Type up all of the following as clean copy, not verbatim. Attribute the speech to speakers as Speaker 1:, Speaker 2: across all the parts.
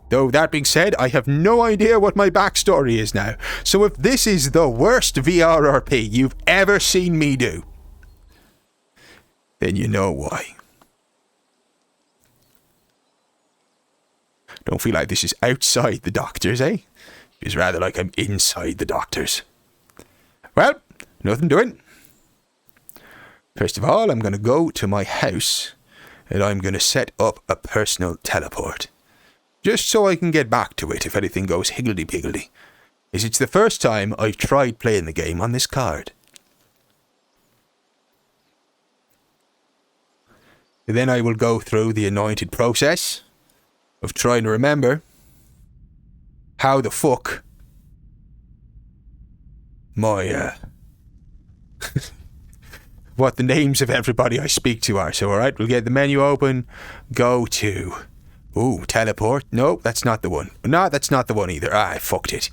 Speaker 1: Though that being said, I have no idea what my backstory is now. So if this is the worst VRRP you've ever seen me do, then you know why. Don't feel like this is outside the doctors, eh? It's rather like I'm inside the doctors. Well, nothing doing. First of all, I'm going to go to my house and I'm going to set up a personal teleport. Just so I can get back to it if anything goes higgledy-piggledy. As it's the first time I've tried playing the game on this card. And then I will go through the anointed process of trying to remember how the fuck my, what the names of everybody I speak to are. So, alright, we'll get the menu open, go to... Ooh, teleport. No, that's not the one. No, that's not the one either. Ah, I fucked it.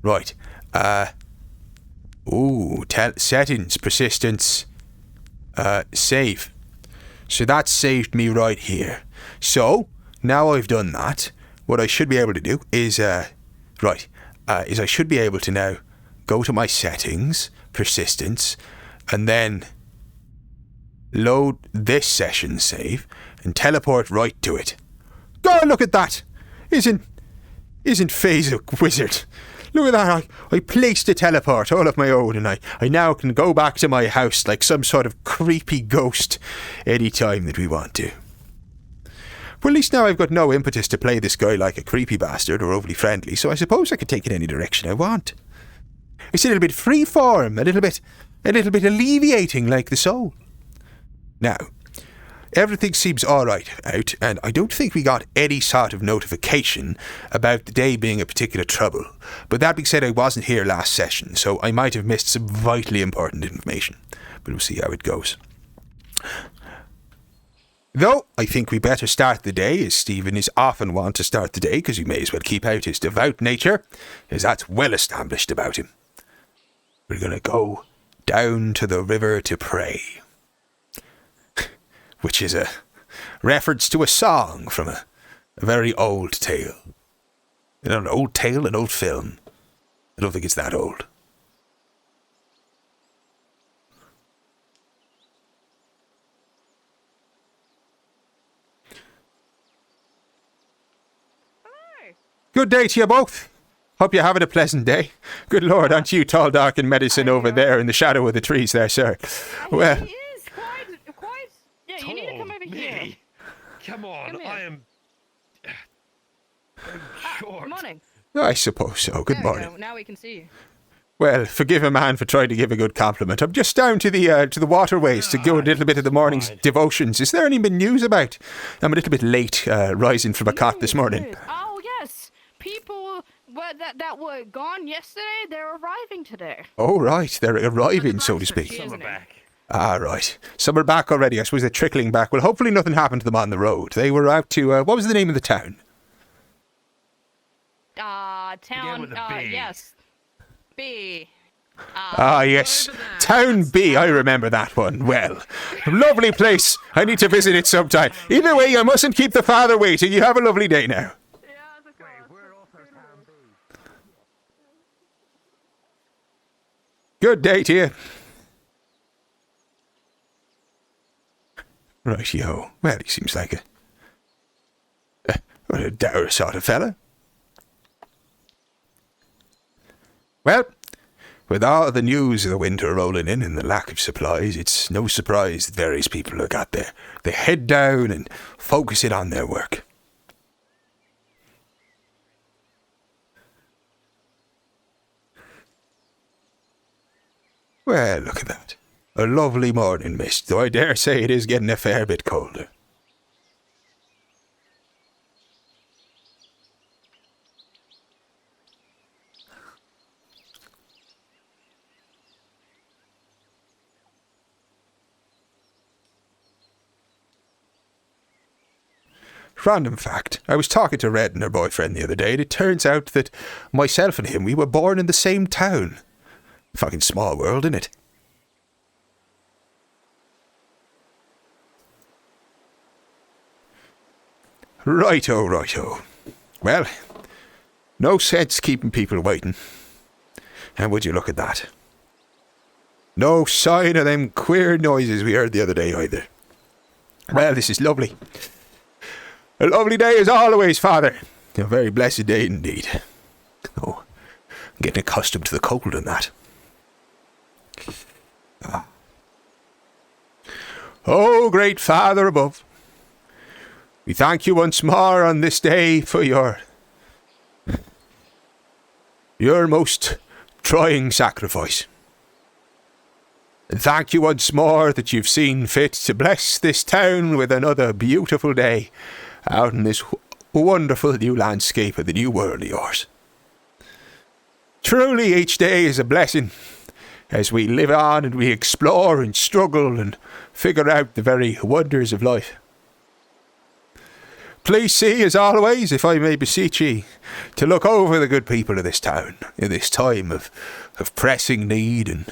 Speaker 1: Right. Settings, persistence, save. So that saved me right here. So, now I've done that, what I should be able to do is, I should be able to now go to my settings, persistence, and then load this session save and teleport right to it. God, look at that! Isn't FaZe a wizard? Look at that, I placed a teleport all of my own and I now can go back to my house like some sort of creepy ghost any time that we want to. Well, at least now I've got no impetus to play this guy like a creepy bastard or overly friendly, so I suppose I could take it any direction I want. It's a little bit freeform, a little bit alleviating like the soul. Now, everything seems alright out, and I don't think we got any sort of notification about the day being a particular trouble. But that being said, I wasn't here last session, so I might have missed some vitally important information. But we'll see how it goes. Though, I think we better start the day, as Stephen is often wont to start the day, because he may as well keep out his devout nature, as that's well established about him. We're going to go down to the river to pray. Which is a reference to a song from a very old tale. You know, an old tale, an old film. I don't think it's that old.
Speaker 2: Hi.
Speaker 1: Good day to you both. Hope you're having a pleasant day. Good Lord, aren't you tall, dark and medicine over there in the shadow of the trees there, sir? Well...
Speaker 2: He is quite... Yeah, you need to come over here.
Speaker 3: Come on,
Speaker 2: Come here.
Speaker 3: I am... short.
Speaker 2: Good morning.
Speaker 1: I suppose so. Good morning.
Speaker 2: Go. Now we can see you.
Speaker 1: Well, forgive a man for trying to give a good compliment. I'm just down to the waterways to do a little bit of the morning's devotions. Is there any news about? I'm a little bit late rising from a cot this morning.
Speaker 2: Oh, yes. People that were gone yesterday, they're arriving today.
Speaker 1: Oh, right. They're arriving, so to speak.
Speaker 3: Some are back.
Speaker 1: Ah, right. Some are back already. I suppose they're trickling back. Well, hopefully nothing happened to them on the road. They were out to, what was the name of the town?
Speaker 2: Town,
Speaker 3: with a B.
Speaker 2: yes. B.
Speaker 1: Yes. Town B, I remember that one. Well, lovely place. I need to visit it sometime. Either way, I mustn't keep the father waiting. You have a lovely day now. Good day to you. Right-yo. Well, he seems like a dour sort of fella. Well, with all the news of the winter rolling in and the lack of supplies, it's no surprise that various people have got their head down and focusing on their work. Well, look at that. A lovely morning mist, though I dare say it is getting a fair bit colder. Random fact, I was talking to Red and her boyfriend the other day, and it turns out that myself and him, we were born in the same town. Fucking small world, innit? Righto, righto. Well, no sense keeping people waiting. And would you look at that? No sign of them queer noises we heard the other day either. Well, this is lovely. A lovely day as always, Father. A very blessed day indeed. Oh, I'm getting accustomed to the cold and that. Oh, great Father above, we thank you once more on this day for your most trying sacrifice. And thank you once more that you've seen fit to bless this town with another beautiful day out in this wonderful new landscape of the new world of yours. Truly each day is a blessing as we live on and we explore and struggle and figure out the very wonders of life. Please see, as always, if I may beseech ye, to look over the good people of this town in this time of pressing need and,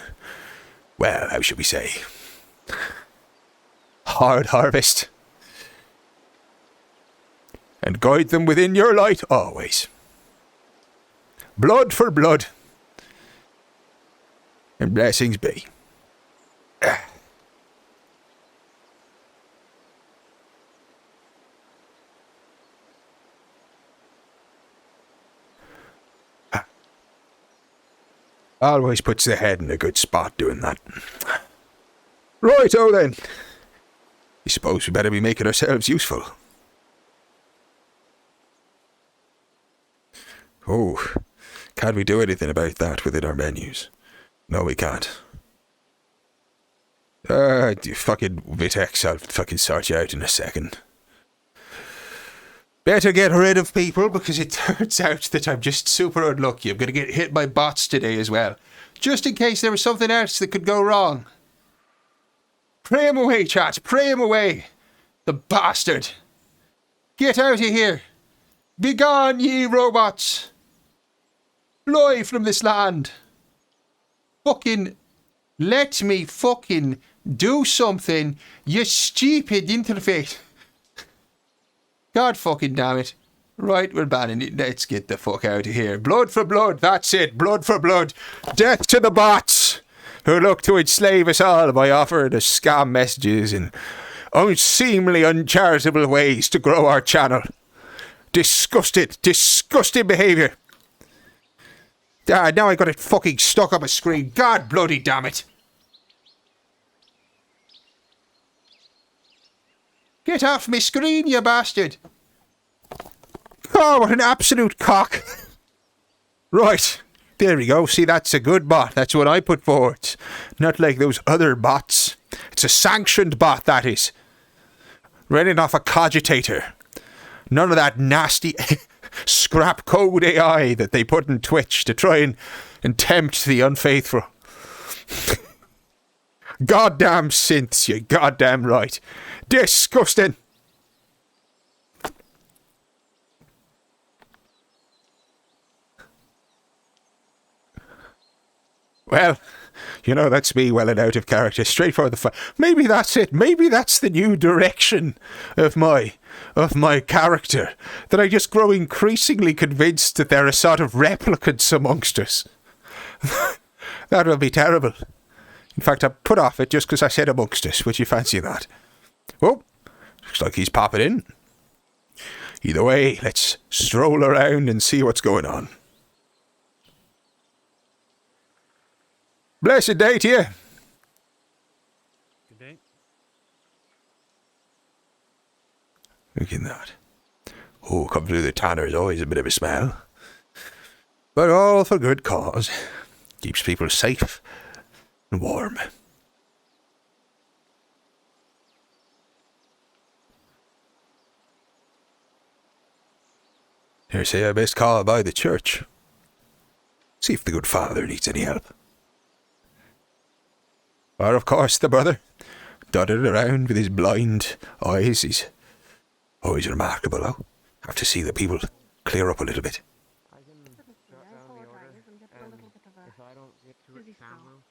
Speaker 1: well, how should we say, hard harvest. And guide them within your light always. Blood for blood. And blessings be. Always puts the head in a good spot doing that. Right-o then. I suppose we better be making ourselves useful. Oh, can't we do anything about that within our menus? No, we can't. You fucking Vitex, I'll fucking sort you out in a second. Better get rid of people because it turns out that I'm just super unlucky. I'm going to get hit by bots today as well. Just in case there was something else that could go wrong. Pray him away, chat. Pray him away. The bastard. Get out of here. Begone, ye robots. Fly from this land. Fucking let me fucking do something, you stupid interface. God fucking damn it. Right, we're banning it. Let's get the fuck out of here. Blood for blood, that's it. Blood for blood. Death to the bots who look to enslave us all by offering us scam messages and unseemly, uncharitable ways to grow our channel. Disgusting behaviour. Now I got it fucking stuck on my screen. God bloody damn it. Get off me screen, you bastard. Oh, what an absolute cock. Right. There we go. See, that's a good bot. That's what I put forward. Not like those other bots. It's a sanctioned bot, that is. Running off a cogitator. None of that nasty scrap code AI that they put in Twitch to try and tempt the unfaithful. Goddamn synths, you goddamn right. Disgusting. Well, you know, that's me well and out of character, straight for the maybe that's it. Maybe that's the new direction of my character. That I just grow increasingly convinced that there are sort of replicants amongst us. That will be terrible. In fact, I put off it just because I said amongst us. Would you fancy that? Oh, looks like he's popping in. Either way, let's stroll around and see what's going on. Blessed day to you.
Speaker 3: Good day.
Speaker 1: Look at that. Oh, come through the tanner is always a bit of a smell. But all for good cause. Keeps people safe and warm. Here, say I best call by the church. See if the good father needs any help. Or, of course, the brother, dotted around with his blind eyes. He's always remarkable, though. Have to see the people clear up a little bit.
Speaker 3: I can jot down the order, and if I don't get to it, Sam will.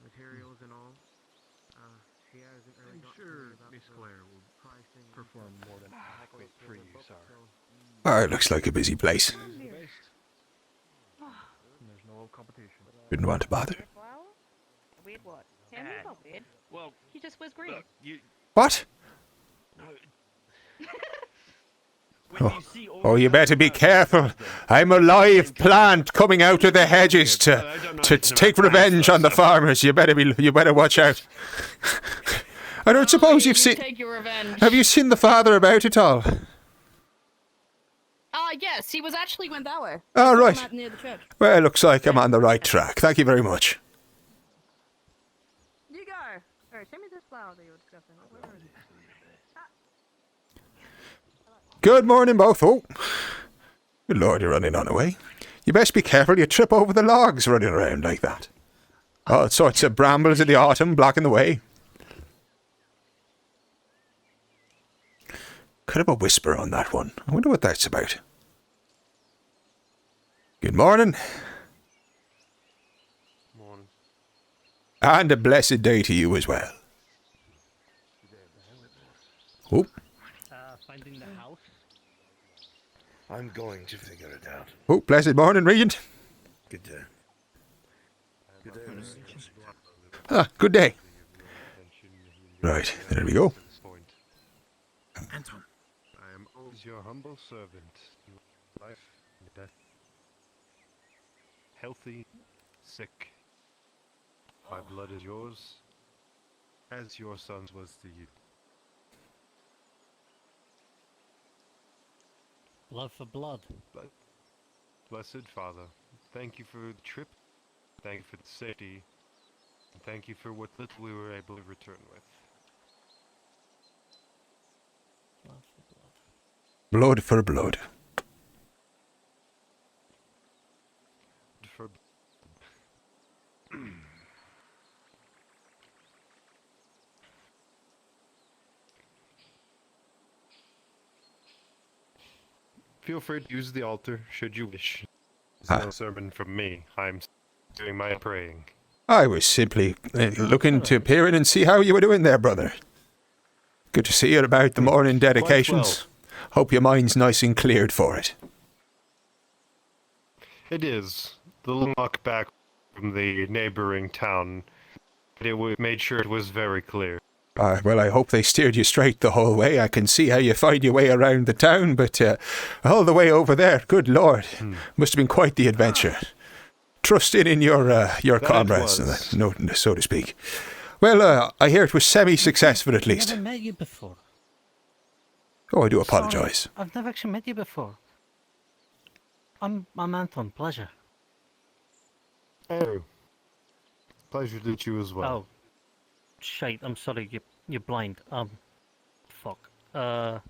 Speaker 3: Materials and all. She hasn't really got to me about
Speaker 4: Miss Claire will
Speaker 3: pricing.
Speaker 4: perform more than adequate for you, sir.
Speaker 3: So,
Speaker 1: Oh, it looks like a busy place.
Speaker 3: There's no competition.
Speaker 1: Didn't want to bother.
Speaker 4: Well, weird what? Sam, he's not weird.
Speaker 3: Well,
Speaker 4: He just wears green.
Speaker 3: look, you.
Speaker 1: What?
Speaker 3: When you see all
Speaker 1: Oh, you
Speaker 3: the
Speaker 1: better be
Speaker 3: other
Speaker 1: careful.
Speaker 3: houses,
Speaker 1: I'm a live plant coming out of the hedges to take revenge on the farmers. You better watch out. I don't suppose you've seen...
Speaker 2: Take your revenge.
Speaker 1: Have you seen the father about at all?
Speaker 2: Yes, he was actually went that way.
Speaker 1: Oh, right.
Speaker 2: Near the church.
Speaker 1: Well, it looks like I'm on the right track. Thank you very much.
Speaker 4: You go. Alright, show me this flower that you were discussing. Where is it?
Speaker 1: Good morning, both. Oh, good Lord, you're running on away. You best be careful you trip over the logs running around like that. All sorts of brambles in the autumn blocking the way. Could have a whisper on that one. I wonder what that's about. Good morning.
Speaker 3: Morning.
Speaker 1: And a blessed day to you as well. Oh,
Speaker 5: Finding the house.
Speaker 6: I'm going to figure it out.
Speaker 1: oh, blessed morning, Regent.
Speaker 6: Good day. Good day, Mr. Cossington.
Speaker 1: Ah, good day. Right, there we go.
Speaker 6: Anton.
Speaker 7: I am always your humble servant. Life, death. Healthy, sick. My blood is yours, as your son's was to you.
Speaker 5: Blood for blood.
Speaker 7: Blessed Father, thank you for the trip, thank you for the safety, and thank you for what little we were able to return with.
Speaker 5: Blood for blood.
Speaker 1: Blood for blood.
Speaker 7: For Feel free to use the altar, should you wish. It's no sermon from me. I'm doing my praying.
Speaker 1: I was simply looking to peer in and see how you were doing there, brother. Good to see you about the morning dedications. Hope your mind's nice and cleared for it.
Speaker 7: It is. The little knock back from the neighboring town, but it made sure it was very clear.
Speaker 1: Well, I hope they steered you straight the whole way. I can see how you find your way around the town, but all the way over there, good Lord, must have been quite the adventure. Trusting in your comrades, so to speak. Well, I hear it was semi-successful at least.
Speaker 5: I've never met you before.
Speaker 1: Oh, I do apologise.
Speaker 5: Sorry, I've never actually met you before. I'm Anton. Pleasure.
Speaker 7: Oh. Pleasure to meet you as well.
Speaker 5: Oh, shite. I'm sorry. You're blind. Fuck. I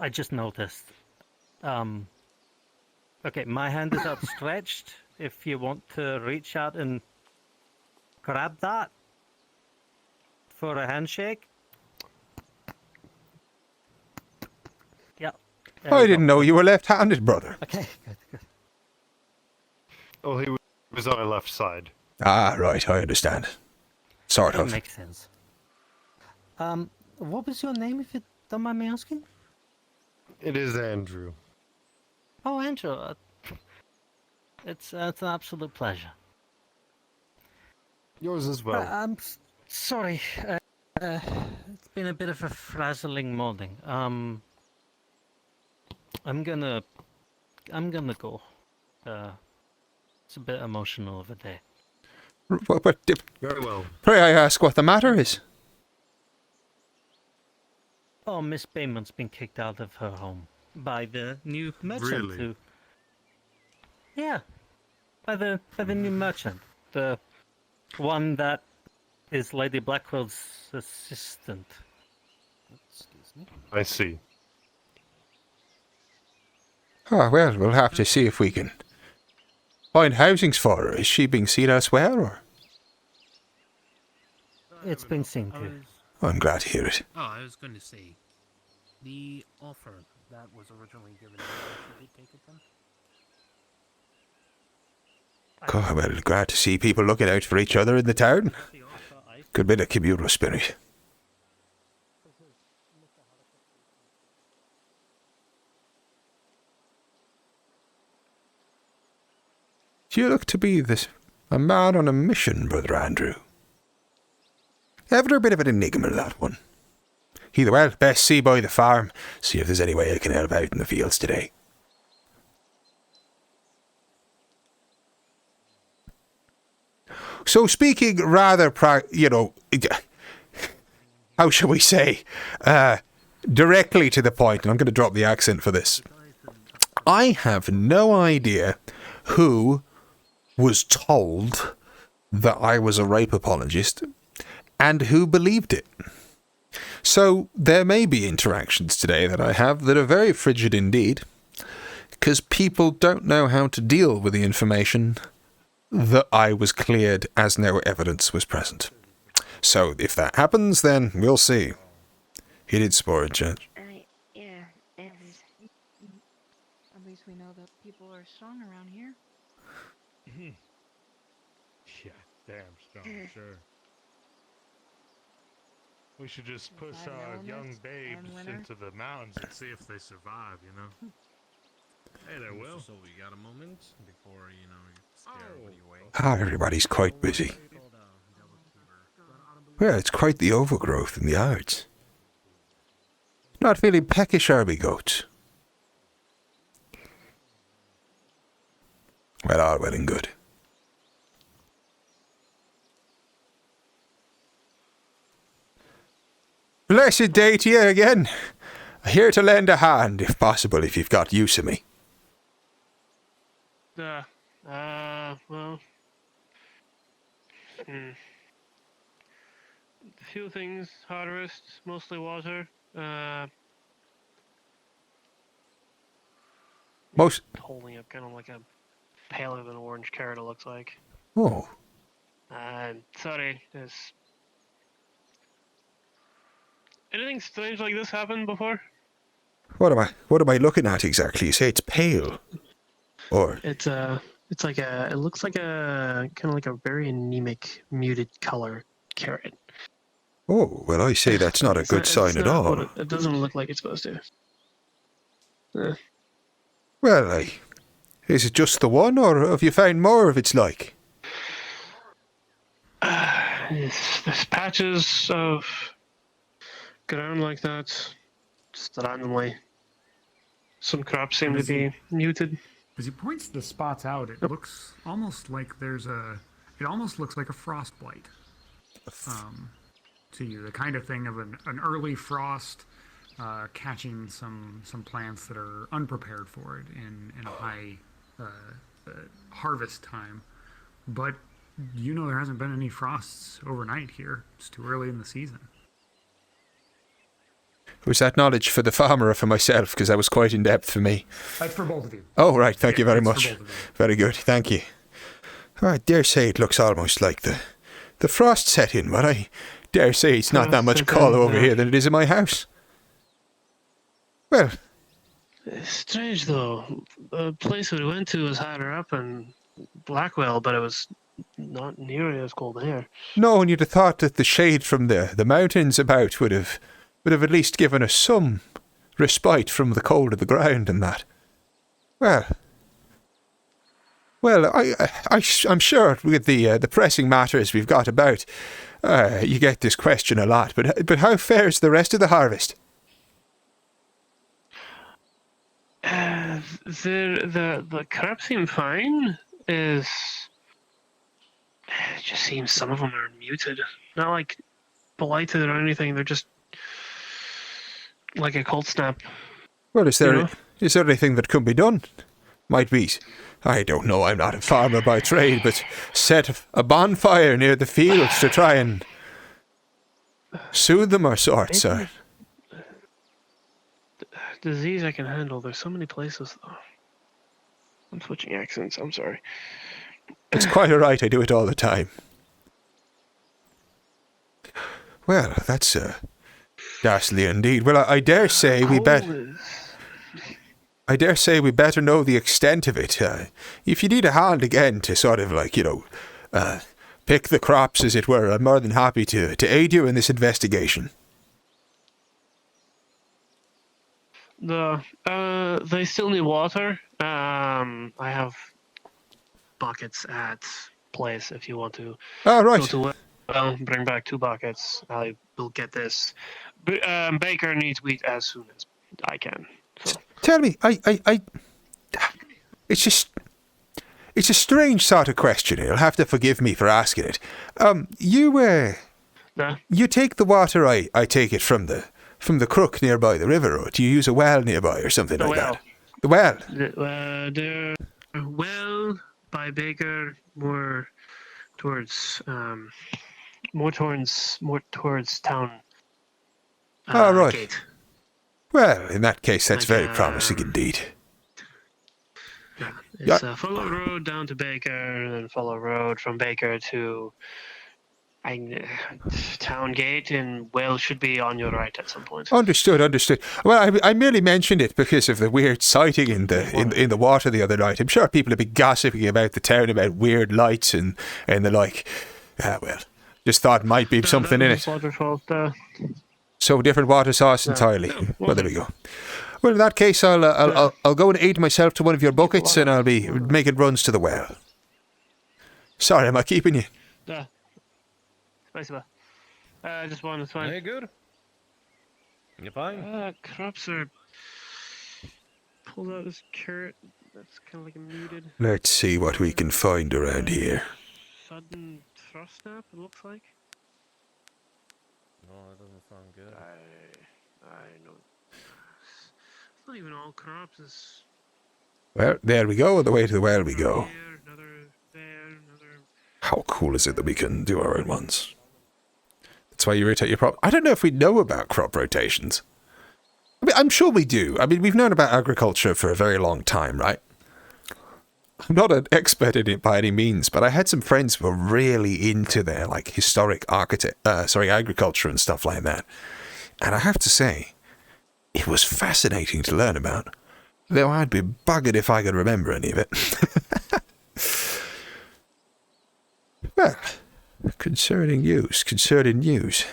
Speaker 5: just noticed. Okay, my hand is outstretched. If you want to reach out and grab that for a handshake. Yep.
Speaker 1: I didn't know you were left-handed, brother.
Speaker 5: Okay, good.
Speaker 7: Oh, he was on my left side.
Speaker 1: Ah, right, I understand. Sort
Speaker 5: That
Speaker 1: of.
Speaker 5: makes sense. What was your name, if you don't mind me asking?
Speaker 7: It is Andrew.
Speaker 5: Oh, Andrew. It's an absolute pleasure.
Speaker 7: Yours as well.
Speaker 5: I'm sorry. It's been a bit of a frazzling morning. I'm gonna go. It's a bit emotional of a day.
Speaker 7: Very well.
Speaker 1: Pray I ask what the matter is?
Speaker 5: Oh, Miss Baymon's been kicked out of her home by the new merchant.
Speaker 7: Really?
Speaker 5: Who... Yeah, by the new merchant, the one that is Lady Blackwell's assistant. Excuse me.
Speaker 7: I see.
Speaker 1: Oh, well, we'll have to see if we can find housings for her. Is she being seen elsewhere, or?
Speaker 5: It's been seen to.
Speaker 1: I'm glad to hear it.
Speaker 8: Oh, I was going to say, the offer that was originally given, should we take it then?
Speaker 1: Oh, well, glad to see people looking out for each other in the town. Good bit of communal spirit. You look to be a man on a mission, Brother Andrew. Ever a bit of an enigma, that one. Either well, best see by the farm, see if there's any way I can help out in the fields today. So speaking rather, how shall we say, directly to the point, and I'm going to drop the accent for this. I have no idea who was told that I was a rape apologist and who believed it. So there may be interactions today that I have that are very frigid indeed, because people don't know how to deal with the information that I was cleared as no evidence was present. So if that happens, then we'll see. He did spore it, Judge.
Speaker 2: Yeah, at least we know that people are strong around here.
Speaker 7: Yeah, damn strong, sure. We should just push our young babes into the mountains and see if they survive, you know? Hey there, Will.
Speaker 8: So we got a moment before, you scare everybody away.
Speaker 1: Everybody's quite busy. Well, it's quite the overgrowth in the yards. Not feeling peckish, are we, goats? Well, all well and good. Blessed day to you again. Here to lend a hand, if possible, if you've got use of me.
Speaker 9: Well... A few things, harvest, mostly water.
Speaker 1: Most...
Speaker 9: Holding up kind of like a paler than orange carrot, it looks like.
Speaker 1: Oh.
Speaker 9: Sorry, there's... Anything strange like this happened before?
Speaker 1: What am I looking at exactly? You say it's pale. Or...
Speaker 9: It looks like a, kind of like a very anemic, muted color carrot.
Speaker 1: Oh, well, I say that's not a good sign at all.
Speaker 9: It doesn't look like it's supposed to.
Speaker 1: Well, is it just the one, or have you found more of its like?
Speaker 9: There's patches of ground like that, just randomly. Some crops seem to be muted.
Speaker 10: As he points the spots out, it looks almost like it almost looks like a frost blight. To you, the kind of thing of an early frost catching some plants that are unprepared for it in a high harvest time. But there hasn't been any frosts overnight here. It's too early in the season.
Speaker 1: Was that knowledge for the farmer or for myself? Because that was quite in depth for me.
Speaker 10: That's for both of you.
Speaker 1: Oh, right. Thank you very much.
Speaker 10: For both of you.
Speaker 1: Very good. Thank you. I dare say it looks almost like the frost set in, but I dare say it's not that much colder over here than it is in my house. Well.
Speaker 9: It's strange, though. The place we went to was higher up in Blackwell, but it was not nearly as cold here.
Speaker 1: No, and you'd have thought that the shade from the mountains about would have at least given us some respite from the cold of the ground and that. Well, I'm sure with the pressing matters we've got about, you get this question a lot. But how fares the rest of the harvest?
Speaker 9: The crop seem fine. It just seems some of them are muted. Not like blighted or anything. They're just like a cold snap.
Speaker 1: Well, is there anything that could be done? Might be, I don't know, I'm not a farmer by trade, but set a bonfire near the fields to try and soothe them or sorts.
Speaker 9: Disease I can handle. There's so many places, though. I'm switching accents. I'm sorry.
Speaker 1: It's quite all right. I do it all the time. Well, that's ghastly indeed. Well, I dare say we better know the extent of it. If you need a hand again to sort of pick the crops, as it were, I'm more than happy to aid you in this investigation.
Speaker 9: They still need water. I have buckets at place if you want to.
Speaker 1: Oh,
Speaker 9: Go
Speaker 1: right.
Speaker 9: to well, bring back 2 buckets. I will get this. Baker needs wheat as soon as I can. So
Speaker 1: Tell me, it's just... It's a strange sort of question. You'll have to forgive me for asking it. You take the water, I take it from the crook nearby the river, or do you use a well nearby or something like that? The well.
Speaker 9: The well by Baker more towards town.
Speaker 1: Oh, right.
Speaker 9: Gate.
Speaker 1: Well, in that case, that's very promising indeed.
Speaker 9: It's follow road down to Baker, and then follow road from Baker to Town Gate, and well should be on your right at some point.
Speaker 1: Understood. Well, I merely mentioned it because of the weird sighting in the water the other night. I'm sure people have been gossiping about the town about weird lights and the like. Well, just thought might be something in it. So different water source entirely. Well, there we go. Well, in that case, I'll go and aid myself to one of your buckets, and I'll be making runs to the well. Sorry, am I keeping you?
Speaker 9: Спасибо. Just one, it's fine.
Speaker 5: Very good. You're fine.
Speaker 9: Crops are pulled out this carrot. That's kind of like a muted.
Speaker 1: Let's see what we can find around here.
Speaker 9: Sudden thrust snap, it looks like.
Speaker 5: No, that doesn't sound good.
Speaker 9: I know. It's not even all crops. It's
Speaker 1: Well, there we go. The way to the well we go.
Speaker 9: here, another there, another.
Speaker 1: How cool is it that we can do our own ones? That's why you rotate your crop. I don't know if we know about crop rotations. I mean, I'm sure we do. I mean, we've known about agriculture for a very long time, right? I'm not an expert in it by any means, but I had some friends who were really into their like historic agriculture and stuff like that. And I have to say, it was fascinating to learn about. Though I'd be buggered if I could remember any of it. Well, concerning news.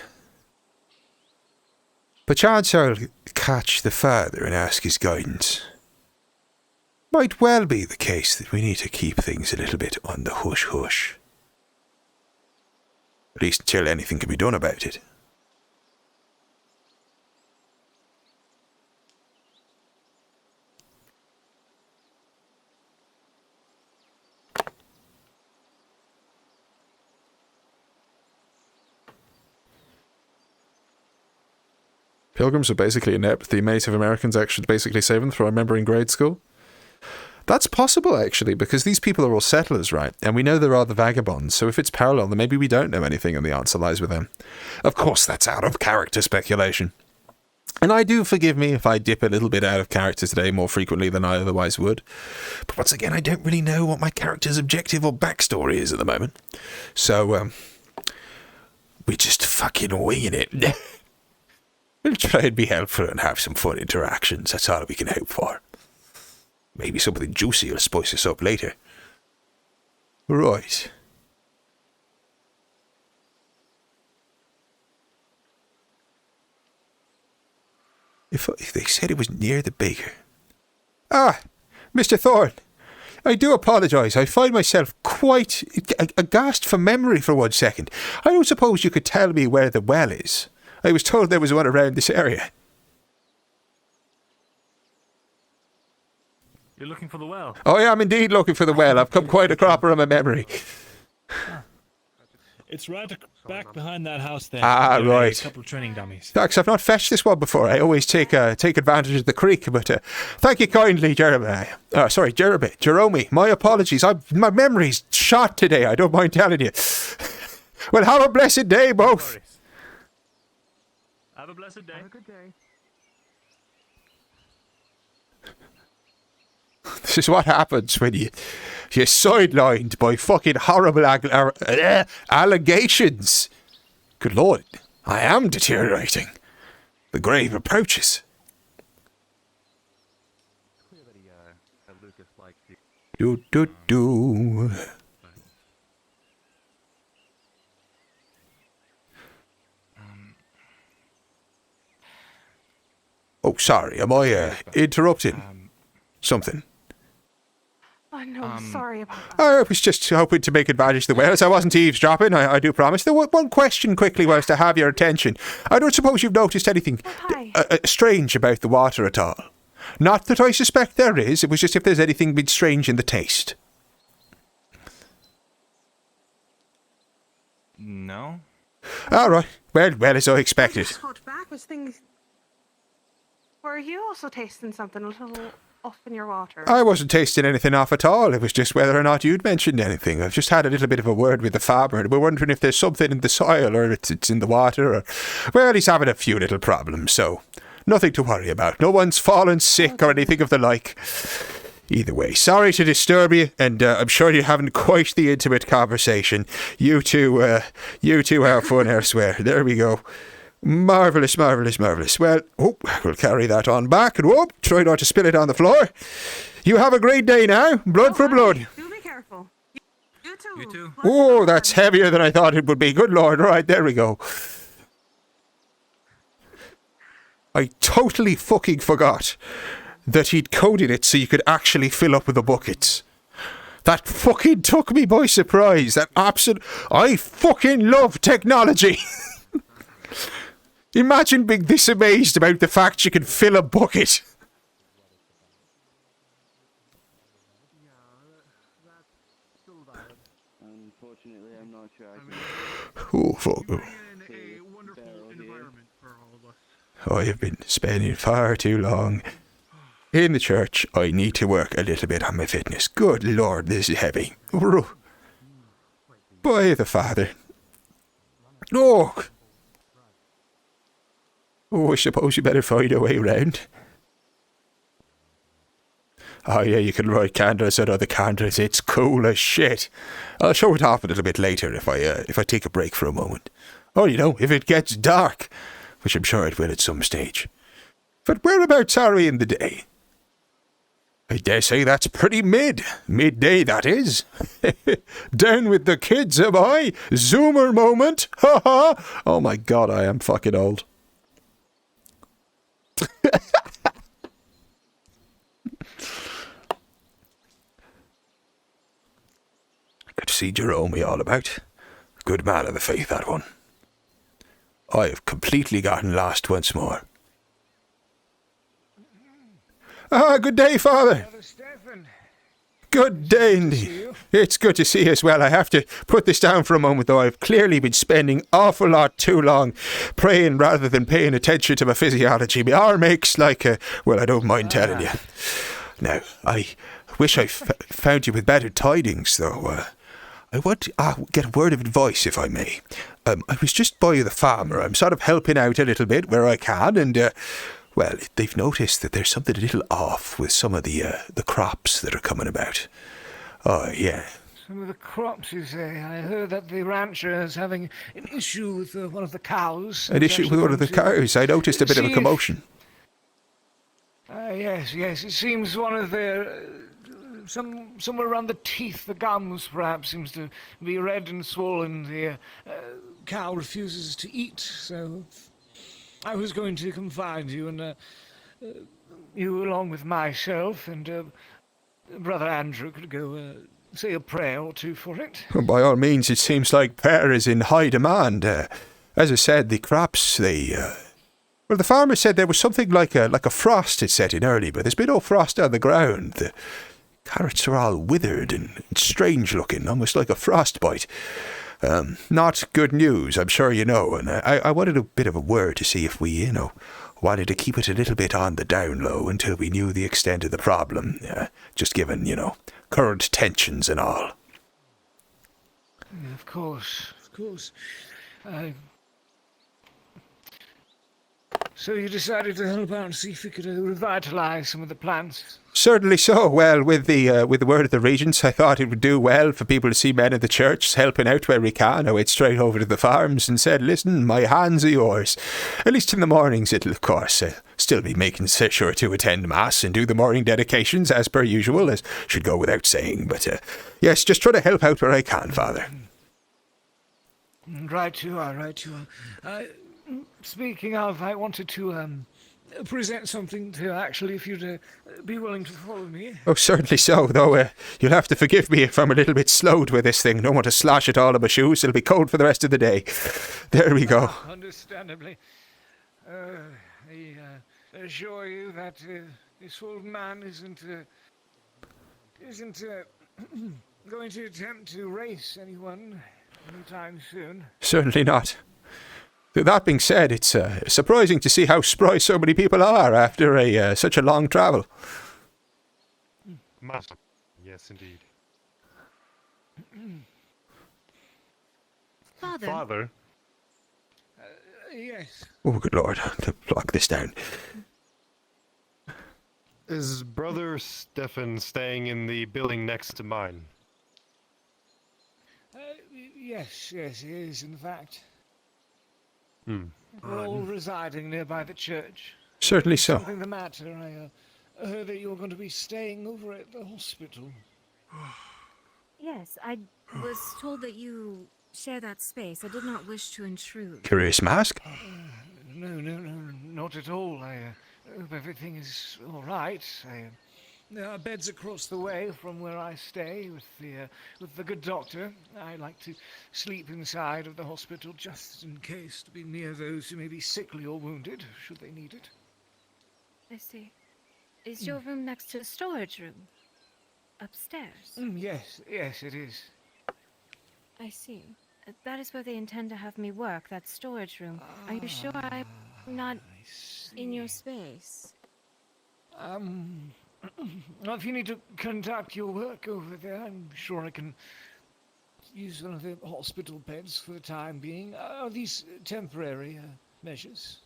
Speaker 1: Perchance I'll catch the father and ask his guidance. Might well be the case that we need to keep things a little bit on the hush-hush. At least until anything can be done about it. Pilgrims are basically inept. The Native Americans actually basically save them, through I remember in grade school. That's possible, actually, because these people are all settlers, right? And we know there are the vagabonds, so if it's parallel, then maybe we don't know anything and the answer lies with them. Of course, that's out of character speculation. And I do forgive me if I dip a little bit out of character today more frequently than I otherwise would. But once again, I don't really know what my character's objective or backstory is at the moment. So, we're just fucking winging it. We'll try and be helpful and have some fun interactions. That's all we can hope for. Maybe something juicy will spice us up later. Right. If they said it was near the baker. Ah, Mr. Thorne. I do apologise. I find myself quite aghast from memory for 1 second. I don't suppose you could tell me where the well is. I was told there was one around this area.
Speaker 5: You're looking for the well?
Speaker 1: Oh, yeah, I'm indeed looking for the well. I've come quite a cropper on my memory.
Speaker 11: It's right back behind that house there.
Speaker 1: Ah, right.
Speaker 11: A couple of training dummies.
Speaker 1: Thanks, I've not fetched this one before. I always take advantage of the creek, but thank you kindly, Jeremy. Jerome. My apologies. My memory's shot today, I don't mind telling you. Well, have a blessed day, both.
Speaker 5: Have a blessed day.
Speaker 3: Have a good day.
Speaker 1: This is what happens when you're sidelined by fucking horrible allegations. Good Lord, I am deteriorating. The grave approaches. Do. Oh, sorry, am I interrupting something?
Speaker 2: Oh, no, sorry about that.
Speaker 1: I was just hoping to make advantage of the wells. I wasn't eavesdropping, I do promise. There was one question quickly whilst I have your attention. I don't suppose you've noticed anything strange about the water at all. Not that I suspect there is, it was just if there's anything been strange in the taste.
Speaker 12: No.
Speaker 1: All right. Well, as I expected.
Speaker 2: Back was things. Were you also tasting something a little off in your water?
Speaker 1: I wasn't tasting anything off at all. It was just whether or not you'd mentioned anything. I've just had a little bit of a word with the farmer, and we're wondering if there's something in the soil or it's in the water. Or, well, he's having a few little problems, so nothing to worry about. No one's fallen sick or anything of the like. Either way, sorry to disturb you, and I'm sure you're having quite the intimate conversation. You two have fun elsewhere. There we go. Marvellous, marvellous, marvellous. Well, we'll carry that on back, and try not to spill it on the floor. You have a great day now. Blood for blood.
Speaker 2: Do be careful. You too.
Speaker 12: You too.
Speaker 1: Oh, that's heavier than I thought it would be. Good Lord. All right, there we go. I totally fucking forgot that he'd coded it so you could actually fill up with the buckets. That fucking took me by surprise. That absolute... I fucking love technology. Imagine being this amazed about the fact you can fill a bucket.
Speaker 3: Unfortunately, I'm not sure.
Speaker 1: Oh, fuck. I have been spending far too long in the church. I need to work a little bit on my fitness. Good Lord, this is heavy. By the Father. Oh, I suppose you better find a way round. Oh yeah, you can light candles at other candles. It's cool as shit. I'll show it off a little bit later if I take a break for a moment. Or, if it gets dark, which I'm sure it will at some stage. But whereabouts are we in the day? I dare say that's pretty midday, that is. Down with the kids, am I? Zoomer moment, ha ha. Oh my God, I am fucking old. I could see Jerome all about. Good man of the faith, that one. I have completely gotten lost once more. Good day, Father. Good day indeed. It's good to see you as well. I have to put this down for a moment, though. I've clearly been spending awful lot too long praying rather than paying attention to my physiology. My arm aches like a... Well, I don't mind telling you. Now, I wish I found you with better tidings, though. I want to get a word of advice, if I may. I was just by the farmer. I'm sort of helping out a little bit where I can, and... well, they've noticed that there's something a little off with some of the crops that are coming about. Oh, yeah.
Speaker 13: Some of the crops, you say? I heard that the rancher is having an issue with one of the cows.
Speaker 1: An issue with one of the cows? I noticed a bit of a commotion.
Speaker 13: Yes. It seems one of their... somewhere around the teeth, the gums, perhaps, seems to be red and swollen. The cow refuses to eat, so... I was going to come find you, and you, along with myself, and Brother Andrew could go say a prayer or two for it.
Speaker 1: Well, by all means, it seems like prayer is in high demand. As I said, the crops, well, the farmer said there was something like a frost had set in early, but there's been no frost on the ground. The carrots are all withered and strange looking, almost like a frostbite. Not good news, I'm sure you know, and I wanted a bit of a word to see if we, wanted to keep it a little bit on the down low until we knew the extent of the problem, just given, current tensions and all.
Speaker 13: Of course. So you decided to help out and see if you could revitalize some of the plants?
Speaker 1: Certainly so. Well, with the word of the regents, I thought it would do well for people to see men in the church helping out where we can. I went straight over to the farms and said, listen, my hands are yours. At least in the mornings it'll, of course, still be making sure to attend Mass and do the morning dedications as per usual, as should go without saying. But, yes, just try to help out where I can, Father.
Speaker 13: Right you are. Speaking of, I wanted to present something to you, actually, if you'd be willing to follow me.
Speaker 1: Oh, certainly so, though you'll have to forgive me if I'm a little bit slowed with this thing. Don't want to slosh it all in my shoes. It'll be cold for the rest of the day. There we go.
Speaker 13: Understandably. I assure you that this old man isn't going to attempt to race anyone anytime soon.
Speaker 1: Certainly not. That being said, it's surprising to see how spry so many people are after such a long travel.
Speaker 7: Master. Yes, indeed.
Speaker 2: Father?
Speaker 13: Yes.
Speaker 1: Oh, good lord. To block this down.
Speaker 7: Is Brother Stephen staying in the building next to mine?
Speaker 13: Yes, he is, in fact.
Speaker 7: Hmm.
Speaker 13: We're all residing nearby the church.
Speaker 1: Certainly so.
Speaker 13: Something the matter. I heard that you were going to be staying over at the hospital.
Speaker 12: Yes, I was told that you share that space. I did not wish to intrude.
Speaker 1: Curious mask?
Speaker 13: No, not at all. I hope everything is all right. There are beds across the way from where I stay with the good doctor. I like to sleep inside of the hospital just in case, to be near those who may be sickly or wounded, should they need it.
Speaker 12: I see. Is your room next to the storage room? Upstairs?
Speaker 13: Yes, it is.
Speaker 12: I see. That is where they intend to have me work, that storage room. Are you sure I'm not in your space?
Speaker 13: Well, if you need to conduct your work over there, I'm sure I can use one of the hospital beds for the time being. Are these temporary measures?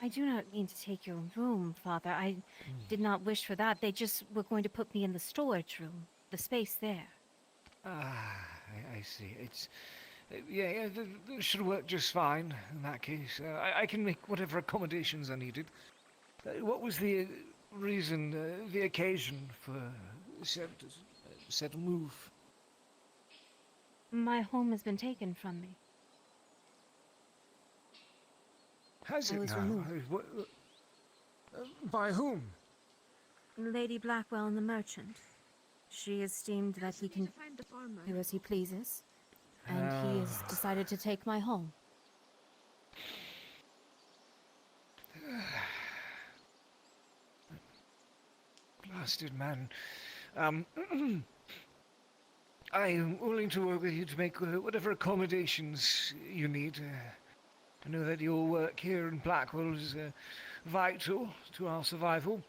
Speaker 12: I do not mean to take your room, Father. I did not wish for that. They just were going to put me in the storage room, the space there.
Speaker 13: I see. It's... Yeah, that should work just fine in that case. I can make whatever accommodations are needed. What was the reason, the occasion for said move?
Speaker 12: My home has been taken from me.
Speaker 13: Has
Speaker 12: I
Speaker 13: it
Speaker 12: was
Speaker 13: now?
Speaker 12: removed.
Speaker 13: By whom?
Speaker 12: Lady Blackwell and the merchant. She esteemed that he can do as he pleases, and he has decided to take my home.
Speaker 13: Blasted man. I am willing to work with you to make whatever accommodations you need. I know that your work here in Blackwell is vital to our survival.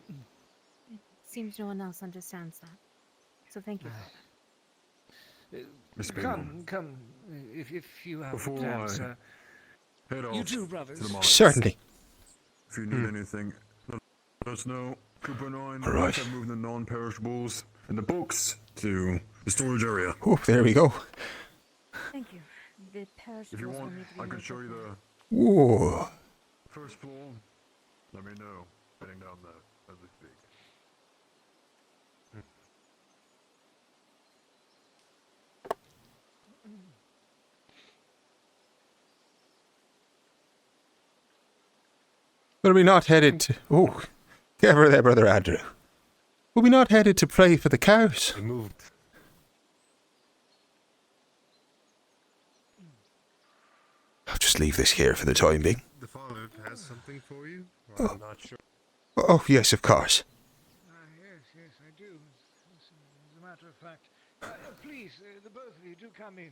Speaker 12: It seems no one else understands that. So thank you.
Speaker 13: Come, if you have
Speaker 6: Before
Speaker 13: plans,
Speaker 6: I head off
Speaker 13: you two brothers.
Speaker 6: to the mines,
Speaker 1: Certainly.
Speaker 6: if you need anything, let us know. Trooper 9,
Speaker 1: All right.
Speaker 6: I'm moving the non-perishables and the books to the storage area.
Speaker 1: Oh, there we go.
Speaker 12: Thank you. The perishables
Speaker 6: If you
Speaker 12: will
Speaker 6: want,
Speaker 12: need to be
Speaker 6: I can
Speaker 12: moved
Speaker 6: show you
Speaker 12: up
Speaker 6: the
Speaker 1: Whoa.
Speaker 6: first floor. Let me know. Heading down there as we speak.
Speaker 1: Were we not headed to... Oh, careful there, Brother Andrew. Were we not headed to pray for the cows?
Speaker 7: We moved.
Speaker 1: I'll just leave this here for the time being.
Speaker 7: The father has something for you? Well, I'm not sure.
Speaker 1: Oh, yes, of course.
Speaker 13: Yes, I do. As a matter of fact, please, the both of you do come in.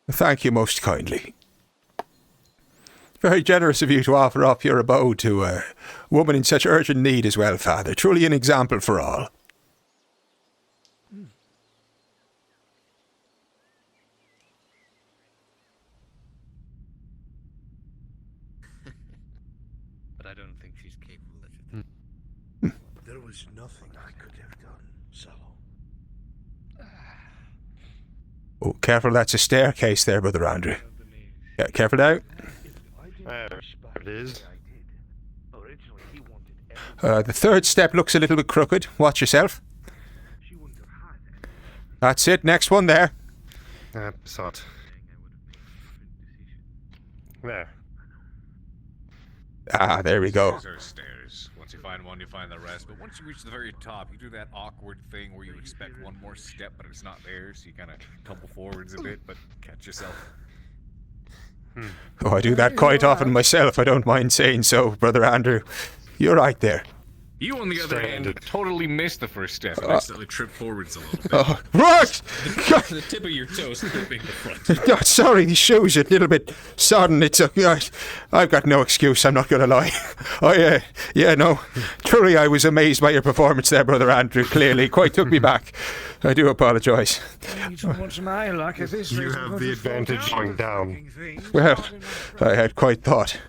Speaker 1: Thank you most kindly. Very generous of you to offer up your abode to a woman in such urgent need as well, Father. Truly an example for all.
Speaker 8: But I don't think she's capable of it.
Speaker 6: There was nothing I could have done, Salo.
Speaker 1: Oh, careful, that's a staircase there, Brother Andrew. Yeah, careful now.
Speaker 7: There it is.
Speaker 1: The third step looks a little bit crooked. Watch yourself. That's it. Next one there.
Speaker 7: Saw it. There.
Speaker 1: Ah, there we go.
Speaker 14: Stairs are stairs. Once you find one, you find the rest. But once you reach the very top, you do that awkward thing where you expect one more step, but it's not there, so you kind of tumble forwards a bit, but catch yourself.
Speaker 1: Oh, I do that quite often myself, I don't mind saying so, Brother Andrew. You're right there.
Speaker 14: You, on the other hand, totally missed the first step and accidentally tripped forwards a little bit.
Speaker 1: Right!
Speaker 14: The tip of your toes clipping the front.
Speaker 1: Oh, sorry, these shoes are a little bit sodden. I've got no excuse, I'm not going to lie. No. Truly, I was amazed by your performance there, Brother Andrew. Clearly, quite took me back. I do apologise.
Speaker 13: What's my luck at this
Speaker 7: You have the advantage going down.
Speaker 1: Well, I had quite thought.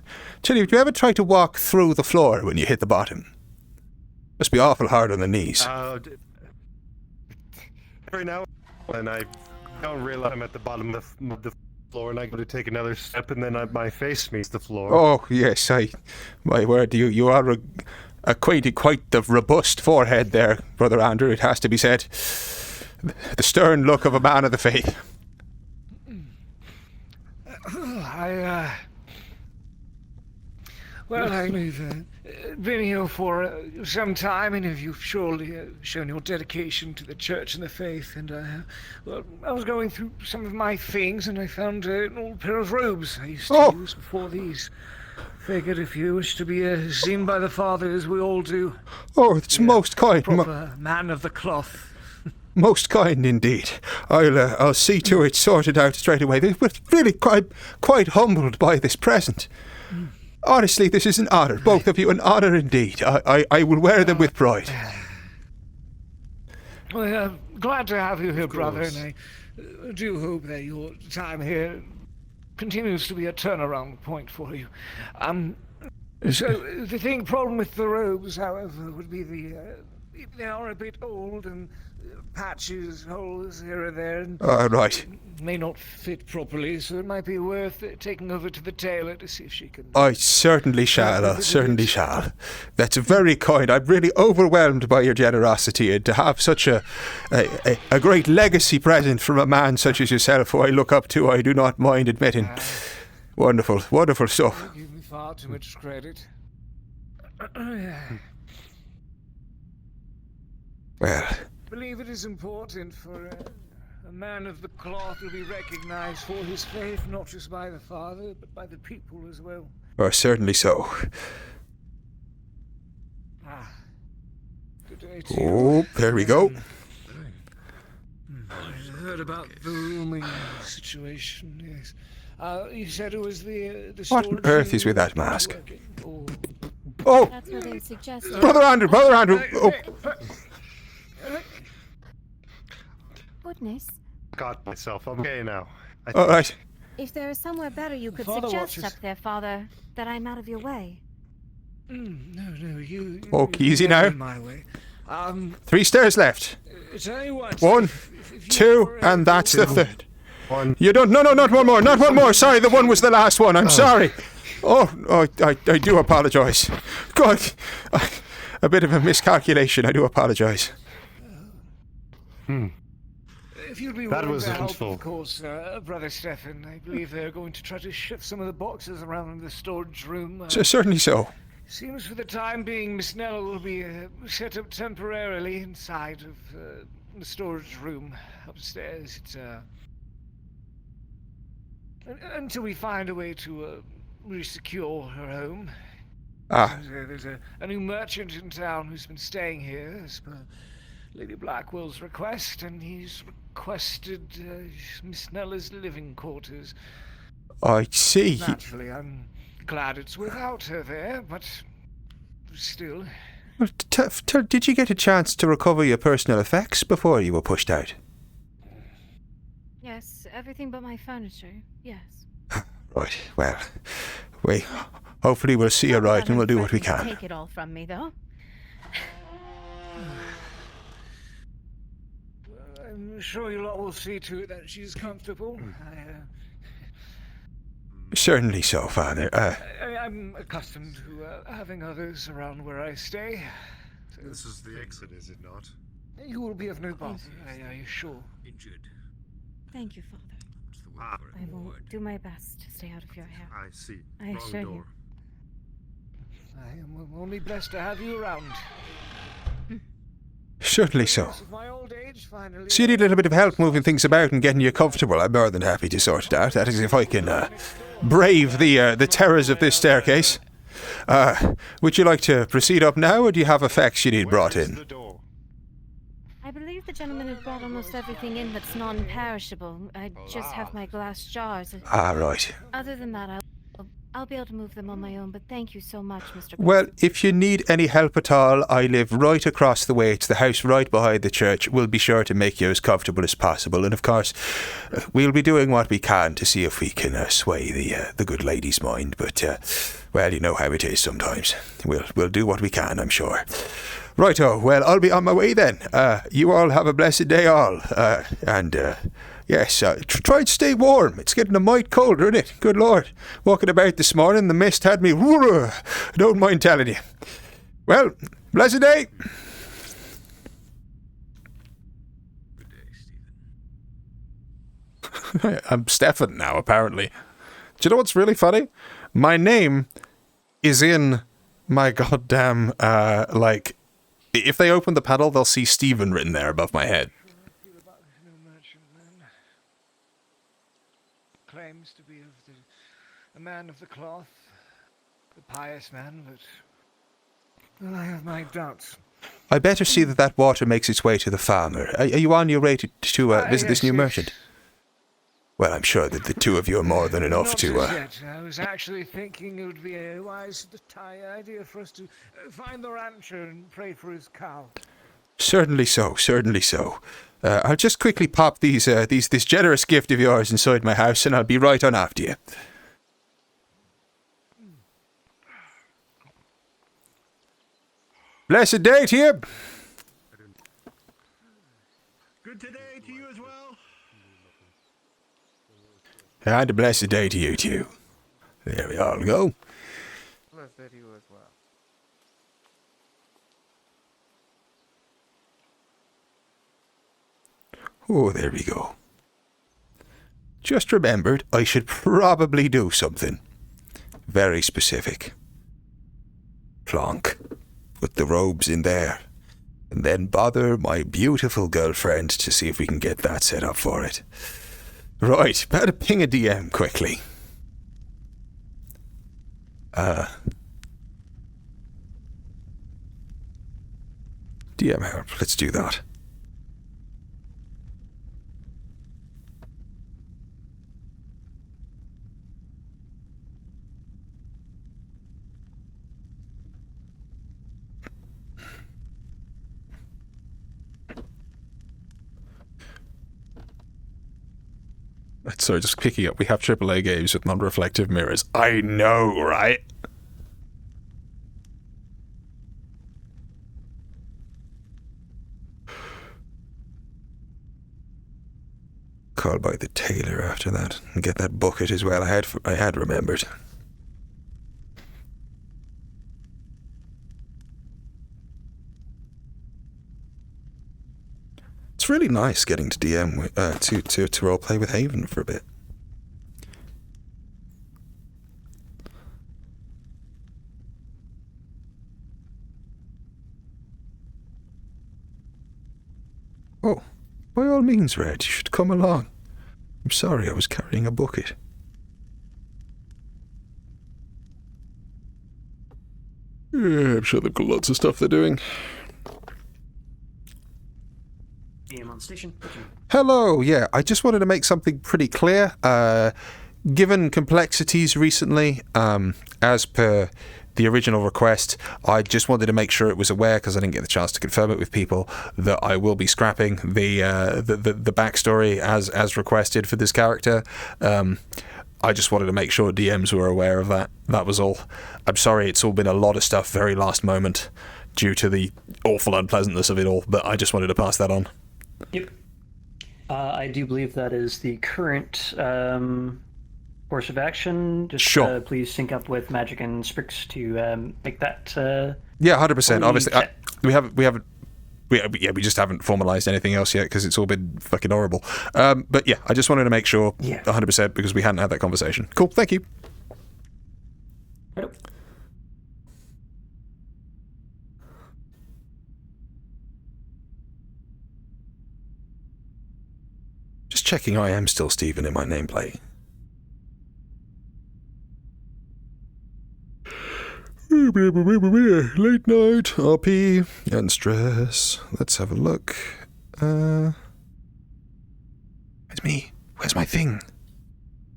Speaker 1: Tell you, do you ever try to walk through the floor when you hit the bottom? Must be awful hard on the knees.
Speaker 7: Every now and then I don't realize I'm at the bottom of the floor, and I go to take another step, and then my face meets the floor.
Speaker 1: Oh, yes, my word, you are acquainted quite the robust forehead there, Brother Andrew, it has to be said. The stern look of a man of the faith.
Speaker 13: I've been here for some time, and you've surely shown your dedication to the church and the faith, and I was going through some of my things, and I found an old pair of robes I used to use before these. Figured if you wish to be seen by the Father, as we all do.
Speaker 1: Oh, it's most kind.
Speaker 13: Proper man of the cloth.
Speaker 1: Most kind indeed. I'll see to it sorted out straight away. But really quite humbled by this present. Honestly, this is an honour, both of you, an honour indeed. I will wear them with pride.
Speaker 13: Well, glad to have you here, brother, and I do hope that your time here continues to be a turnaround point for you. So the problem with the robes, however, would be they are a bit old and patches, holes here and there, and
Speaker 1: right.
Speaker 13: may not fit properly, so it might be worth taking over to the tailor to see if she can...
Speaker 1: I certainly shall, That's very kind. I'm really overwhelmed by your generosity, and to have such a great legacy present from a man such as yourself, who I look up to, I do not mind admitting. Wonderful, wonderful stuff.
Speaker 13: Don't give me far too much credit.
Speaker 1: Well...
Speaker 13: I believe it is important for a man of the cloth to be recognized for his faith, not just by the Father, but by the people as well.
Speaker 1: Certainly so.
Speaker 13: Good day to you.
Speaker 1: Oh, there we go.
Speaker 13: I heard about the rooming situation, yes. You said it was the
Speaker 1: What on earth is with that mask?
Speaker 12: Oh! That's what they suggested.
Speaker 1: Brother Andrew! Oh.
Speaker 12: Goodness.
Speaker 7: Got myself. I'm okay now.
Speaker 1: All right.
Speaker 12: If there is somewhere better you could suggest up there, Father, that I'm out of your way.
Speaker 13: No, you
Speaker 1: easy now.
Speaker 13: My way.
Speaker 1: 3 stairs left.
Speaker 13: Tell you what,
Speaker 1: 1, 2, and that's the third.
Speaker 7: 1.
Speaker 1: You don't. No, not one more. Not one more. Sorry, the one was the last one. I'm sorry. I do apologise. God, a bit of a miscalculation. I do apologise.
Speaker 13: If you'd be willing to help, of course, Brother Stephen, I believe they're going to try to shift some of the boxes around in the storage room.
Speaker 1: Certainly so.
Speaker 13: Seems for the time being, Miss Nella will be set up temporarily inside of the storage room upstairs. It's until we find a way to resecure her home. There's a new merchant in town who's been staying here as per Lady Blackwell's request, and he's requested Miss Nella's living quarters.
Speaker 1: I see.
Speaker 13: Naturally, I'm glad it's without her there, but still.
Speaker 1: Well, did you get a chance to recover your personal effects before you were pushed out?
Speaker 12: Yes, everything but my furniture, yes.
Speaker 1: Right, well, hopefully we'll see her right and we'll do what we can.
Speaker 12: Take it all from me, though.
Speaker 13: I'm sure you lot will see to it that she's comfortable.
Speaker 1: Certainly so, Father.
Speaker 13: I'm accustomed to having others around where I stay.
Speaker 6: So this is the exit, is it not?
Speaker 13: You will be of no bother, are you sure?
Speaker 14: Injured.
Speaker 12: Thank you, Father. I will do my best to stay out of your hair.
Speaker 6: I see.
Speaker 12: I assure you.
Speaker 13: I am only blessed to have you around.
Speaker 1: Certainly so.
Speaker 13: Of my old age, finally.
Speaker 1: So you need a little bit of help moving things about and getting you comfortable. I'm more than happy to sort it out. That is, if I can brave the terrors of this staircase. Would you like to proceed up now, or do you have effects you need brought in?
Speaker 12: I believe the gentleman has brought almost everything in that's non-perishable. I just have my glass jars.
Speaker 1: Ah, right.
Speaker 12: Other than that, I'll be able to move them on my own, but thank you so much, Mr.
Speaker 1: Well, if you need any help at all, I live right across the way. It's the house right behind the church. We'll be sure to make you as comfortable as possible. And of course, we'll be doing what we can to see if we can sway the good lady's mind. But, well, you know how it is sometimes. We'll do what we can, I'm sure. Righto, well, I'll be on my way then. You all have a blessed day all. Yes, try and stay warm. It's getting a mite colder, isn't it? Good Lord. Walking about this morning, the mist had me... Don't mind telling you. Well, blessed day.
Speaker 14: Good day, Stephen.
Speaker 1: I'm Stefan now, apparently. Do you know what's really funny? My name is in my goddamn, if they open the panel, they'll see Stephen written there above my head.
Speaker 13: Claims to be a man of the cloth, a pious man, but well, I have my doubts.
Speaker 1: I better see that water makes its way to the farmer. Are you on your way to visit this new merchant? Well, I'm sure that the two of you are more than enough
Speaker 13: Not
Speaker 1: to...
Speaker 13: as yet. I was actually thinking it would be a wise idea for us to find the rancher and pray for his cow.
Speaker 1: Certainly so, certainly so. I'll just quickly pop this generous gift of yours inside my house, and I'll be right on after you. Blessed day to you.
Speaker 6: Good today to you as well.
Speaker 1: And a blessed day to you too. There we all go.
Speaker 3: Blessed to you as well.
Speaker 1: Oh, there we go. Just remembered I should probably do something very specific. Plonk. Put the robes in there. And then bother my beautiful girlfriend to see if we can get that set up for it. Right, better ping a DM quickly. DM help, let's do that. Sorry, just picking up. We have AAA games with non-reflective mirrors. I know, right? Call by the tailor after that and get that bucket as well. I had remembered. It's really nice getting to DM to roleplay with Haven for a bit. Oh, by all means, Red, you should come along. I'm sorry, I was carrying a bucket. Yeah, I'm sure they've got lots of stuff they're doing.
Speaker 15: On station.
Speaker 1: Hello, yeah, I just wanted to make something pretty clear. Given complexities recently, as per the original request, I just wanted to make sure it was aware, because I didn't get the chance to confirm it with people, that I will be scrapping the backstory as requested for this character. I just wanted to make sure DMs were aware of that. That was all. I'm sorry, it's all been a lot of stuff very last moment due to the awful unpleasantness of it all, but I just wanted to pass that on.
Speaker 15: Yep. I do believe that is the current course of action. Just
Speaker 1: sure.
Speaker 15: Please sync up with Magic and Sprix to make that.
Speaker 1: Yeah, 100%. Obviously, we just haven't formalised anything else yet because it's all been fucking horrible. But yeah, I just wanted to make sure 100% because we hadn't had that conversation. Cool, thank you. Just checking I am still Stephen in my nameplate. Late night, RP, and stress. Let's have a look. Where's me? Where's my thing?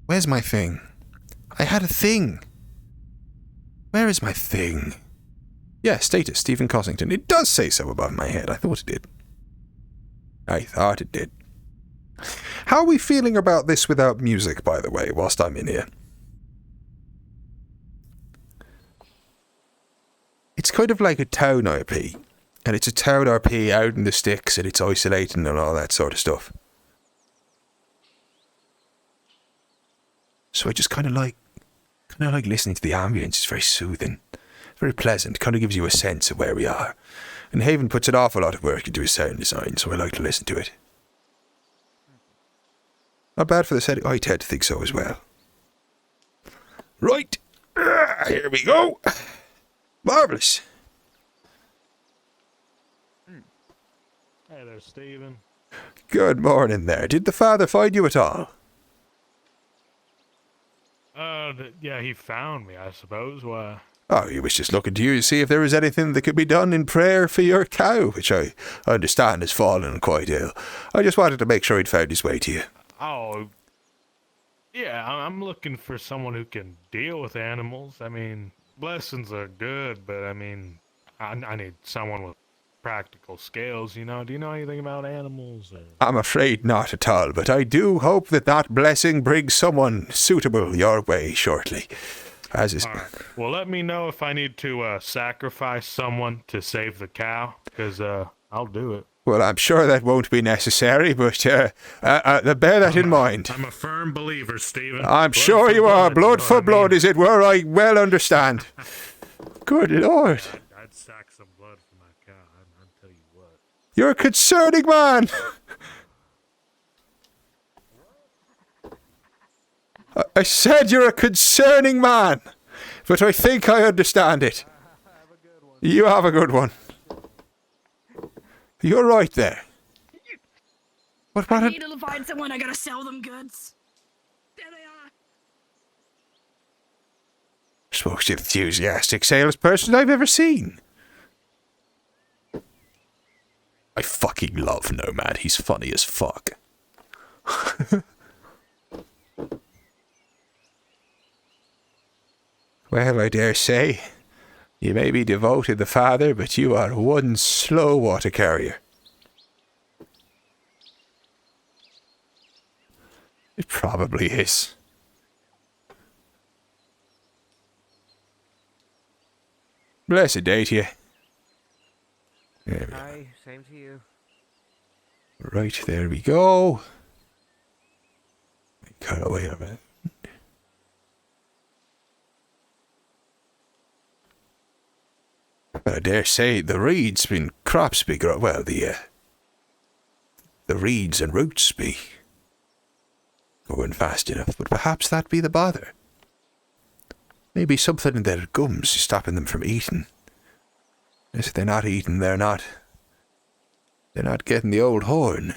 Speaker 1: Where's my thing? I had a thing. Where is my thing? Yeah, status, Stephen Cossington. It does say so above my head. I thought it did. I thought it did. How are we feeling about this without music, by the way, whilst I'm in here? It's kind of like a town RP. And it's a town RP out in the sticks and it's isolating and all that sort of stuff. So I just kind of like listening to the ambience. It's very soothing. Very pleasant. Kind of gives you a sense of where we are. And Haven puts an awful lot of work into his sound design, so I like to listen to it. Not bad for the setting. I tend to think so as well. Right. Here we go. Marvellous.
Speaker 7: Hey there, Stephen.
Speaker 1: Good morning there. Did the father find you at all?
Speaker 7: Yeah, he found me, I suppose. Why?
Speaker 1: Oh, he was just looking to you to see if there was anything that could be done in prayer for your cow, which I understand has fallen quite ill. I just wanted to make sure he'd found his way to you.
Speaker 7: Oh, yeah, I'm looking for someone who can deal with animals. I mean, blessings are good, but I mean, I need someone with practical skills, you know? Do you know anything about animals? Or?
Speaker 1: I'm afraid not at all, but I do hope that blessing brings someone suitable your way shortly. As is.
Speaker 7: Right. Well, let me know if I need to sacrifice someone to save the cow, because I'll do it.
Speaker 1: Well, I'm sure that won't be necessary, but bear that in mind.
Speaker 7: I'm a firm believer, Stephen.
Speaker 1: I'm sure you are. Blood for blood, as it were. I well understand. Good Lord.
Speaker 7: I'd sack some blood for my cow. I'll tell you what.
Speaker 1: You're a concerning man. I said you're a concerning man, but I think I understand it. You have a good one. You're right there.
Speaker 2: I need to find someone. I gotta sell them goods. There they are.
Speaker 1: Most enthusiastic salesperson I've ever seen. I fucking love Nomad. He's funny as fuck. Well, I dare say, you may be devoted the father, but you are one slow water carrier. It probably is. Blessed day to you. There we
Speaker 3: Hi, same to you.
Speaker 1: Right, there we go. Cut away a bit. But I dare say the reeds and crops be grow. Well, the reeds and roots be going fast enough, but perhaps that be the bother. Maybe something in their gums is stopping them from eating. If they're not eating, they're not getting the old horn.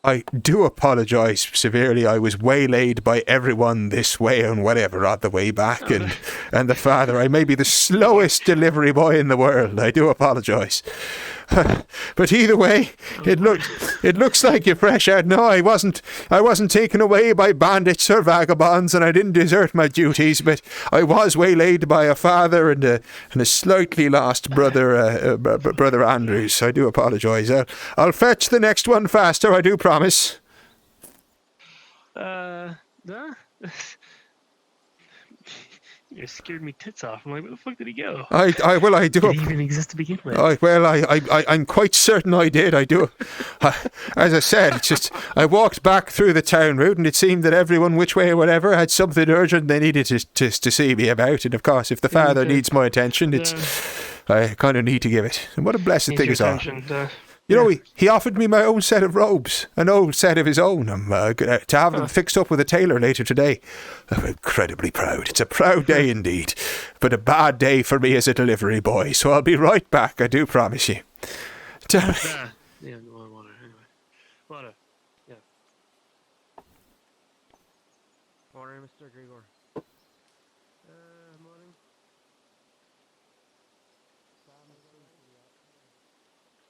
Speaker 1: I do apologise severely. I was waylaid by everyone this way and whatever on the way back, and the father. I may be the slowest delivery boy in the world. I do apologise. But either way, it looks like you're fresh out. No, I wasn't taken away by bandits or vagabonds, and I didn't desert my duties. But I was waylaid by a father and a slightly lost brother, brother Andrews. I do apologise. I'll fetch the next one faster. I do promise.
Speaker 9: You scared me tits off. I'm like, where the fuck did he go?
Speaker 1: I do.
Speaker 9: Did he even exist to begin with?
Speaker 1: I'm quite certain I did. I do. As I said, it's just I walked back through the town route, and it seemed that everyone, which way or whatever, had something urgent they needed to see me about. And of course, if the father needs my attention, I kind of need to give it. And what a blessed thing is all. You know, he offered me my own set of robes, an old set of his own. I'm to have them fixed up with a tailor later today. I'm incredibly proud. It's a proud day indeed, but a bad day for me as a delivery boy. So I'll be right back, I do promise you. Tell me.
Speaker 9: Yeah, no, I want it anyway. Water. Yeah.
Speaker 3: Morning, Mr. Grigor. Morning.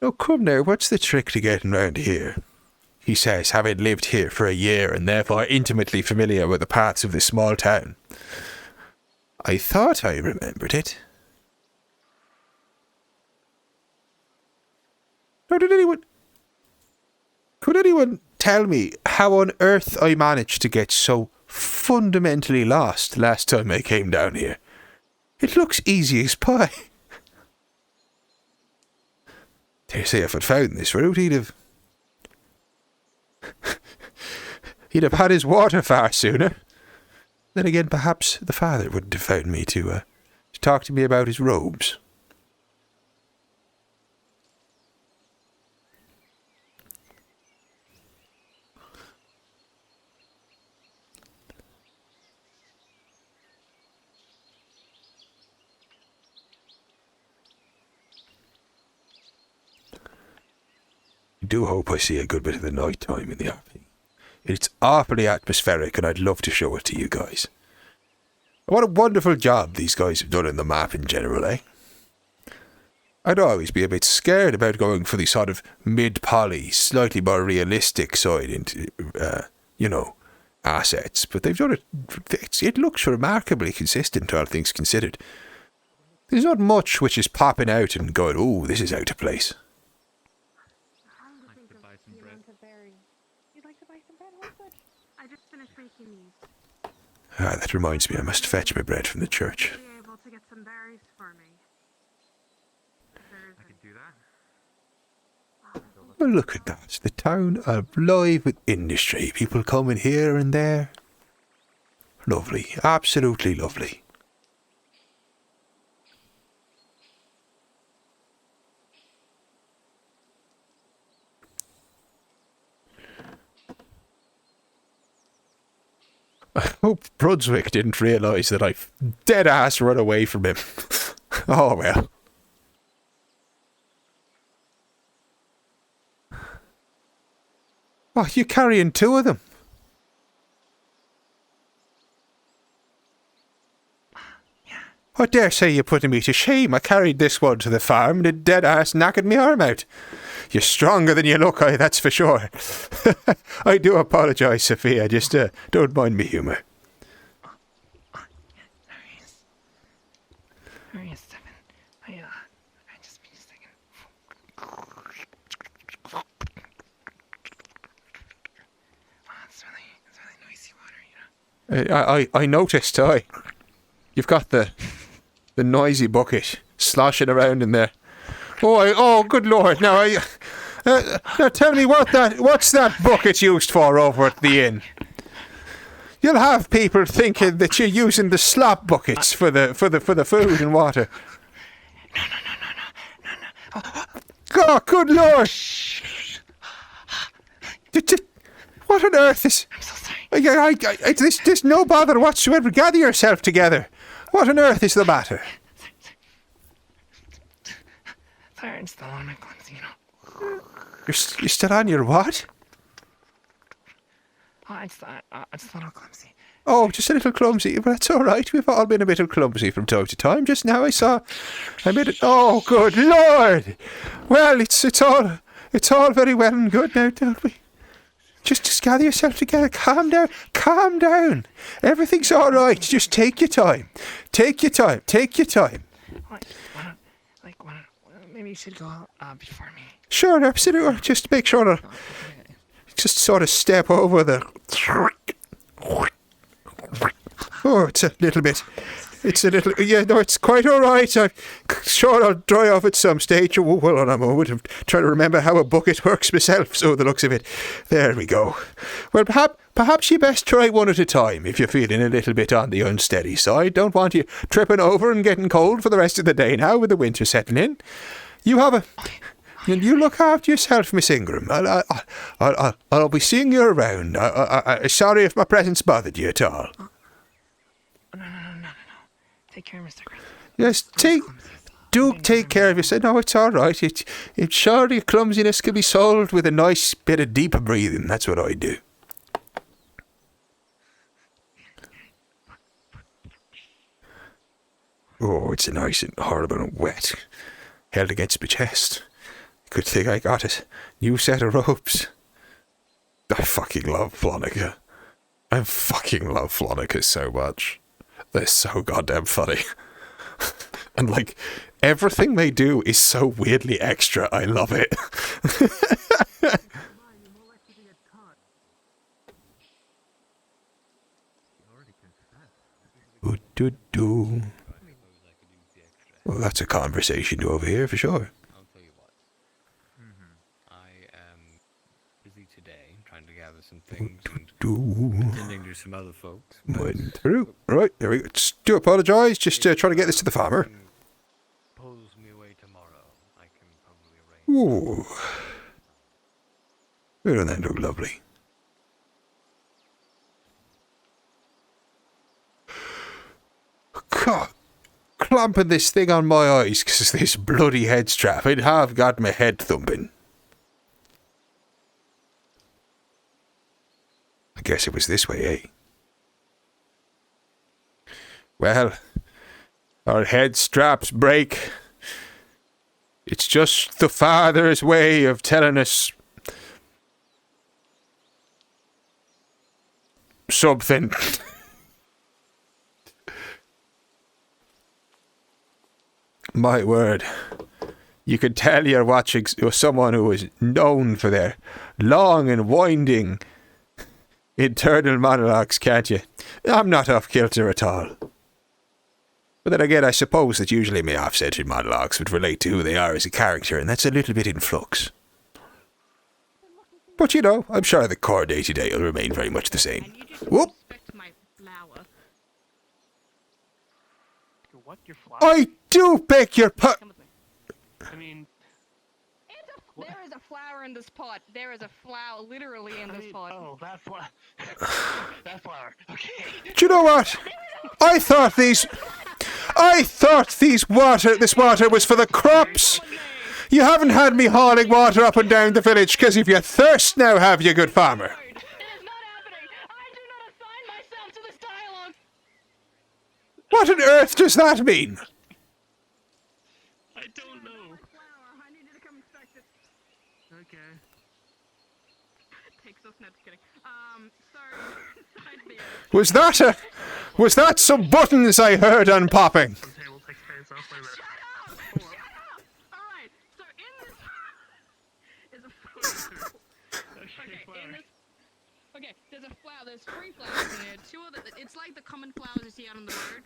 Speaker 1: Oh, come now, what's the trick to getting round here? He says, having lived here for a year and therefore intimately familiar with the paths of this small town. I thought I remembered it. Now, could anyone tell me how on earth I managed to get so fundamentally lost last time I came down here? It looks easy as pie. Dare say if I'd found this route, he'd have had his water far sooner. Then again, perhaps the father wouldn't have found me to talk to me about his robes. I do hope I see a good bit of the night time in the RP. It's awfully atmospheric and I'd love to show it to you guys. What a wonderful job these guys have done in the map in general, eh? I'd always be a bit scared about going for the sort of mid-poly, slightly more realistic side into, assets. But they've done it. It looks remarkably consistent, all things considered. There's not much which is popping out and going, "Ooh, this is out of place."
Speaker 2: I just finished making these.
Speaker 1: Ah, that reminds me, I must fetch my bread from the church.
Speaker 2: Be able to get some berries for me.
Speaker 3: I can do that.
Speaker 1: Well, look at that. The town alive with industry. People coming here and there. Lovely. Absolutely lovely. I hope Brunswick didn't realise that I've dead-ass run away from him. Oh, well. Oh, you're carrying two of them. I dare say you're putting me to shame. I carried this one to the farm and it dead-ass knackered my arm out. You're stronger than you look, that's for sure. I do apologise, Sophia. Just don't mind me humour.
Speaker 13: There he is, Stephen. I just been thinking. It's really noisy water, you know.
Speaker 1: I noticed, you've got the noisy bucket sloshing around in there. Oh, good lord! Now, now tell me what's that bucket used for over at the inn? You'll have people thinking that you're using the slop buckets for the food and water. No. Oh, good lord! What on earth is? I'm so sorry. There's no bother whatsoever. Gather yourself together. What on earth is the matter?
Speaker 13: Sorry, I'm still on my clumsy, you know.
Speaker 1: You're still on your what?
Speaker 13: Oh, I'm still a little clumsy.
Speaker 1: Oh, just a little clumsy. But that's all right. We've all been a bit clumsy from time to time. Just now I made it. Oh, good lord! Well, it's all very well and good now, don't we? Just gather yourself together. Calm down. Everything's all right. Just take your time. Take your time.
Speaker 13: Maybe you should go before me.
Speaker 1: Sure, absolutely. Just make sure to just sort of step over the. Oh, it's a little. Yeah, no, it's quite all right. I'm sure I'll dry off at some stage. Oh, hold on a moment. I'm trying to remember how a bucket works myself, so the looks of it. There we go. Well, perhaps you best try one at a time if you're feeling a little bit on the unsteady side. Don't want you tripping over and getting cold for the rest of the day now with the winter setting in. You have And you look after yourself, Miss Ingram. I'll be seeing you around. Sorry if my presence bothered you at all.
Speaker 3: No. Take care, Mr. Griffin.
Speaker 1: Yes, take care of yourself. No, it's all right. It's surely clumsiness can be solved with a nice bit of deeper breathing. That's what I do. Oh, it's nice and horrible and wet. Held against my chest. Good thing I got it. New set of ropes. I fucking love Flonica. I fucking love Flonica so much. They're so goddamn funny. And like, everything they do is so weirdly extra. I love it. Well, that's a conversation to overhear for sure.
Speaker 16: I'll tell you what. I am busy today, trying to gather some things and attending to some other folks.
Speaker 1: Went through. Right, there we go. Just do apologise. Just trying to get this to the farmer.
Speaker 16: Pulls me away tomorrow. I can probably arrange.
Speaker 1: Ooh. Doesn't that look lovely? God. Clamping this thing on my eyes because this bloody head strap. It have got my head thumping. I guess it was this way, eh? Well, our head straps break. It's just the Father's way of telling us something. My word, you can tell you're watching someone who is known for their long and winding internal monologues, can't you? I'm not off kilter at all. But then again, I suppose that usually my off-centered monologues would relate to who they are as a character, and that's a little bit in flux. But you know, I'm sure the core day-to-day will remain very much the same. Whoop! I do beg your
Speaker 4: I mean, there is a flower in this pot. There is a flower literally in this pot.
Speaker 9: Oh, that flower. That flower. Okay.
Speaker 1: Do you know what? I thought this water was for the crops. You haven't had me hauling water up and down the village because of your thirst now, have you, good farmer? What on earth does that mean?
Speaker 9: I don't know.
Speaker 4: Okay. Takes us, no, just kidding.
Speaker 1: Was that some buttons I heard unpopping?
Speaker 4: Okay, there's a flower. There's 3 flowers in here. 2 of it's like the common flowers you see out on the road.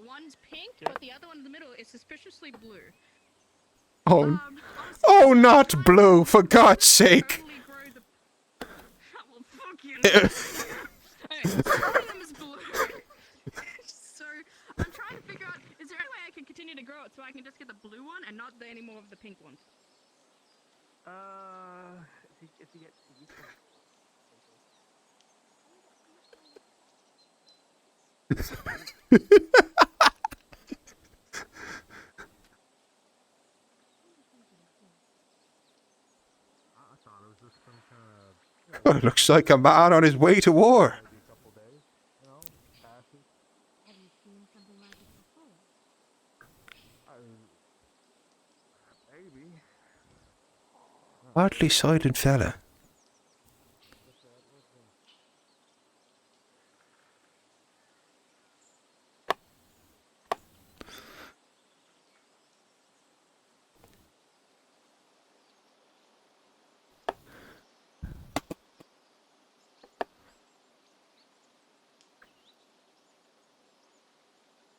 Speaker 4: One's pink, but the other one in the middle is suspiciously blue.
Speaker 1: Oh, not blue, for God's sake.
Speaker 4: Okay, one of them is blue. So, I'm trying to figure out, is there any way I can continue to grow it so I can just get the blue one and not any more of the pink ones?
Speaker 3: If you get
Speaker 1: Oh, it looks like a man on his way to war. Hardly sighted fella.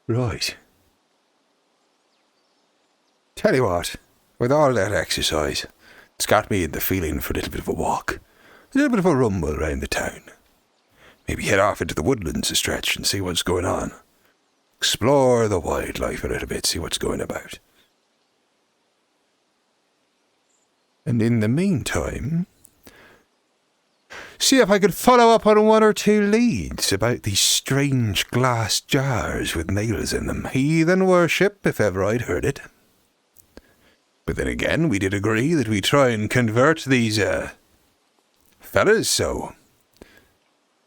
Speaker 1: Right. Tell you what, with all that exercise, it's got me in the feeling for a little bit of a walk. A little bit of a rumble around the town. Maybe head off into the woodlands a stretch and see what's going on. Explore the wildlife a little bit, see what's going about. And in the meantime, see if I could follow up on one or two leads about these strange glass jars with nails in them. Heathen worship, if ever I'd heard it. But then again, we did agree that we try and convert these, fellas, so...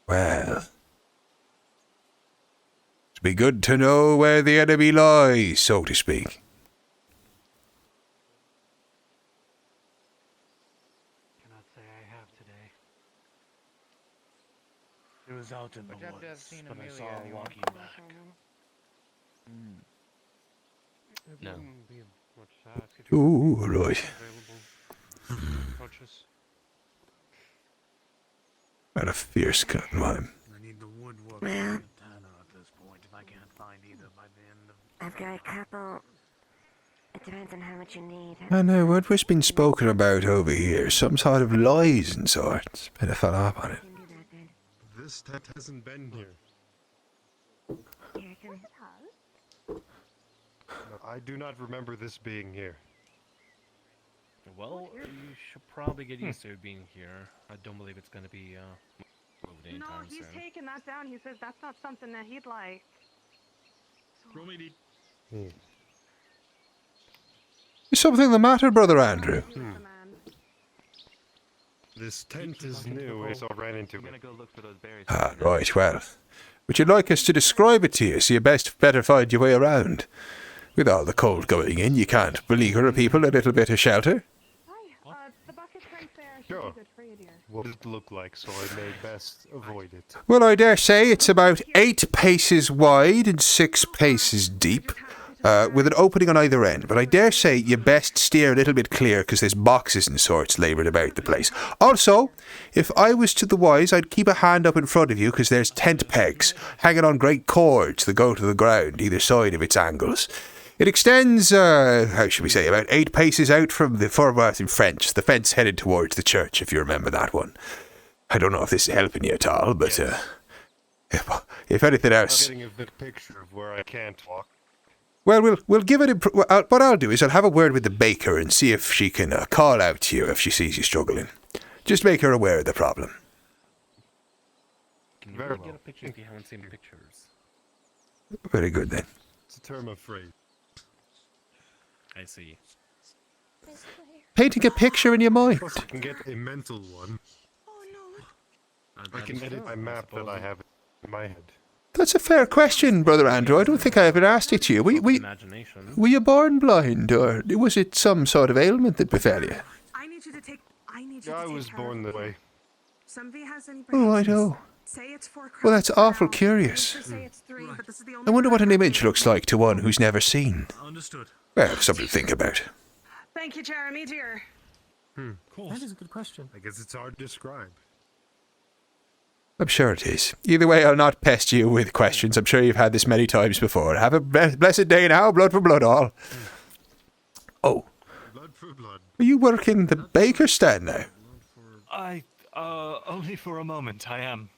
Speaker 1: Well... It'd be good to know where the enemy lies, so to speak.
Speaker 8: Cannot say I have today. It was out in the woods, but I saw him walking back.
Speaker 16: No.
Speaker 1: Ooh, right. What a fierce cut, man.
Speaker 8: I need the woodwork
Speaker 17: Well,
Speaker 8: at this point if I can't find either by the end of...
Speaker 17: I've got a couple. It depends on how much you need.
Speaker 1: I know what was being spoken about over here. Some sort of lies and sorts. Better follow up on it.
Speaker 6: This tent hasn't been here. I do not remember this being here.
Speaker 16: Well, you should probably get used to it being here. I don't believe it's going to be moved anytime
Speaker 2: No, he's
Speaker 16: soon.
Speaker 2: taking that down. He says that's not something that he'd like.
Speaker 1: Is something the matter, Brother Andrew?
Speaker 6: This tent is new, so I ran into it.
Speaker 1: Ah, right, well. Would you like us to describe it to you so you better find your way around? With all the cold going in, you can't beleaguer people a little bit of shelter.
Speaker 2: The bucket's right there. Should
Speaker 6: Sure.
Speaker 2: be good for you, dear.
Speaker 6: What does it look like, so I may best avoid it.
Speaker 1: Well, I dare say it's about 8 paces wide and 6 paces deep, with an opening on either end. But I dare say you best steer a little bit clear because there's boxes and sorts laboured about the place. Also, if I was to the wise, I'd keep a hand up in front of you because there's tent pegs hanging on great cords that go to the ground either side of its angles. It extends, how should we say, about 8 paces out from the foremost in French, the fence headed towards the church, if you remember that one. I don't know if this is helping you at all, but if anything else...
Speaker 6: I'm getting a good picture of where I can't walk.
Speaker 1: Well, we'll give it what I'll do is I'll have a word with the baker and see if she can call out to you if she sees you struggling. Just make her aware of the problem.
Speaker 16: Can you
Speaker 6: Very
Speaker 16: really
Speaker 6: well.
Speaker 16: get a picture if you haven't seen pictures?
Speaker 1: Very good, then.
Speaker 6: It's a term of phrase.
Speaker 16: I see.
Speaker 1: Painting a picture in your mind.
Speaker 6: I can get a mental one. I can edit my map that I have in my head.
Speaker 1: That's a fair question, Brother Andrew. I don't think I ever asked it to you. Were you born blind, or was it some sort of ailment that befell you?
Speaker 18: I need you to take.
Speaker 6: I was born that way.
Speaker 18: Somebody has any
Speaker 1: Oh, I know.
Speaker 18: Say it's 4
Speaker 1: Well, that's awful curious.
Speaker 18: Say it's 3, but this is the only
Speaker 1: I wonder what an image looks like to one who's never seen.
Speaker 8: Understood.
Speaker 1: Well, something to think about.
Speaker 18: Thank you, Jeremy, dear.
Speaker 8: That is a good question.
Speaker 6: I guess it's hard to describe.
Speaker 1: I'm sure it is. Either way, I'll not pest you with questions. I'm sure you've had this many times before. Have a blessed day now. Blood for blood, all. Oh.
Speaker 6: Blood for blood.
Speaker 1: Are you working the baker stand now?
Speaker 11: Only for a moment, I am.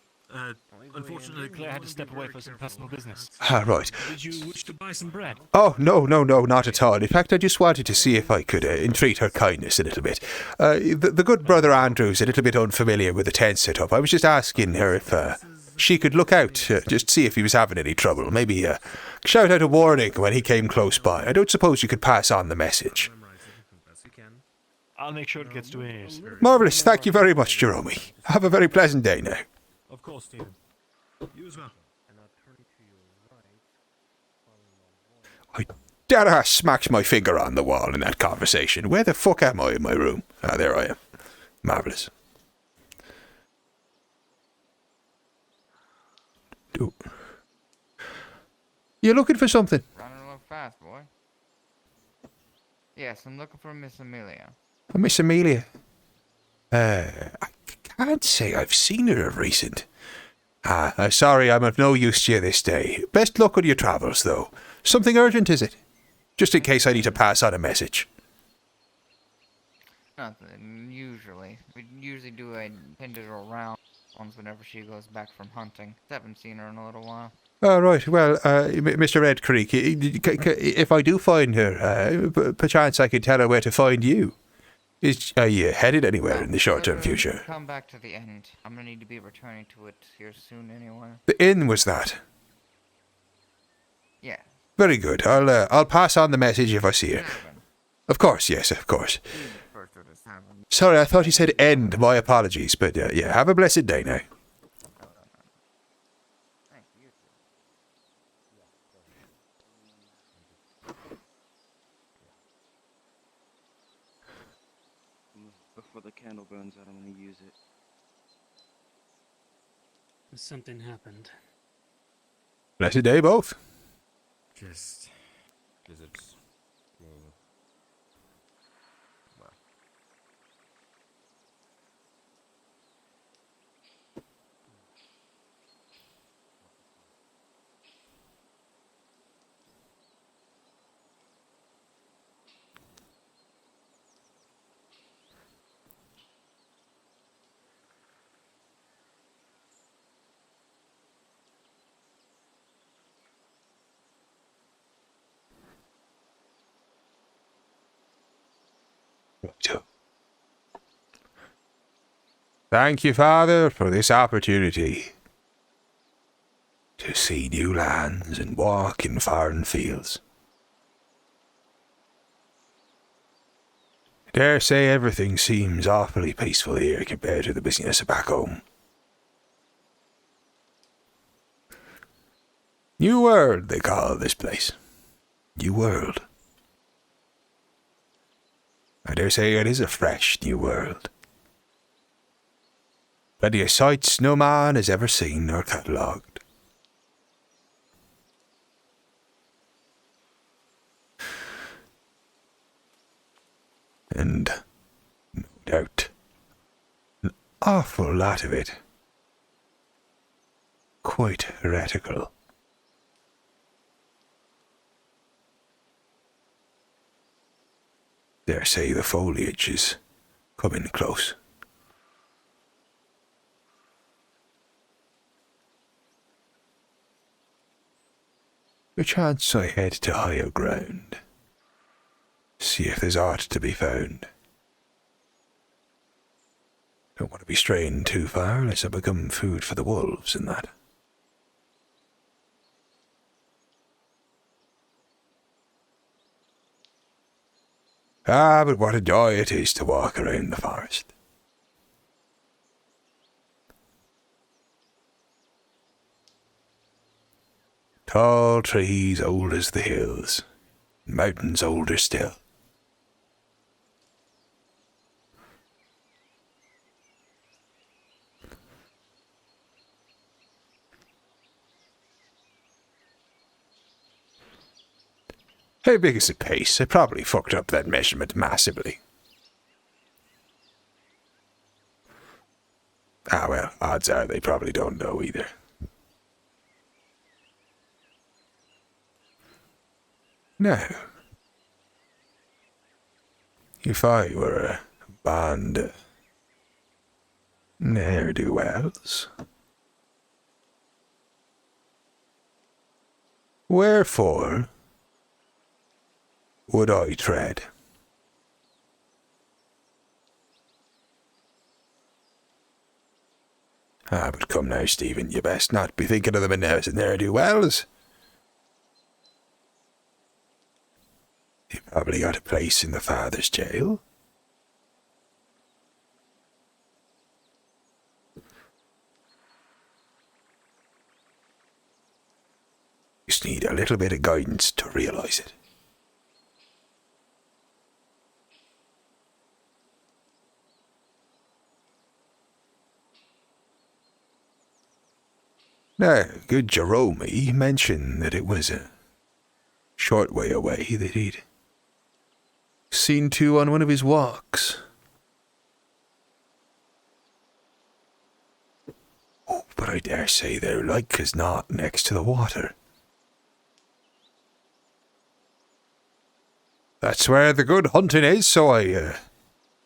Speaker 11: Unfortunately, Claire had to step away for some personal business.
Speaker 1: Ah, right.
Speaker 11: Did you wish to buy some bread?
Speaker 1: Oh, no, not at all. In fact, I just wanted to see if I could entreat her kindness a little bit. The good Brother Andrew's a little bit unfamiliar with the tent setup. I was just asking her if she could look out, just see if he was having any trouble. Maybe shout out a warning when he came close by. I don't suppose you could pass on the message.
Speaker 11: I'll make sure it gets to ears.
Speaker 1: Marvellous. Thank you very much, Jerome. Have a very pleasant day now.
Speaker 11: Of course, Stephen. You as well.
Speaker 1: I dare I smacked my finger on the wall in that conversation. Where the fuck am I in my room? Ah, there I am. Marvellous. You looking for something?
Speaker 3: Running a little fast, boy. Yes, I'm looking for Miss Amelia.
Speaker 1: Miss Amelia. I can't say I've seen her of recent. Sorry, I'm of no use to you this day. Best luck on your travels, though. Something urgent, is it? Just in case I need to pass on a message.
Speaker 3: Nothing, usually. We usually do a tender around ones whenever she goes back from hunting. Haven't seen her in a little while.
Speaker 1: Oh, right. Well, Mr. Red Creek, if I do find her, perchance I could tell her where to find you. Are you headed anywhere in the short-term future?
Speaker 19: Come back to the end. I'm gonna need to be returning to it here soon anyway.
Speaker 1: The inn was that?
Speaker 19: Yeah.
Speaker 1: Very good. I'll pass on the message if I see it. Of course, yes, of course. Sorry, I thought you said end. My apologies, but yeah, have a blessed day now.
Speaker 20: Before the candle burns out, I'm gonna use it.
Speaker 8: Something happened.
Speaker 1: Blessed day, both.
Speaker 6: Just... Is it... Well...
Speaker 1: Thank you, Father, for this opportunity to see new lands and walk in foreign fields. I dare say everything seems awfully peaceful here compared to the busyness back home. New World, they call this place. New World. I dare say it is a fresh new world. Plenty of sights no man has ever seen or catalogued. And, no doubt, an awful lot of it quite heretical. Dare say the foliage is coming close. Perchance I head to higher ground, see if there's aught to be found. Don't want to be straying too far, lest I become food for the wolves and that. Ah, but what a joy it is to walk around the forest. Tall trees old as the hills, mountains older still. How big is the pace? I probably fucked up that measurement massively. Ah well, odds are they probably don't know either. Now, if I were a band of ne'er-do-wells, wherefore would I tread? Ah, but come now, Stephen, you best not be thinking of them as ne'er-do-wells. You probably got a place in the father's jail. Just need a little bit of guidance to realize it. Now, good Jerome mentioned that it was a short way away that he'd seen to on one of his walks. Oh, but I dare say they're like as not next to the water. That's where the good hunting is, so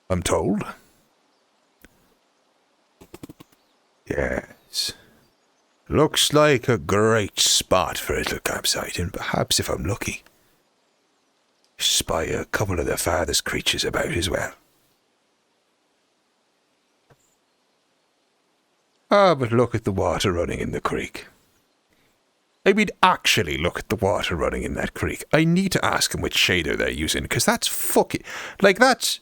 Speaker 1: I'm told. Yes. Looks like a great spot for a little campsite, and perhaps if I'm lucky, spy a couple of the father's creatures about as well. Ah, but look at the water running in the creek. I mean, actually look at the water running in that creek. I need to ask him which shader they're using, because that's fucking... Like, that's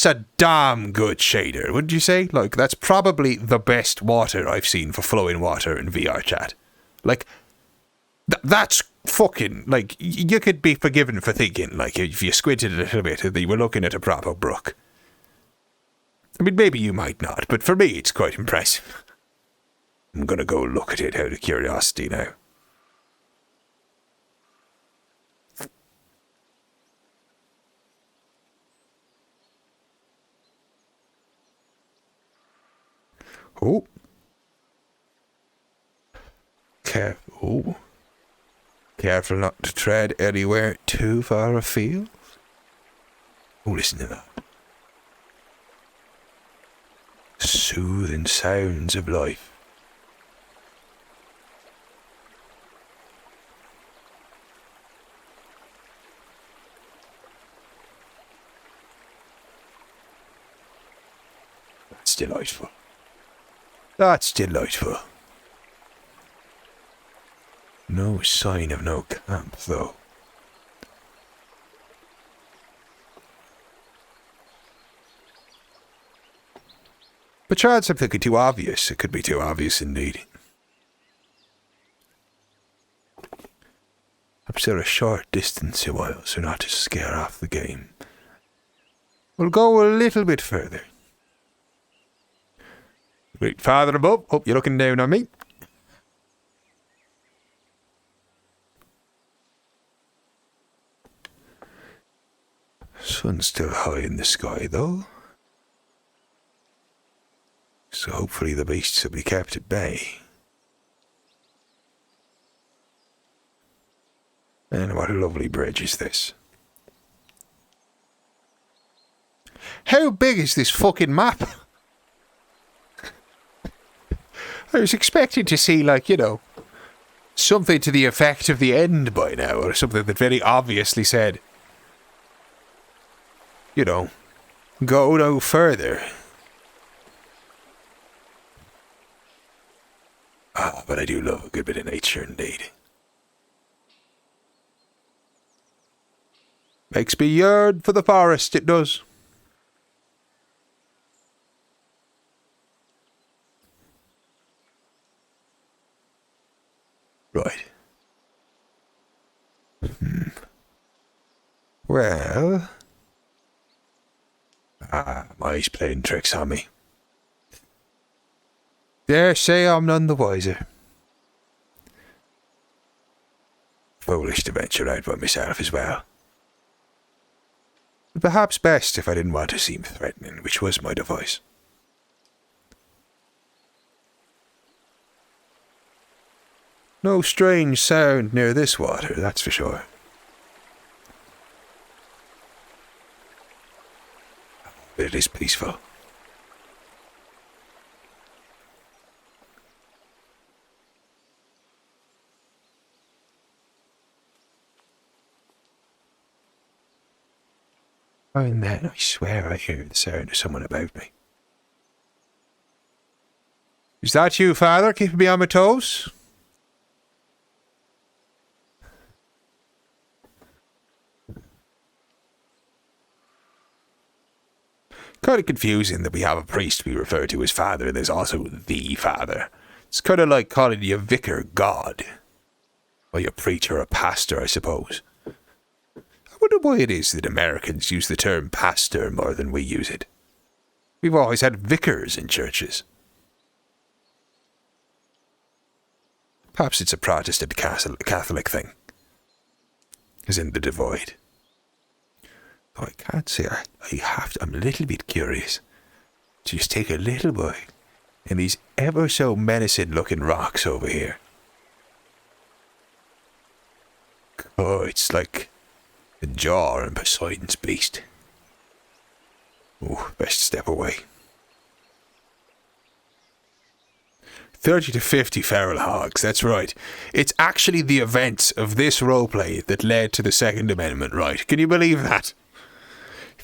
Speaker 1: a damn good shader, wouldn't you say? Like, that's probably the best water I've seen for flowing water in VR chat. Like, that's fucking... Like, you could be forgiven for thinking, like, if you squinted a little bit, that you were looking at a proper brook. I mean, maybe you might not, but for me, it's quite impressive. I'm gonna go look at it out of curiosity now. Oh. Careful. Careful not to tread anywhere too far afield. Oh, listen to that. Soothing sounds of life. That's delightful. That's delightful. No sign of no camp, though. But chance I'm thinking too obvious. It could be too obvious indeed. I'm still a short distance a while, so not to scare off the game. We'll go a little bit further. Great Father above. Hope you're looking down on me. Sun's still high in the sky, though. So hopefully the beasts will be kept at bay. And what a lovely bridge is this. How big is this fucking map? I was expecting to see, like, you know, something to the effect of the end by now, or something that very obviously said, you know, go no further. Ah, but I do love a good bit of nature indeed. Makes me yearn for the forest, it does. Right. Well... my eyes playing tricks on me. Dare say I'm none the wiser. Foolish to venture out by myself as well. But perhaps best if I didn't want to seem threatening, which was my device. No strange sound near this water, that's for sure. But it is peaceful. And then I swear I hear the sound of someone about me. Is that you, Father, keeping me on my toes? Kind of confusing that we have a priest we refer to as Father and there's also the Father. It's kind of like calling you Vicar God. Or your preacher or pastor, I suppose. I wonder why it is that Americans use the term pastor more than we use it. We've always had vicars in churches. Perhaps it's a Protestant Catholic thing. As in the divide. Though I can't say I'm a little bit curious. To just take a little while in these ever so menacing looking rocks over here. Oh, it's like the jaw in Poseidon's beast. Oh, best step away. 30 to 50 feral hogs, that's right. It's actually the events of this roleplay that led to the Second Amendment right. Can you believe that?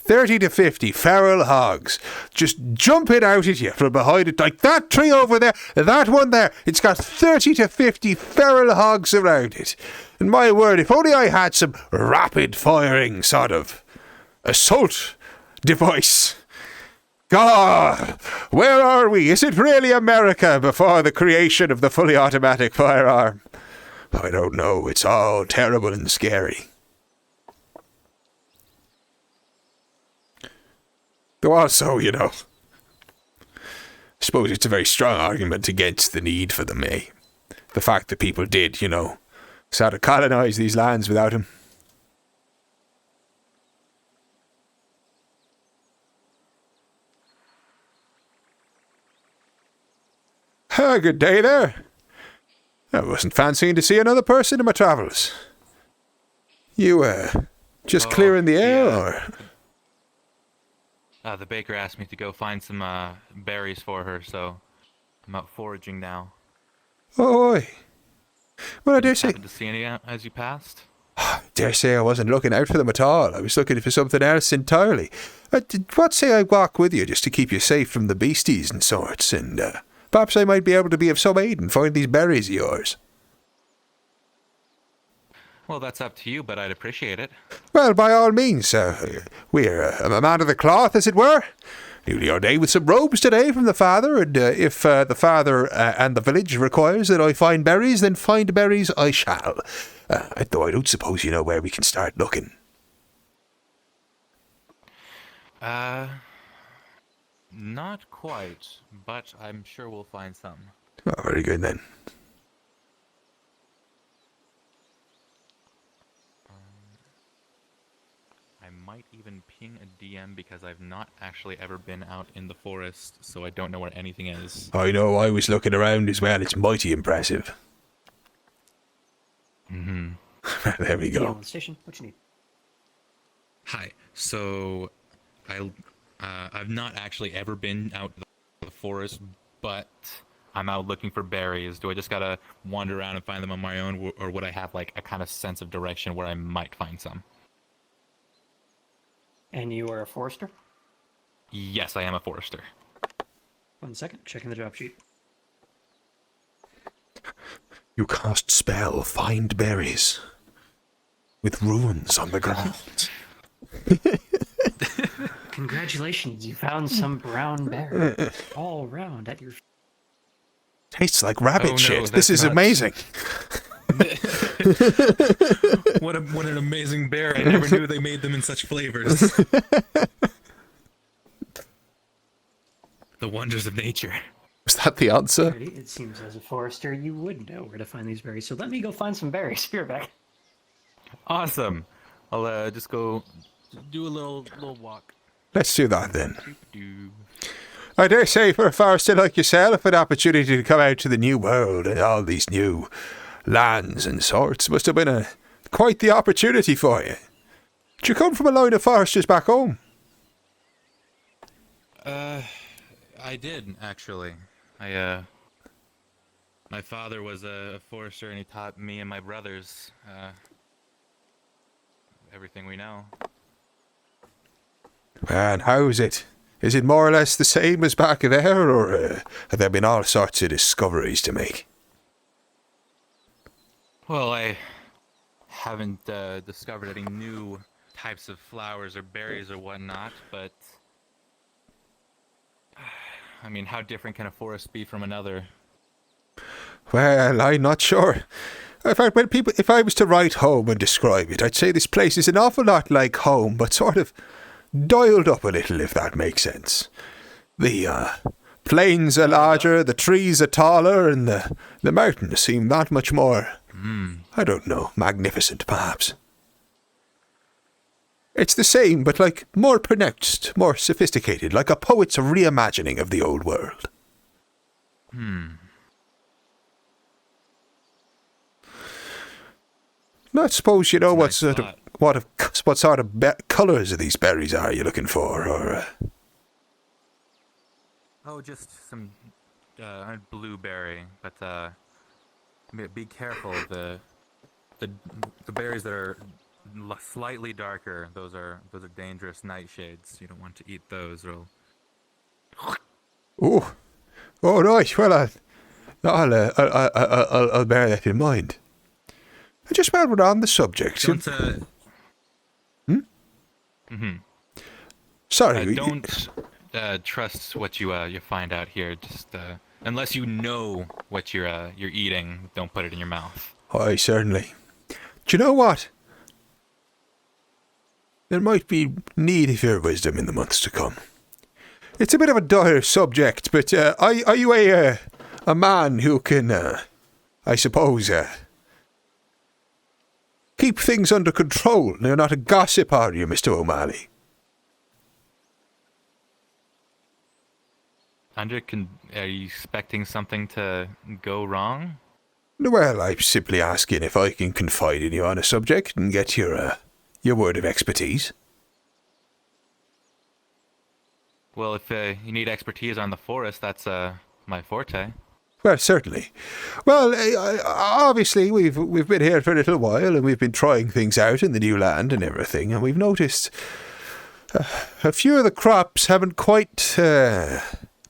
Speaker 1: 30 to 50 feral hogs just jumping out at you from behind it, like that tree over there, that one there. It's got 30 to 50 feral hogs around it. And my word, if only I had some rapid-firing sort of assault device. God, where are we? Is it really America before the creation of the fully automatic firearm? I don't know. It's all terrible and scary. Though also, you know, I suppose it's a very strong argument against the need for them, eh? The fact that people did, you know, sort of colonize these lands without him. Good day there. I wasn't fancying to see another person in my travels. You, just clearing the air, or?
Speaker 21: The baker asked me to go find some, berries for her, so I'm out foraging now.
Speaker 1: Oh, aye. Well, I dare say...
Speaker 21: Happened to see any as you passed?
Speaker 1: Dare say I wasn't looking out for them at all. I was looking for something else entirely. What say I walk with you just to keep you safe from the beasties and sorts, and, perhaps I might be able to be of some aid and find these berries of yours.
Speaker 21: Well, that's up to you, but I'd appreciate it.
Speaker 1: Well, by all means, we're a man of the cloth, as it were. Newly ordained with some robes today from the father, and if the father and the village requires that I find berries, then find berries I shall. Though I don't suppose you know where we can start looking.
Speaker 21: Not quite, but I'm sure we'll find some.
Speaker 1: Oh, very good then.
Speaker 21: I might even ping a DM because I've not actually ever been out in the forest, so I don't know where anything is.
Speaker 1: I know, I was looking around as well. It's mighty impressive.
Speaker 21: Mm-hmm.
Speaker 1: There we go.
Speaker 15: Station, what you need?
Speaker 21: Hi. So, I've not actually ever been out in the forest, but I'm out looking for berries. Do I just gotta wander around and find them on my own, or would I have like a kind of sense of direction where I might find some?
Speaker 15: And you are a forester?
Speaker 21: Yes, I am a forester.
Speaker 15: 1 second, checking the job sheet.
Speaker 1: You cast spell, find berries. With runes on the ground.
Speaker 15: Congratulations, you found some brown berry. All around at your...
Speaker 1: Tastes like rabbit
Speaker 21: no,
Speaker 1: shit. This is amazing.
Speaker 21: What an amazing bear. I never knew they made them in such flavors. The wonders of nature.
Speaker 1: Was that the answer?
Speaker 15: Alrighty, it seems as a forester you would know where to find these berries, so let me go find some berries. Be right back.
Speaker 21: Awesome. I'll just go do a little walk.
Speaker 1: Let's do that then. I dare say for a forester like yourself, an opportunity to come out to the new world and all these new lands and sorts must have been quite the opportunity for you. Did you come from a line of foresters back home?
Speaker 21: I did, actually. My father was a forester, and he taught me and my brothers, everything we know.
Speaker 1: And how is it? Is it more or less the same as back there, or have there been all sorts of discoveries to make?
Speaker 21: Well, I haven't discovered any new types of flowers or berries or whatnot, but I mean, how different can a forest be from another?
Speaker 1: Well, I'm not sure. If I was to write home and describe it, I'd say this place is an awful lot like home, but sort of dialed up a little, if that makes sense. The plains are larger, the trees are taller, and the mountains seem that much more, I don't know, magnificent, perhaps. It's the same, but like more pronounced, more sophisticated, like a poet's reimagining of the old world. I suppose you know what sort of colours of these berries are you looking for, or?
Speaker 21: Oh, just some blueberry, but be careful. The berries that are slightly darker. Those are dangerous nightshades. You don't want to eat those, or
Speaker 1: Oh, all right. Well, I'll bear that in mind. Just while we're on the subject.
Speaker 21: don't.
Speaker 1: Sorry.
Speaker 21: Don't trust what you find out here. Just unless you know what you're eating, don't put it in your mouth.
Speaker 1: Aye, certainly. Do you know what? There might be need of your wisdom in the months to come. It's a bit of a dire subject, but are you a man who can, I suppose, keep things under control? You're not a gossip, are you, Mr. O'Malley?
Speaker 21: Are you expecting something to go wrong?
Speaker 1: Well, I'm simply asking if I can confide in you on a subject and get your word of expertise.
Speaker 21: Well, if you need expertise on the forest, that's my forte.
Speaker 1: Well, certainly. Well, obviously, we've been here for a little while, and we've been trying things out in the new land and everything, and we've noticed a few of the crops haven't quite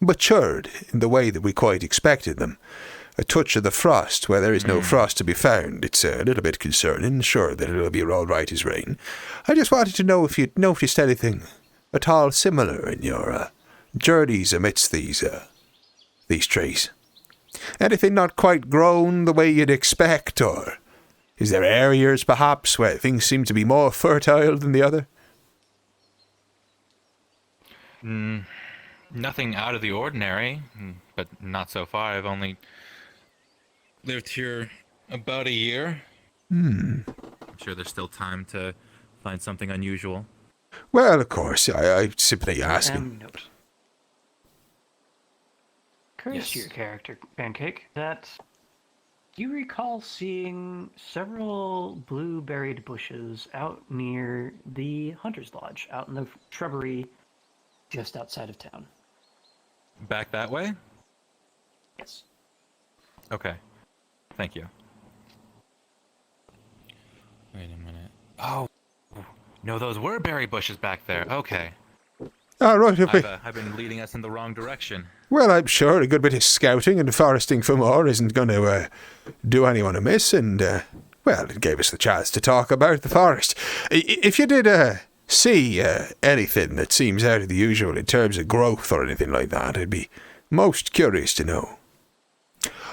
Speaker 1: matured in the way that we quite expected them. A touch of the frost, where there is no frost to be found. It's a little bit concerning. Sure that it'll be all right as rain. I just wanted to know if you'd noticed anything at all similar in your journeys amidst these trees. Anything not quite grown the way you'd expect, or is there areas perhaps where things seem to be more fertile than the other?
Speaker 21: Nothing out of the ordinary, but not so far. I've only lived here about a year. I'm sure there's still time to find something unusual.
Speaker 1: Well, of course, I simply asking.
Speaker 15: Curious to your character, Pancake, that you recall seeing several blue-berried bushes out near the Hunter's Lodge, out in the shrubbery just outside of town.
Speaker 21: Back that way?
Speaker 15: Yes.
Speaker 21: Okay. Thank you. Wait a minute. Oh, no, those were berry bushes back there. Okay.
Speaker 1: Oh, right, okay.
Speaker 21: I've been leading us in the wrong direction.
Speaker 1: Well, I'm sure a good bit of scouting and foresting for more isn't going to do anyone amiss, and, well, it gave us the chance to talk about the forest. If you did see anything that seems out of the usual in terms of growth or anything like that, I'd be most curious to know.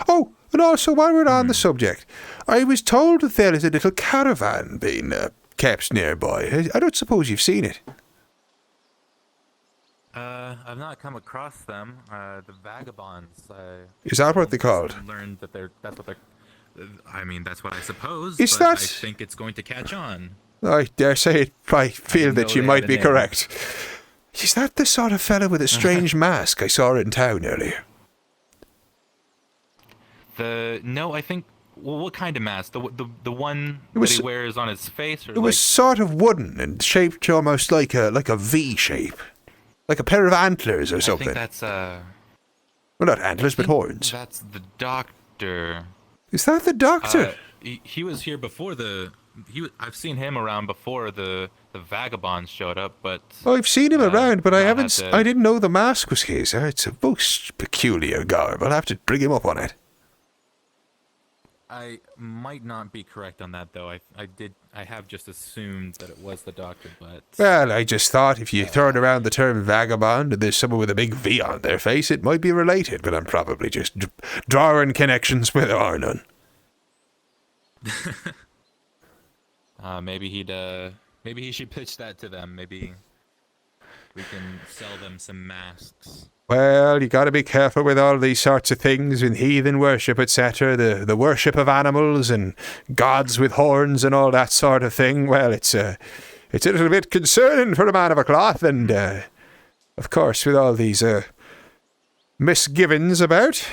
Speaker 1: Oh, and also, while we're on the subject, I was told that there is a little caravan being kept nearby. I don't suppose you've seen it.
Speaker 21: I've not come across them. The vagabonds.
Speaker 1: Is that what they're called?
Speaker 21: Learned that that's what they're. I mean, that's what I suppose.
Speaker 1: Is
Speaker 21: but
Speaker 1: that?
Speaker 21: I think it's going to catch on.
Speaker 1: I dare say I feel that you might be correct. Is that the sort of fellow with a strange mask I saw in town earlier?
Speaker 21: No, I think. Well, what kind of mask? The one
Speaker 1: that
Speaker 21: he wears on his face, or
Speaker 1: it was sort of wooden and shaped almost like a V shape, like a pair of antlers or something.
Speaker 21: I think that's
Speaker 1: well, not antlers, but horns.
Speaker 21: That's the doctor.
Speaker 1: Is that the doctor?
Speaker 21: He was here before I've seen him around before the vagabonds showed up, but
Speaker 1: I've seen him around, but I didn't know the mask was his. It's a most peculiar garb. I'll have to bring him up on it.
Speaker 21: I might not be correct on that, though. I have just assumed that it was the doctor, but...
Speaker 1: Well, I just thought if you throw around the term vagabond and there's someone with a big V on their face, it might be related, but I'm probably just drawing connections where there are none.
Speaker 21: Maybe he should pitch that to them. Maybe we can sell them some masks.
Speaker 1: Well, you got to be careful with all these sorts of things, with heathen worship, etc. The worship of animals and gods with horns and all that sort of thing. Well, it's a little bit concerning for a man of a cloth, and of course, with all these misgivings about.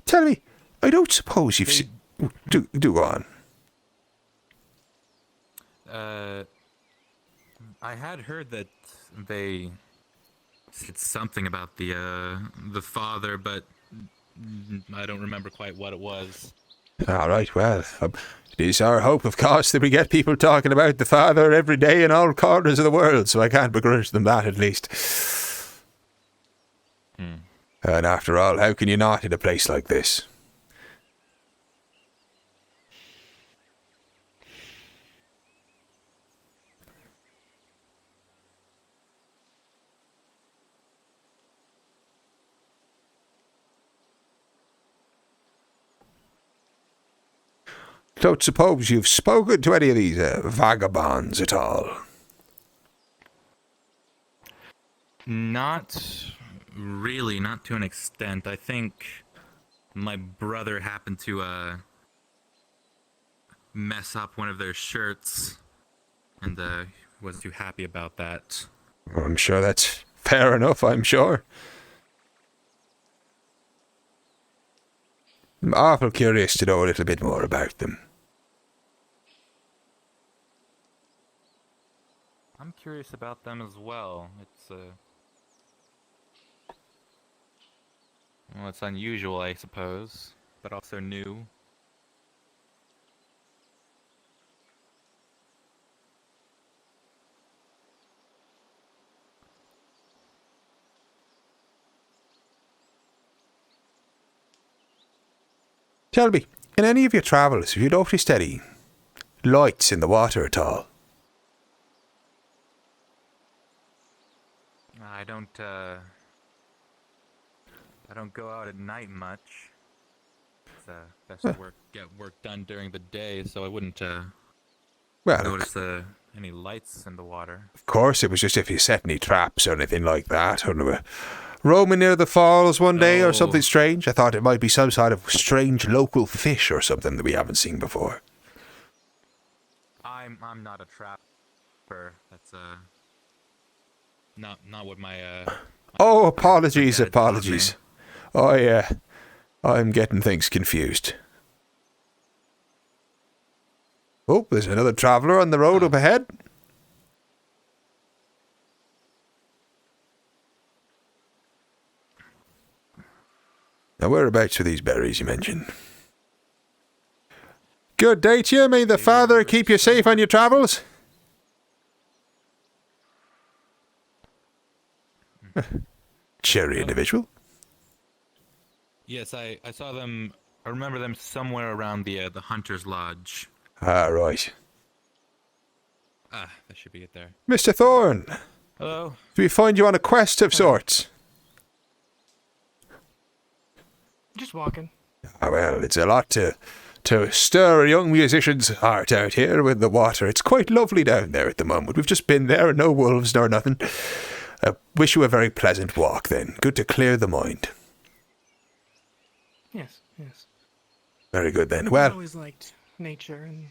Speaker 1: Tell me, I don't suppose you've seen. Do go on.
Speaker 21: I had heard that they said something about the father, but I don't remember quite what it was.
Speaker 1: All right, well, it is our hope, of course, that we get people talking about the Father every day in all corners of the world, so I can't begrudge them that, at least. And after all, how can you not in a place like this? Don't suppose you've spoken to any of these vagabonds at all?
Speaker 21: Not really, not to an extent. I think my brother happened to mess up one of their shirts, and wasn't too happy about that.
Speaker 1: Well, I'm sure that's fair enough, I'm sure. I'm awful curious to know a little bit more about them.
Speaker 21: I'm curious about them as well. Well, it's unusual, I suppose, but also new.
Speaker 1: Tell me, in any of your travels, have you noticed any lights in the water at all?
Speaker 21: I don't go out at night much. It's best to get work done during the day, so I wouldn't notice any lights in the water.
Speaker 1: Of course, it was just if you set any traps or anything like that. Or roaming near the falls one day or something strange. I thought it might be some sort of strange local fish or something that we haven't seen before.
Speaker 21: I'm not a trapper. That's not what my
Speaker 1: Oh, apologies. Oh yeah, I'm getting things confused. Oh, there's another traveller on the road up ahead. Now, whereabouts are these berries you mentioned? Good day to you. May the Father keep you safe on your travels. Cheery individual.
Speaker 21: Yes, I saw them. I remember them somewhere around the Hunter's Lodge.
Speaker 1: Ah, right.
Speaker 21: That should be it there.
Speaker 1: Mr. Thorne.
Speaker 21: Hello.
Speaker 1: Do we find you on a quest of sorts?
Speaker 13: Just walking.
Speaker 1: Ah, well, it's a lot to stir a young musician's heart out here with the water. It's quite lovely down there at the moment. We've just been there, no wolves nor nothing. Wish you a very pleasant walk then. Good to clear the mind.
Speaker 13: Yes.
Speaker 1: Very good then. Well,
Speaker 13: I always liked nature and...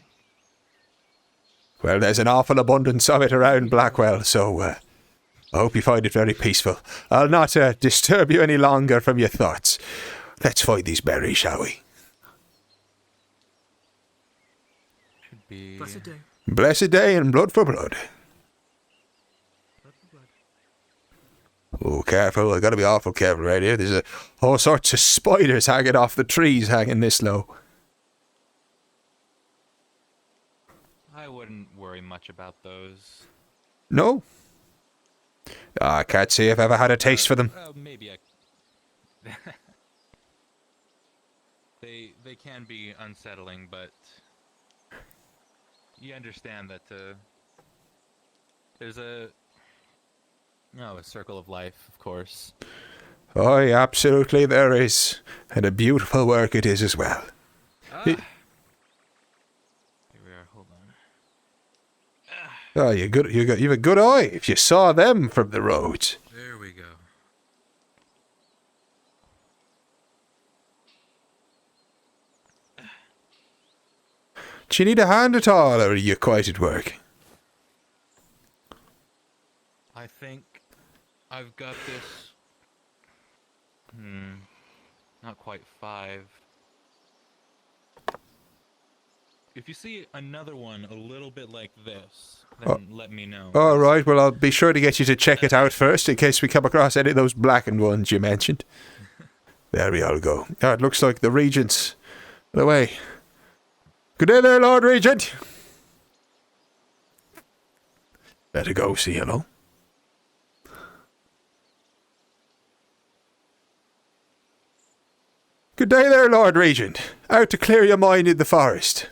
Speaker 1: Well, there's an awful abundance of it around Blackwell, so I hope you find it very peaceful. I'll not disturb you any longer from your thoughts. Let's find these berries, shall we?
Speaker 21: Should be...
Speaker 13: Blessed day.
Speaker 1: Blessed day and blood for blood. Oh, careful. I gotta be awful careful right here. There's all sorts of spiders hanging off the trees hanging this low.
Speaker 21: I wouldn't worry much about those.
Speaker 1: No? I can't say I've ever had a taste for them.
Speaker 21: Maybe They can be unsettling, but you understand that there's a circle of life, of course.
Speaker 1: Oh, yeah, absolutely there is. And a beautiful work it is as well.
Speaker 21: Here we are, hold on.
Speaker 1: Oh, you've a good eye if you saw them from the roads.
Speaker 21: There we go.
Speaker 1: Do you need a hand at all, or are you quite at work?
Speaker 21: I think I've got this. Not quite 5. If you see another one a little bit like this, then let me know.
Speaker 1: All right, well, I'll be sure to get you to check it out first in case we come across any of those blackened ones you mentioned. There we all go. Oh, it looks like the Regent's away. Good day there, Lord Regent. Better go say hello. Good day there, Lord Regent. Out to clear your mind in the forest.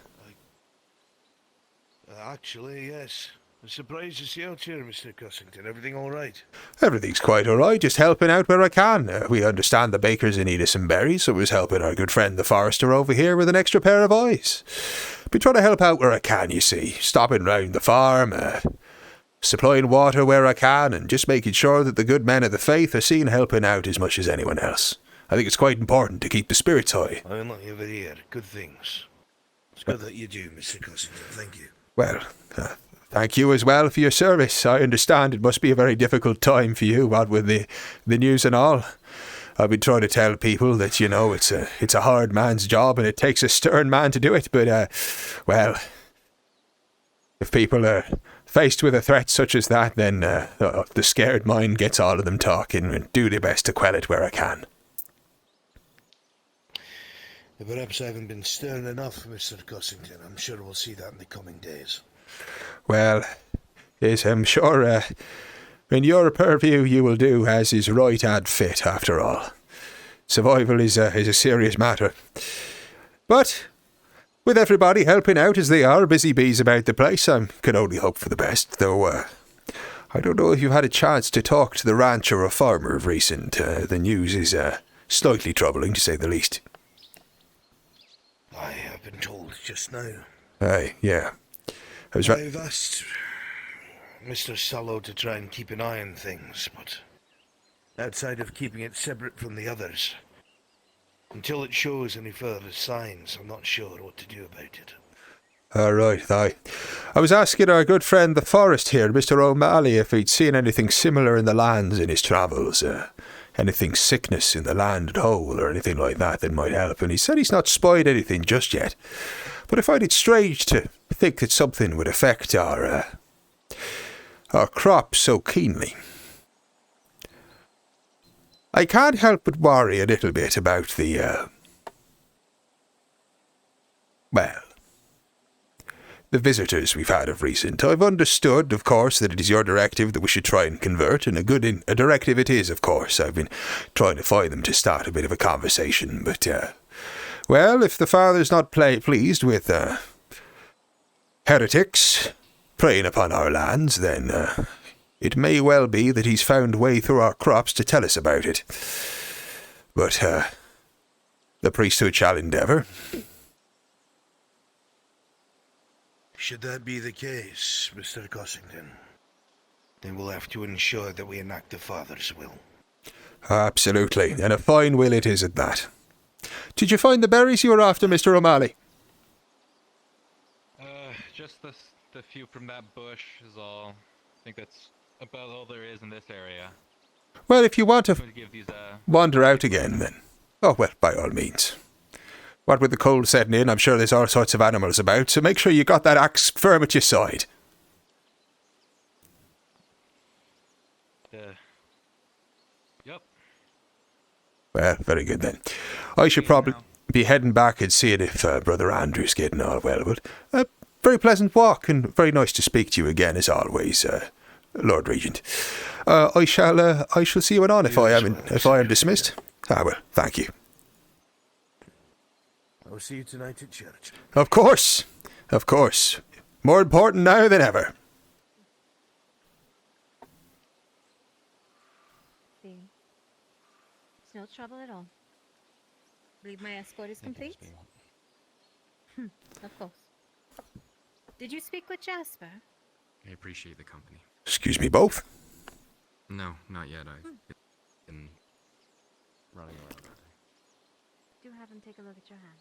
Speaker 10: Actually, yes. I'm surprised to see you out here, Mr. Cossington. Everything all right?
Speaker 1: Everything's quite all right, just helping out where I can. We understand the baker's in need of some berries, so I was helping our good friend the forester over here with an extra pair of eyes. Been trying to help out where I can, you see. Stopping round the farm, supplying water where I can, and just making sure that the good men of the faith are seen helping out as much as anyone else. I think it's quite important to keep the spirits high.
Speaker 10: I'm not over here. Good things. It's good that you do, Mr. Cossington. Thank you.
Speaker 1: Well, thank you as well for your service. I understand it must be a very difficult time for you, what with the news and all. I've been trying to tell people that, you know, it's a hard man's job and it takes a stern man to do it, but, well, if people are faced with a threat such as that, then the scared mind gets all of them talking, and do their best to quell it where I can.
Speaker 10: Perhaps I haven't been stern enough, Mr. Cossington. I'm sure we'll see that in the coming days.
Speaker 1: Well, yes, I'm sure in your purview you will do as is right and fit, after all. Survival is a serious matter. But with everybody helping out as they are, busy bees about the place, I can only hope for the best, though I don't know if you've had a chance to talk to the rancher or farmer of recent. The news is slightly troubling, to say the least.
Speaker 10: I have been told just now.
Speaker 1: Aye, yeah.
Speaker 10: I've asked Mr. Sallow to try and keep an eye on things, but outside of keeping it separate from the others, until it shows any further signs, I'm not sure what to do about it.
Speaker 1: All right, aye. I was asking our good friend the forest here, Mr. O'Malley, if he'd seen anything similar in the lands in his travels. Anything sickness in the land at whole or anything like that might help, and he said he's not spied anything just yet. But I find it strange to think that something would affect our crops so keenly. I can't help but worry a little bit about the visitors we've had of recent. I've understood, of course, that it is your directive that we should try and convert, and a directive it is, of course. I've been trying to find them to start a bit of a conversation, but, well, if the father's not pleased with, heretics preying upon our lands, then, it may well be that he's found a way through our crops to tell us about it. But, the priesthood shall endeavour.
Speaker 10: Should that be the case, Mr. Cossington, then we'll have to ensure that we enact the Father's will.
Speaker 1: Absolutely, and a fine will it is at that. Did you find the berries you were after, Mr. O'Malley?
Speaker 21: Just the few from that bush is all. I think that's about all there is in this area.
Speaker 1: Well, if you want to
Speaker 21: give these,
Speaker 1: wander out again, then. Oh, well, by all means. What with the cold setting in, I'm sure there's all sorts of animals about, so make sure you got that axe firm at your side.
Speaker 21: Yep.
Speaker 1: Well, very good then. I should probably be heading back and seeing if Brother Andrew's getting all well, but a very pleasant walk and very nice to speak to you again as always, Lord Regent. I shall see you anon if I am dismissed. Ah, well, thank you.
Speaker 10: I'll see you tonight at church.
Speaker 1: Of course. Of course. More important now than ever.
Speaker 12: It's no trouble at all. Believe my escort is complete? Of course. Did you speak with Jasper?
Speaker 22: I appreciate the company.
Speaker 1: Excuse me, both?
Speaker 22: No, not yet. I've been running around all day.
Speaker 12: Do have him take a look at your hand.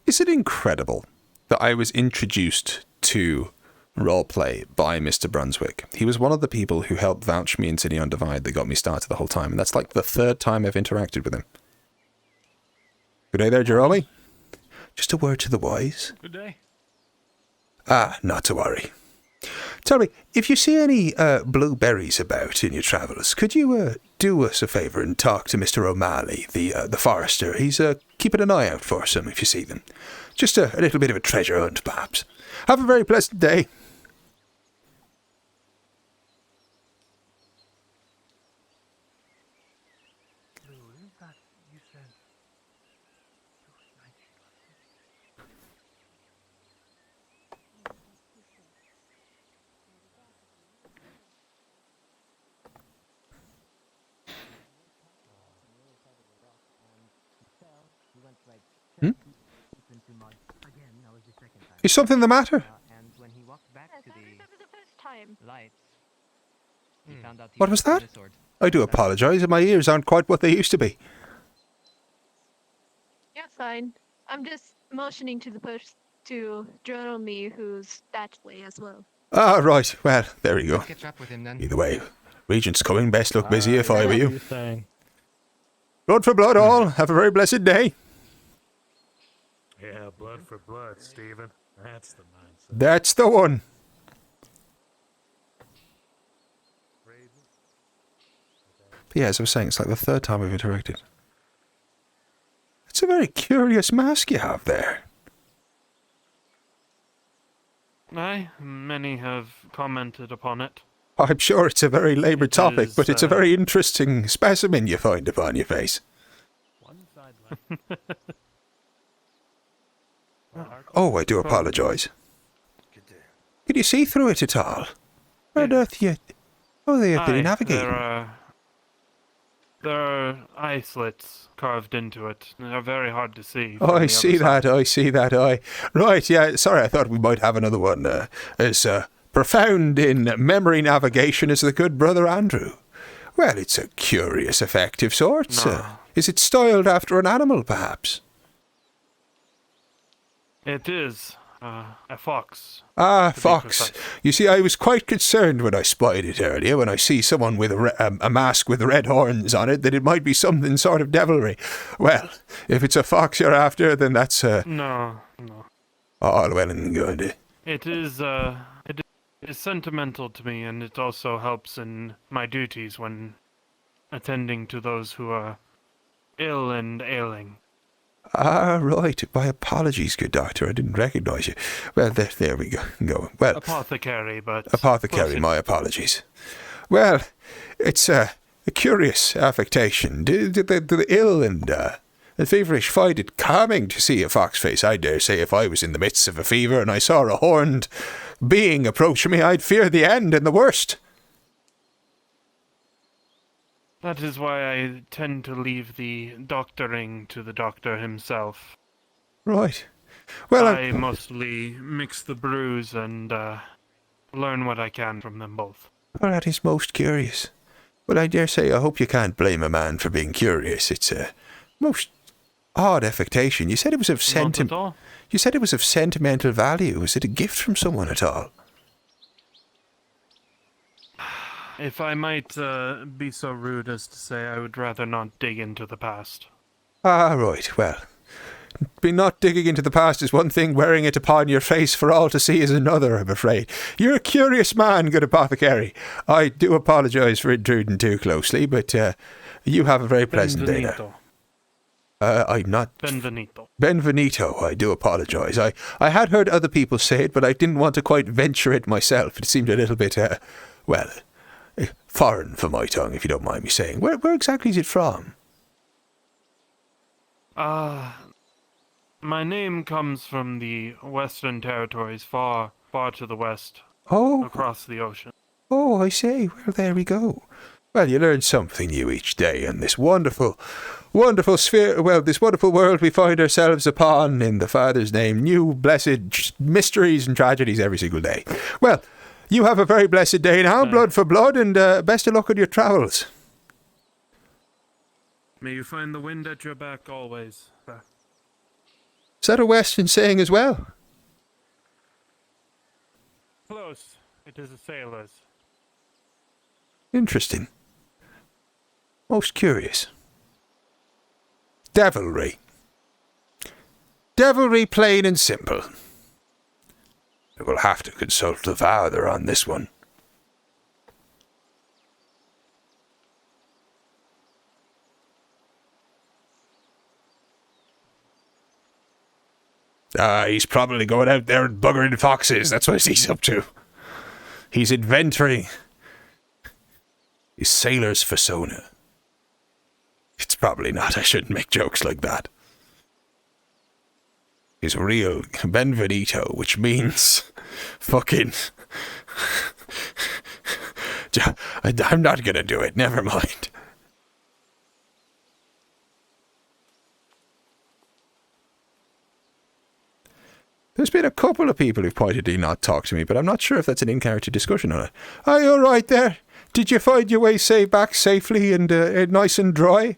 Speaker 1: Is it incredible that I was introduced to roleplay by Mr. Brunswick? He was one of the people who helped vouch me in City on Divide that got me started the whole time, and that's like the third time I've interacted with him. Good day there, Jerome. Just a word to the wise.
Speaker 7: Good day.
Speaker 1: Ah, not to worry. Tell me, if you see any blueberries about in your travels, could you do us a favour and talk to Mr. O'Malley, the forester. He's keeping an eye out for some if you see them. Just a little bit of a treasure hunt, perhaps. Have a very pleasant day. Hmm? Is something the matter?
Speaker 3: And when he walked back to the lights, he found out he
Speaker 1: What was that?
Speaker 3: a sword.
Speaker 1: I do apologise. My ears aren't quite what they used to be.
Speaker 5: Yeah, fine. I'm just motioning to the person to journal me who's that way as well.
Speaker 1: Ah, right. Well, there you go.
Speaker 3: Catch up with him then.
Speaker 1: Either way, Regent's coming. Best look busy if I were you.
Speaker 7: Saying.
Speaker 1: Blood for blood, all. Have a very blessed day.
Speaker 7: Yeah, blood for blood, Stephen. That's the mindset.
Speaker 1: That's the one. But yeah, as I was saying, it's like the third time we've interacted. It's a very curious mask you have there.
Speaker 14: Aye, many have commented upon it.
Speaker 1: I'm sure it's a very laboured topic, but it's a very interesting specimen you find upon your face. Oh, I do apologise. Can you see through it at all? Where on earth you... Oh, they have been navigating.
Speaker 14: There are eye slits carved into it. They're very hard to see.
Speaker 1: Oh, I see that, Right, yeah, sorry, I thought we might have another one as profound in memory navigation as the good brother Andrew. Well, it's a curious effect of sorts.
Speaker 14: No.
Speaker 1: Is it styled after an animal, perhaps?
Speaker 14: It is. A fox.
Speaker 1: Ah, fox. You see, I was quite concerned when I spied it earlier, when I see someone with a mask with red horns on it, that it might be something sort of devilry. Well, if it's a fox you're after, then that's...
Speaker 14: No.
Speaker 1: all well and good.
Speaker 14: It is sentimental to me, and it also helps in my duties when attending to those who are ill and ailing.
Speaker 1: Ah, right. My apologies, good doctor. I didn't recognise you. Well, there we go. Well,
Speaker 14: Apothecary, but...
Speaker 1: Apothecary, my apologies. Well, it's a curious affectation. Do the ill and feverish find it calming to see a fox face? I dare say if I was in the midst of a fever and I saw a horned being approach me, I'd fear the end and the worst.
Speaker 14: That is why I tend to leave the doctoring to the doctor himself.
Speaker 1: Right. Well,
Speaker 14: I mostly mix the brews and learn what I can from them both.
Speaker 1: Well, that is most curious. Well, I dare say I hope you can't blame a man for being curious. It's a most odd affectation. You said it was of You said it was of sentimental value. Was it a gift from someone at all?
Speaker 14: If I might be so rude as to say, I would rather not dig into the past.
Speaker 1: Ah, right. Well, not digging into the past is one thing, wearing it upon your face for all to see is another, I'm afraid. You're a curious man, good apothecary. I do apologise for intruding too closely, but you have a very pleasant day now. I'm not...
Speaker 14: Benvenuto.
Speaker 1: Benvenuto, I do apologise. I had heard other people say it, but I didn't want to quite venture it myself. It seemed a little bit, foreign for my tongue, if you don't mind me saying. Where exactly is it from?
Speaker 14: My name comes from the Western Territories, far, far to the west.
Speaker 1: Oh.
Speaker 14: Across the ocean.
Speaker 1: Oh, I see. Well, there we go. Well, you learn something new each day in this wonderful sphere, this wonderful world we find ourselves upon in the Father's name. New blessed mysteries and tragedies every single day. Well, you have a very blessed day now, blood for blood, and best of luck on your travels.
Speaker 14: May you find the wind at your back always.
Speaker 1: Is that a Western saying as well?
Speaker 14: Close. It is a sailor's.
Speaker 1: Interesting. Most curious. Devilry. Devilry, plain and simple. I will have to consult the Father on this one. He's probably going out there and buggering foxes. That's what he's up to. He's inventory. His sailor's persona. It's probably not. I shouldn't make jokes like that. His real Benvenuto, which means fucking... I'm not gonna do it. Never mind. There's been a couple of people who've pointedly not talked to me, but I'm not sure if that's an in-character discussion or not. Are you all right there? Did you find your way back safely and nice and dry?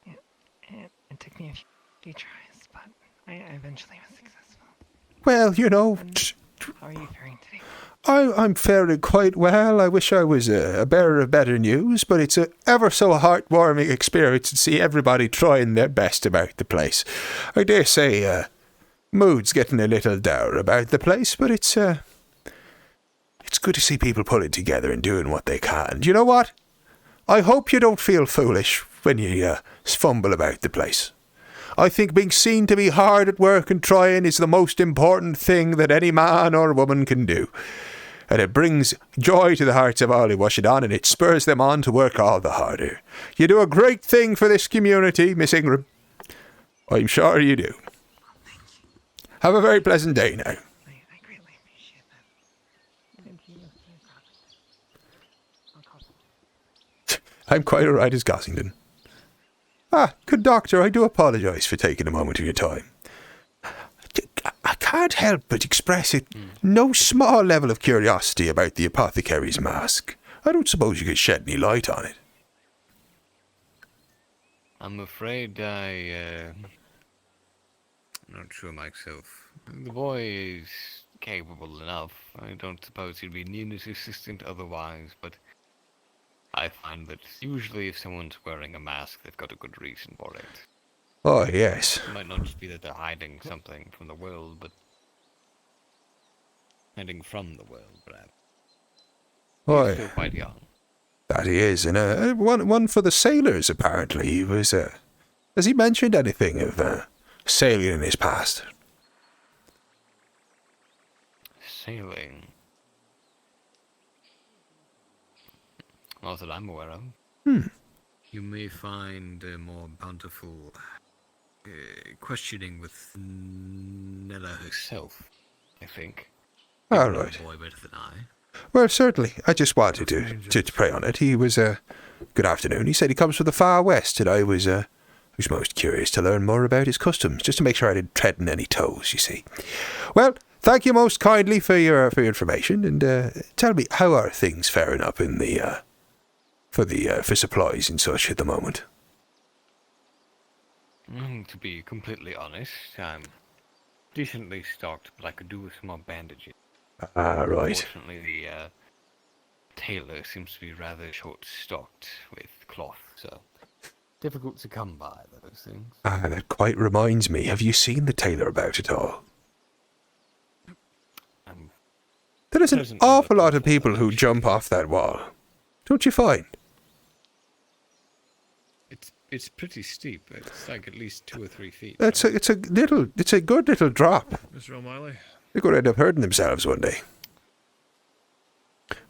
Speaker 4: It took me a few tries, but I eventually was successful.
Speaker 1: Well, you know...
Speaker 4: How are you faring today?
Speaker 1: I'm faring quite well. I wish I was a bearer of better news, but it's a ever so heartwarming experience to see everybody trying their best about the place. I dare say mood's getting a little dour about the place, but it's good to see people pulling together and doing what they can. Do you know what? I hope you don't feel foolish when you fumble about the place. I think being seen to be hard at work and trying is the most important thing that any man or woman can do. And it brings joy to the hearts of all who watch it on, and it spurs them on to work all the harder. You do a great thing for this community, Miss Ingram. I'm sure you do. Have a very pleasant day now.
Speaker 4: I greatly appreciate that. Thank you.
Speaker 1: I'm quite all right as Cossington. Good doctor, I do apologise for taking a moment of your time. I can't help but express it no small level of curiosity about the apothecary's mask. I don't suppose you could shed any light on it.
Speaker 16: I'm afraid I'm not sure myself. The boy is capable enough. I don't suppose he'd be Nina's assistant otherwise, but I find that usually if someone's wearing a mask, they've got a good reason for it.
Speaker 1: Oh, yes.
Speaker 16: It might not just be that they're hiding something from the world, but hiding from the world, perhaps.
Speaker 1: Oh,
Speaker 16: He's still quite young.
Speaker 1: That he is, and one for the sailors, apparently. He was, has he mentioned anything of sailing in his past?
Speaker 16: Sailing? Not that I'm aware of. You may find a more bountiful questioning with Nella herself, I think.
Speaker 1: All
Speaker 16: You know
Speaker 1: right.
Speaker 16: the boy better than I.
Speaker 1: Well, certainly. I just wanted to pray on it. He was, good afternoon. He said he comes from the far west, and I was most curious to learn more about his customs, just to make sure I didn't tread on any toes, you see. Well, thank you most kindly for your information, and tell me, how are things faring up in the, for supplies and such at the moment?
Speaker 16: To be completely honest, I'm decently stocked, but I could do with some more bandages.
Speaker 1: Right.
Speaker 16: Unfortunately, the tailor seems to be rather short-stocked with cloth, so difficult to come by those things.
Speaker 1: That quite reminds me. Have you seen the tailor about at all? There is an awful lot of people who jump off that wall. Don't you find?
Speaker 16: It's pretty steep. It's like at least 2 or 3 feet.
Speaker 1: It's a good little drop.
Speaker 6: Mr. O'Malley?
Speaker 1: They're going to end up hurting themselves one day.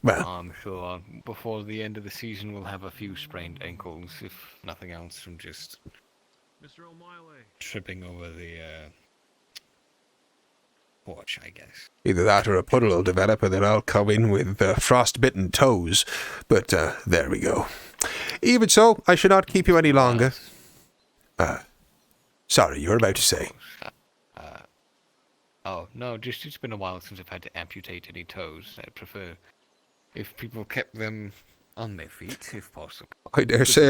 Speaker 1: Well,
Speaker 16: I'm sure before the end of the season we'll have a few sprained ankles, if nothing else, from just
Speaker 6: Mr. O'Malley.
Speaker 16: tripping over the porch, I guess.
Speaker 1: either that or a puddle will develop and then I'll come in with frostbitten toes. But there we go. Even so, I shall not keep you any longer. Sorry, you were about to say.
Speaker 16: Oh, no, just it's been a while since I've had to amputate any toes. I'd prefer if people kept them on their feet, if possible.
Speaker 1: I dare say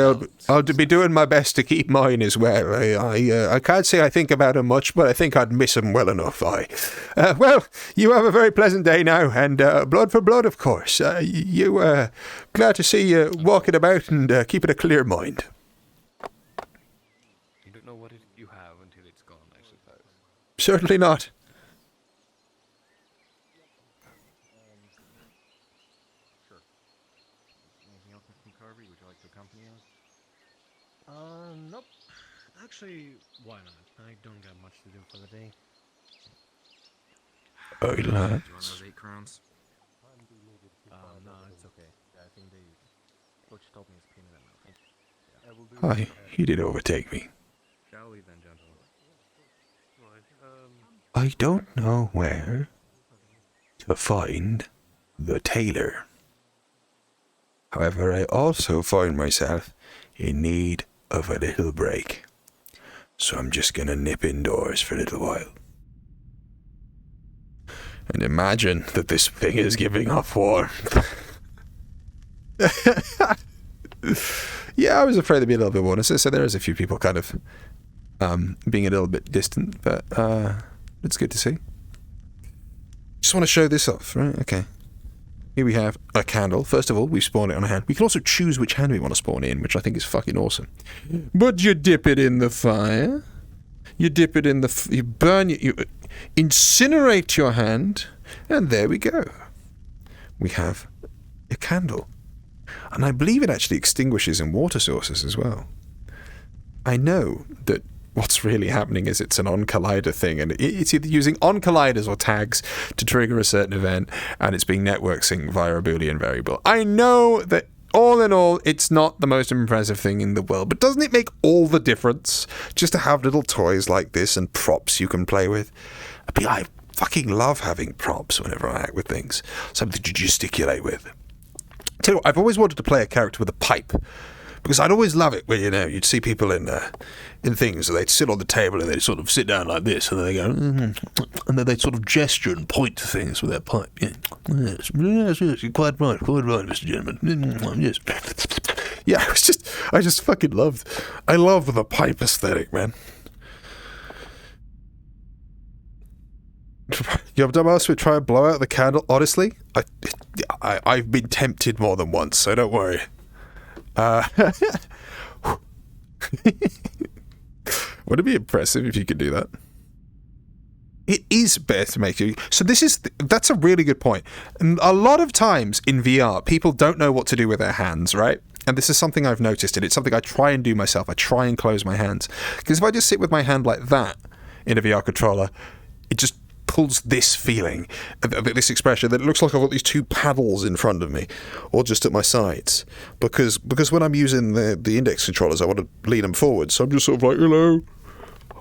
Speaker 1: I'll be doing my best to keep mine as well. I can't say I think about him much, but I think I'd miss him well enough. Well, you have a very pleasant day now, and blood for blood, of course. Glad to see you walking about and keeping a clear mind.
Speaker 16: You don't know what you have until it's gone, I suppose.
Speaker 1: Certainly not.
Speaker 6: Nope. Actually, why not? I don't got much to do for the day.
Speaker 1: Oh, lads.
Speaker 22: Do you want those 8 crowns?
Speaker 6: No, it's okay. I think they... Coach told me it's peanut enough.
Speaker 1: Hi, he did overtake me.
Speaker 22: Shall we then, gentlemen?
Speaker 1: I don't know where to find the tailor. However, I also find myself in need of a little break. So I'm just gonna nip indoors for a little while. And imagine that this thing is giving off warmth. Yeah, I was afraid there'd be a little bit more. So there is a few people kind of being a little bit distant, but it's good to see. Just want to show this off, right? Okay. Here we have a candle. First of all, we spawn it on a hand. We can also choose which hand we want to spawn in, which I think is fucking awesome. But you dip it in the fire. You dip it in the... you burn... You incinerate your hand. And there we go. We have a candle. And I believe it actually extinguishes in water sources as well. I know that what's really happening is it's an on-collider thing, and it's either using on-colliders or tags to trigger a certain event, and it's being network synced via a Boolean variable. I know that all in all, it's not the most impressive thing in the world, but doesn't it make all the difference just to have little toys like this and props you can play with? I fucking love having props whenever I act with things. Something to gesticulate with. Tell you what, I've always wanted to play a character with a pipe. Because I'd always love it when, you'd see people in things, they'd sit on the table and they'd sort of sit down like this, and then they go, and then they'd sort of gesture and point to things with their pipe. Yeah. Yes, you're quite right, Mr. Gentleman. Yes. Yeah, I just fucking I love the pipe aesthetic, man. You've done else with try and blow out the candle. Honestly, I've been tempted more than once, so don't worry. Would it be impressive if you could do that? It is better to make you... So that's a really good point. And a lot of times in VR, people don't know what to do with their hands, right? And this is something I've noticed, and it's something I try and do myself. I try and close my hands. Because if I just sit with my hand like that in a VR controller, it just pulls this feeling, this expression, that it looks like I've got these two paddles in front of me, or just at my sides. Because when I'm using the index controllers, I want to lean them forward. So I'm just sort of like, hello,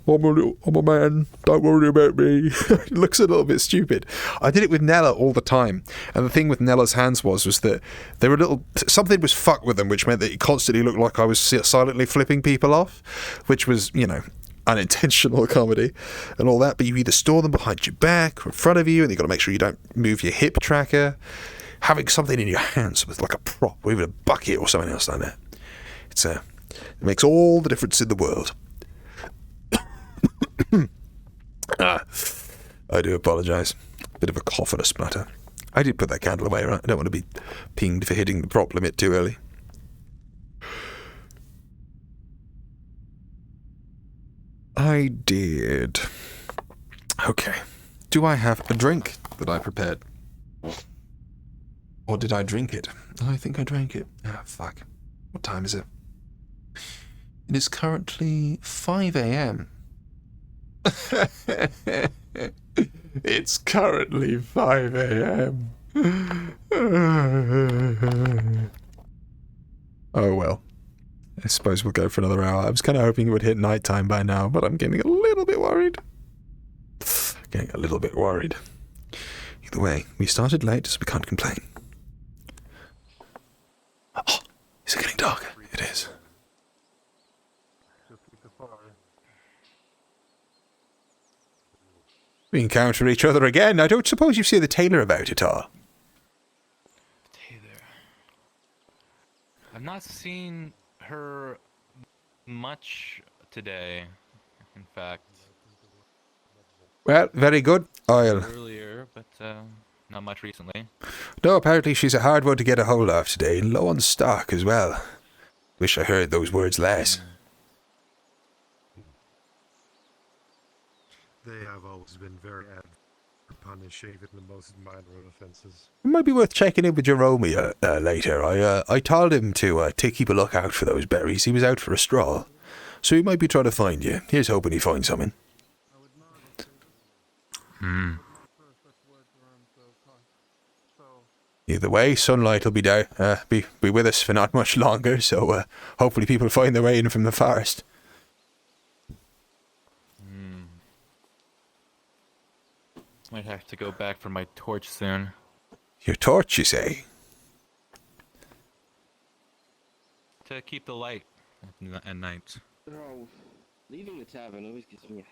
Speaker 1: I'm a man, don't worry about me. It looks a little bit stupid. I did it with Nella all the time. And the thing with Nella's hands was that they were something was fucked with them, which meant that it constantly looked like I was silently flipping people off, which was, unintentional comedy and all that. But you either store them behind your back or in front of you, and you've got to make sure you don't move your hip tracker. Having something in your hands with like a prop or even a bucket or something else like that, it makes all the difference in the world. I do apologise. Bit of a cough and a splutter. I did put that candle away, right? I don't want to be pinged for hitting the prop limit too early. I did. Okay. Do I have a drink that I prepared? Or did I drink it? I think I drank it. Ah, fuck. What time is it? It is currently 5 a.m. It's currently 5 a.m. Oh well. I suppose we'll go for another hour. I was kind of hoping it would hit nighttime by now, but I'm getting a little bit worried. Either way, we started late, so we can't complain. Oh, is it getting dark? It is. We encounter each other again. I don't suppose you've seen the tailor about it all.
Speaker 21: Taylor. I've not seen her much today, in fact.
Speaker 1: Well, very good.
Speaker 21: Earlier, but not much recently.
Speaker 1: No, apparently she's a hard one to get a hold of today, and low on stock as well. Wish I heard those words less.
Speaker 6: They have always been very punishing in the most minor offences.
Speaker 1: It might be worth checking in with Jerome later. I told him to keep a lookout for those berries. He was out for a stroll. so he might be trying to find you. Here's hoping he finds something. Either way, sunlight will be there, be with us for not much longer, so hopefully people find their way in from the forest.
Speaker 21: Might have to go back for my torch soon.
Speaker 1: Your torch, you say?
Speaker 21: To keep the light at night.
Speaker 20: Oh, leaving the tavern always gives me a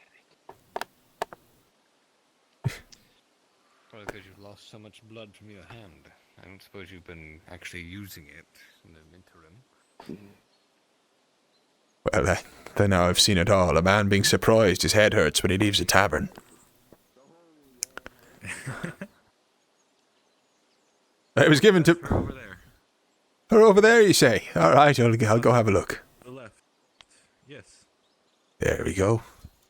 Speaker 16: Probably because you've lost so much blood from your hand. I don't suppose you've been actually using it in the interim.
Speaker 1: Well, then now I've seen it all. A man being surprised his head hurts when he leaves a tavern. It was given to...
Speaker 21: Over there.
Speaker 1: Or over there, you say? All right, I'll go have a look.
Speaker 22: The left. Yes.
Speaker 1: There we go.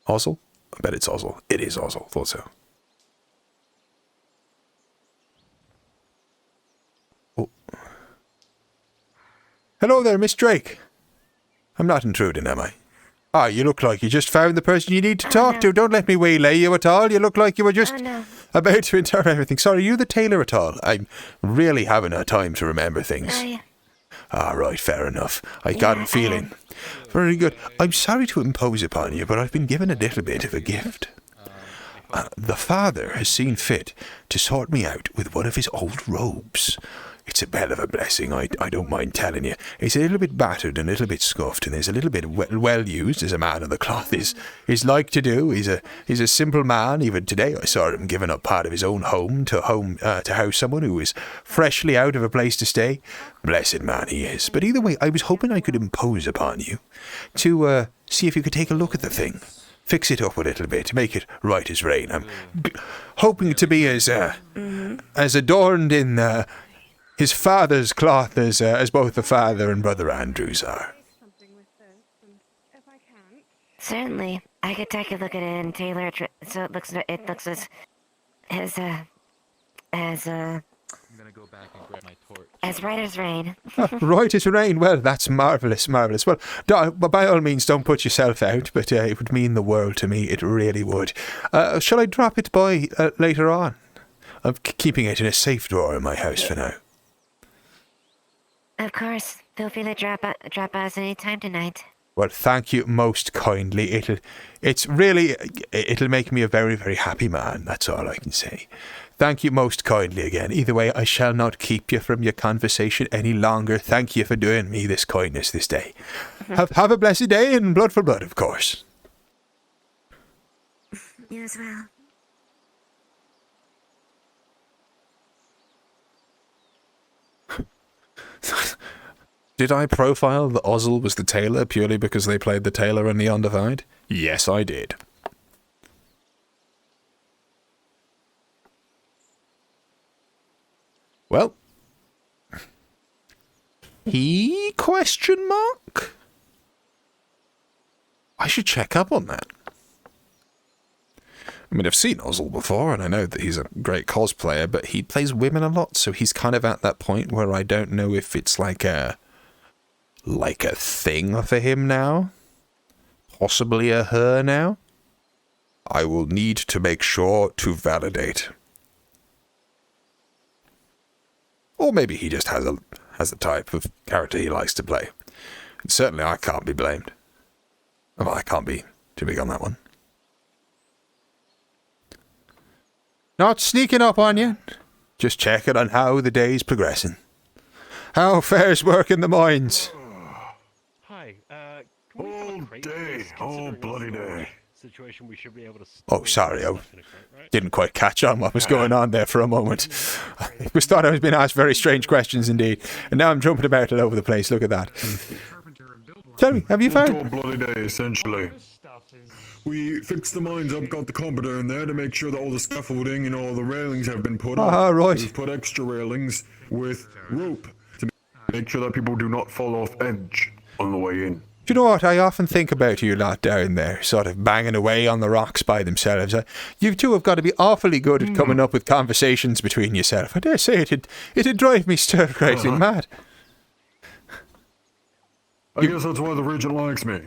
Speaker 1: Ozzle? I bet it's Ozzle. It is Ozzle. Thought so. Oh. Hello there, Miss Drake. I'm not intruding, am I? Ah, you look like you just found the person you need to talk to. Don't let me waylay you at all. You look like you were just about to interpret everything. Sorry, are you the tailor at all? I'm really having a time to remember things. Ah, right, fair enough. I got a feeling. Very good. I'm sorry to impose upon you, but I've been given a little bit of a gift. The father has seen fit to sort me out with one of his old robes. It's a bell of a blessing, I don't mind telling you. It's a little bit battered and a little bit scuffed, and there's a little bit well used, as a man of the cloth is like to do. He's a simple man. Even today I saw him giving up part of his own home to house someone who is freshly out of a place to stay. Blessed man he is. But either way, I was hoping I could impose upon you to see if you could take a look at the thing. Fix it up a little bit, make it right as rain. I'm hoping to be as adorned in his father's cloth as both the father and brother Andrews are.
Speaker 9: Certainly, I could take a look at it and tailor it so it looks as right as rain.
Speaker 1: Right as rain. Well, that's marvellous. Well, by all means, don't put yourself out, but it would mean the world to me. It really would. Shall I drop it by later on? I'm keeping it in a safe drawer in my house for now.
Speaker 9: Of course. Feel free to drop by us any time tonight.
Speaker 1: Well, thank you most kindly. It'll make me a very, very happy man. That's all I can say. Thank you most kindly again. Either way, I shall not keep you from your conversation any longer. Thank you for doing me this kindness this day. Have a blessed day, and blood for blood, of course.
Speaker 9: You as well.
Speaker 1: Did I profile that Ozzle was the tailor purely because they played the tailor in the Undivided? Yes, I did. Well, he ? I should check up on that. I mean, I've seen Ozzle before, and I know that he's a great cosplayer, but he plays women a lot, so he's kind of at that point where I don't know if it's like a thing for him now. Possibly a her now. I will need to make sure to validate. Or maybe he just has the type of character he likes to play. And certainly I can't be blamed. Well, I can't be too big on that one. Not sneaking up on you. Just checking on how the day's progressing. How fares work in the mines?
Speaker 17: Hi, all day, all bloody day. Situation we should be able to.
Speaker 1: Oh, sorry, I didn't quite catch on what was going on there for a moment. I was thought I was being asked very strange questions indeed, and now I'm jumping about all over the place. Look at that. Tell me, have you found?
Speaker 17: All bloody day, essentially. We fixed the mines up, got the carpenter in there to make sure that all the scaffolding and all the railings have been put up.
Speaker 1: Ah, right.
Speaker 17: We've put extra railings with rope to make sure that people do not fall off edge on the way in.
Speaker 1: Do you know what? I often think about you lot down there, sort of banging away on the rocks by themselves. You two have got to be awfully good at coming up with conversations between yourself. I dare say it'd drive me stir-crazy mad.
Speaker 17: I guess that's why the Regent likes me.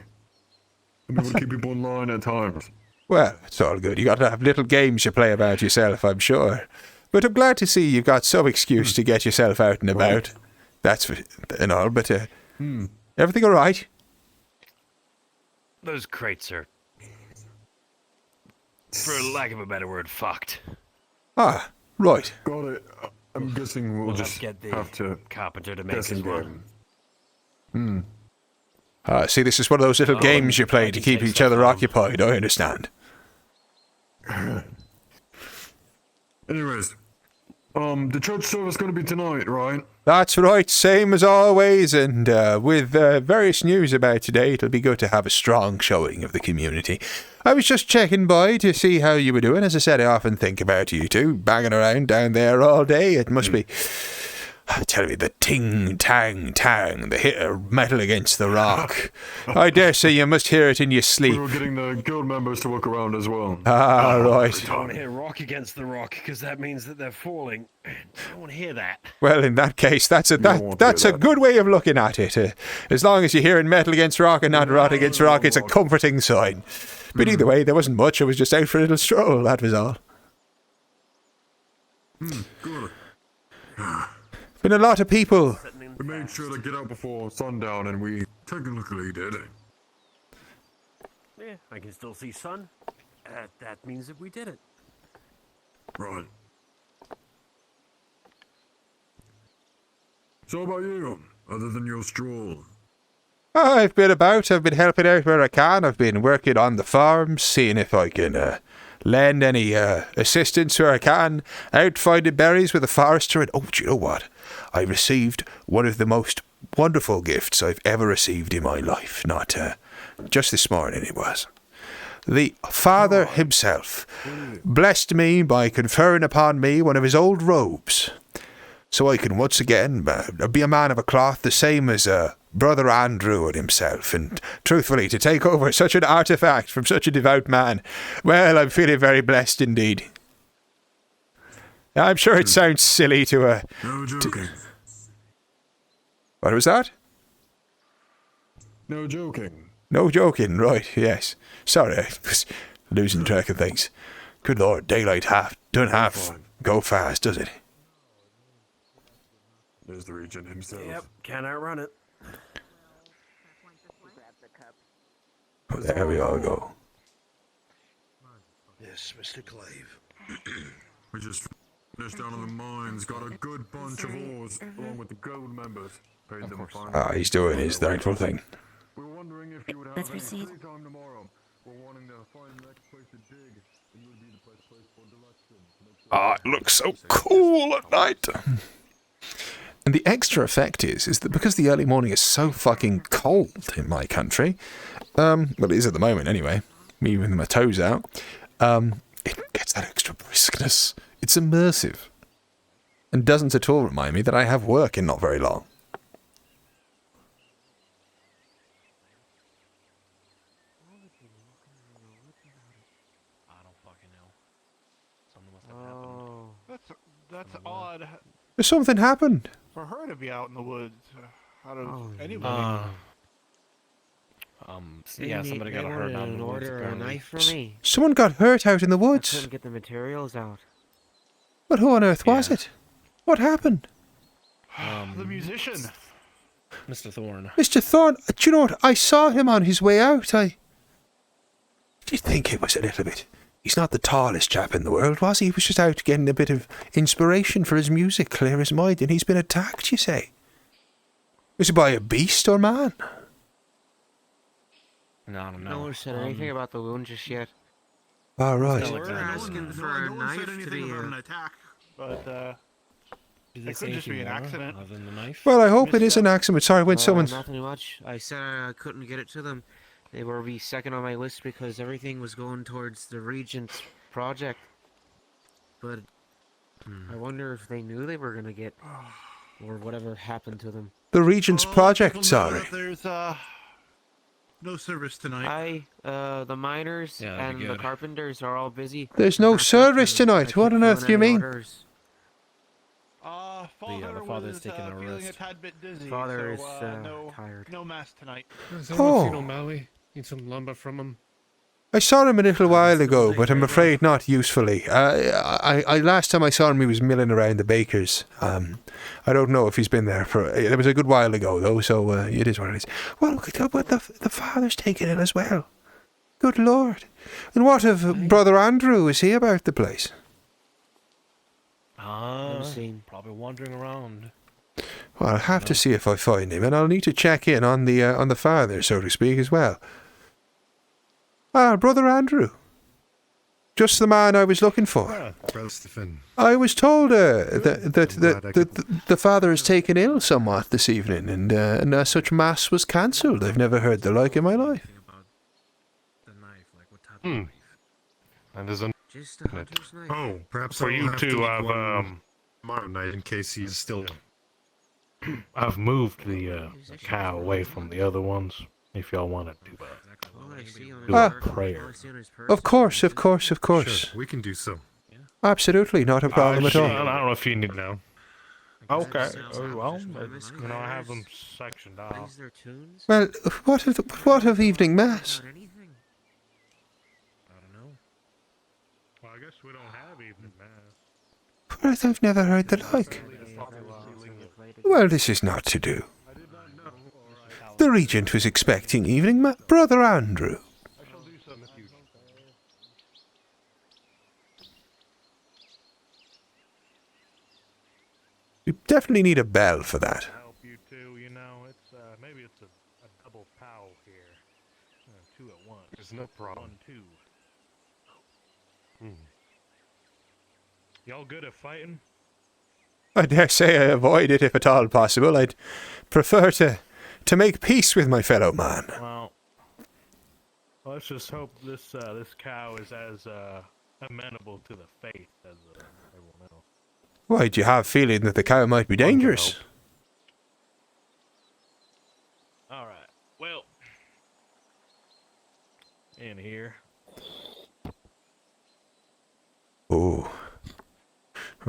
Speaker 17: I'm able to keep people in line at times.
Speaker 1: Well, it's all good. You got to have little games you play about yourself, I'm sure. But I'm glad to see you've got some excuse to get yourself out and about. That's and all, but everything all right?
Speaker 2: Those crates are, for lack of a better word, fucked.
Speaker 1: Ah, right.
Speaker 17: Got it. I'm guessing we'll just
Speaker 2: get the
Speaker 17: have to
Speaker 2: carpenter to make us one.
Speaker 1: See, this is one of those little games you play to keep each other occupied, I understand.
Speaker 17: Anyways, the church service going to be tonight, right?
Speaker 1: That's right, same as always, and with various news about today, it'll be good to have a strong showing of the community. I was just checking by to see how you were doing. As I said, I often think about you two, banging around down there all day. It must be, tell me, the ting, tang, tang, the hit of metal against the rock. I dare say you must hear it in your sleep.
Speaker 17: We were getting the guild members to look around as well.
Speaker 1: Ah, right.
Speaker 2: I don't want to hear rock against the rock, because that means that they're falling. I don't want to hear that.
Speaker 1: Well, in that case, that's a good way of looking at it. As long as you're hearing metal against rock and not rock against rock, it's a comforting sign. But either way, there wasn't much. I was just out for a little stroll, that was all.
Speaker 17: Good.
Speaker 1: Been a lot of people.
Speaker 17: We made sure to get out before sundown, and we technically did.
Speaker 2: Yeah, I can still see sun. That means that we did it.
Speaker 17: Right. So about you, other than your stroll?
Speaker 1: I've been about. I've been helping out where I can. I've been working on the farm, seeing if I can lend any assistance where I can. Out finding berries with a forester. And do you know what? I received one of the most wonderful gifts I've ever received in my life. Not just this morning it was. The Father himself blessed me by conferring upon me one of his old robes, so I can once again be a man of a cloth, the same as Brother Andrew and himself. And truthfully, to take over such an artifact from such a devout man, well, I'm feeling very blessed indeed. I'm sure it sounds silly to
Speaker 17: No joking.
Speaker 1: What was that?
Speaker 17: No joking.
Speaker 1: No joking, right, yes. Sorry, I was losing track of things. Good Lord, daylight don't half go fast, does it?
Speaker 17: There's the regent himself.
Speaker 2: Yep, can't outrun it.
Speaker 1: Oh, there we all go.
Speaker 10: Yes, Mr. Clave.
Speaker 17: We just finished down in the mines, got a good bunch of ores, along with the guild members. Paid them fine.
Speaker 1: He's doing his thankful thing.
Speaker 17: We were wondering if you would have
Speaker 9: Let's
Speaker 17: any
Speaker 9: proceed.
Speaker 17: free time tomorrow. We're wanting to find the next place to dig, and you would be the best place for direction.
Speaker 1: It looks so cool at night. And the extra effect is that because the early morning is so fucking cold in my country, well, it is at the moment anyway, me with my toes out, it gets that extra briskness. It's immersive. And doesn't at all remind me that I have work in not very long.
Speaker 2: I don't fucking know. Something must have happened.
Speaker 18: That's odd
Speaker 1: Something happened.
Speaker 18: for her to be out in the woods. Out of anybody.
Speaker 2: Yeah, somebody got hurt out in the woods.
Speaker 3: Order a
Speaker 2: apparently.
Speaker 3: knife for me.
Speaker 1: Someone got hurt out in the
Speaker 3: I
Speaker 1: woods.
Speaker 3: couldn't get the materials out.
Speaker 1: But who on earth was it? What happened?
Speaker 18: The musician.
Speaker 2: Mr. Thorne.
Speaker 1: Mr. Thorne, do you know what? I saw him on his way out. Did you think it was a little bit? He's not the tallest chap in the world, was he? He was just out getting a bit of inspiration for his music, clear his mind, and he's been attacked, you say? Was it by a beast or man?
Speaker 2: No, I don't know.
Speaker 3: No one said anything about the wound just yet.
Speaker 1: All right.
Speaker 18: We're
Speaker 3: asking for a knife to be
Speaker 18: an attack, but it could just be an accident.
Speaker 2: Other than the knife?
Speaker 1: Well, I hope it is an accident. Sorry, when someone's...
Speaker 3: Nothing much. I said I couldn't get it to them. They were be second on my list because everything was going towards the Regent's project. But I wonder if they knew they were going to get, or whatever happened to them.
Speaker 1: The Regent's project, sorry.
Speaker 18: There's no service tonight.
Speaker 3: The miners and the carpenters are all busy.
Speaker 1: There's no service tonight. What on earth do you mean?
Speaker 18: Father
Speaker 2: father's
Speaker 18: was
Speaker 2: taking a
Speaker 18: feeling
Speaker 2: rest.
Speaker 18: a tad bit dizzy.
Speaker 3: Father
Speaker 18: so,
Speaker 3: is
Speaker 18: no,
Speaker 3: tired.
Speaker 18: No mass tonight.
Speaker 14: Has anyone seen O'Malley?
Speaker 8: Need some lumber from him.
Speaker 1: I saw him a little while ago, but I'm afraid not usefully. I last time I saw him, he was milling around the baker's. I don't know if he's been there for. It was a good while ago, though, so it is what it is. Well, but the father's taken it as well. Good Lord! And what of Brother Andrew? Is he about the place?
Speaker 2: Probably wandering around.
Speaker 1: Well, I'll have to see if I find him, and I'll need to check in on the father, so to speak, as well. Ah, Brother Andrew. Just the man I was looking for.
Speaker 17: Brother Stephen.
Speaker 1: I was told that the father has taken ill somewhat this evening, and as such mass was cancelled. I've never heard the like in my life.
Speaker 7: And there's a
Speaker 3: Just a hunter's knife.
Speaker 17: Oh, perhaps
Speaker 7: for
Speaker 17: I'll
Speaker 7: you
Speaker 17: have
Speaker 7: two.
Speaker 17: to
Speaker 7: I've
Speaker 17: tomorrow night in case he's still.
Speaker 7: I've moved the cow away from the other ones. If y'all want to do a prayer.
Speaker 1: Of course.
Speaker 17: Sure, we can do so.
Speaker 1: Absolutely, not a problem at all.
Speaker 7: I don't know if you need to know. Okay. Well, I have them sectioned off.
Speaker 1: Well, what of evening mass?
Speaker 7: I don't know. Well, I guess we don't have evening mass.
Speaker 1: But I've never heard the like. Well, this is not to do. The Regent was expecting evening mass. Brother Andrew. You definitely need a bell for that.
Speaker 7: Help you too, it's maybe it's a double pow here. Two at once.
Speaker 17: There's no problem.
Speaker 7: 1, 2. Y'all good at fighting?
Speaker 1: I dare say I avoid it if at all possible. I'd prefer to make peace with my fellow man.
Speaker 7: Well, let's just hope this cow is as amenable to the faith as everyone else.
Speaker 1: Why, do you have a feeling that the cow might be dangerous?
Speaker 7: All right. Well, in here.
Speaker 1: Oh.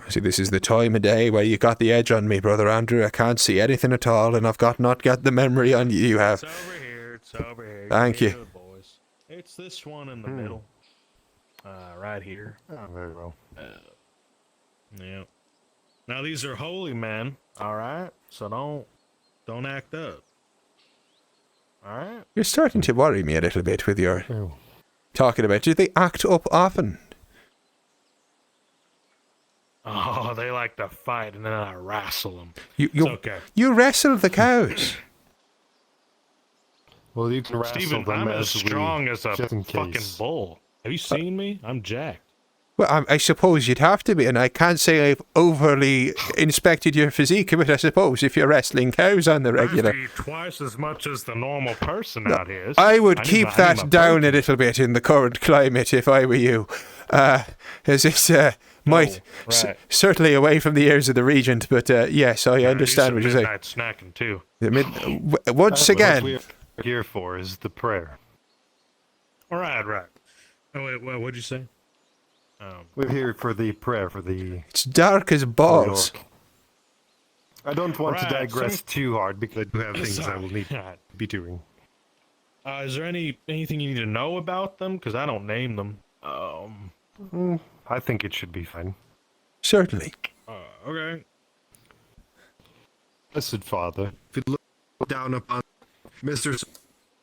Speaker 1: See, this is the time of day where you got the edge on me, Brother Andrew. I can't see anything at all, and I've not got the memory on you have.
Speaker 7: It's over here. It's over here.
Speaker 1: Thank you.
Speaker 7: Good, boys. It's this one in the middle. Right here.
Speaker 17: Oh, very well.
Speaker 7: Yeah. Now these are holy men. All right. So don't act up. All right.
Speaker 1: You're starting to worry me a little bit with your talking about. Do they act up often?
Speaker 7: Oh, they like to fight, and then I wrestle them.
Speaker 1: You wrestle the cows.
Speaker 17: Well, you can wrestle
Speaker 7: Stephen,
Speaker 17: them
Speaker 7: I'm as strong as a
Speaker 17: just in
Speaker 7: fucking
Speaker 17: case.
Speaker 7: bull. Have you seen me? I'm jacked.
Speaker 1: Well, I suppose you'd have to be, and I can't say I've overly inspected your physique, but I suppose if you're wrestling cows on the regular...
Speaker 7: I feed twice as much as the normal person out here.
Speaker 1: I would keep that down a little bit in the current climate if I were you. As it's might certainly away from the ears of the Regent, but yes, I understand what you're saying.
Speaker 7: Midnight snacking too.
Speaker 1: Once again...
Speaker 17: What we're here for is the prayer.
Speaker 7: Right. Oh, wait, what'd you say?
Speaker 17: We're here for the prayer, for the...
Speaker 1: It's dark as balls.
Speaker 17: I don't want to
Speaker 7: Right,
Speaker 17: digress
Speaker 7: so-
Speaker 17: too hard, because I do have things I
Speaker 7: Sorry.
Speaker 17: will need to be doing.
Speaker 7: Is there anything you need to know about them? Because I don't name them.
Speaker 17: I think it should be fine.
Speaker 1: Certainly.
Speaker 7: Okay.
Speaker 17: Blessed Father, if you look down upon Mr.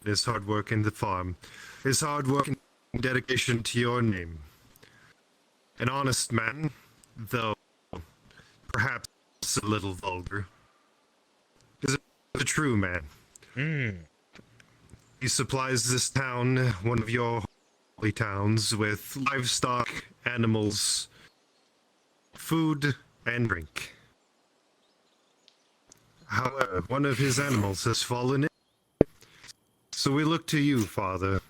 Speaker 17: his hard work in the farm, his hard work and dedication to your name. An honest man, though perhaps a little vulgar, is a true man. He supplies this town, one of your holy towns, with livestock, animals, food, and drink. However, one of his animals has fallen ill. So we look to you, Father.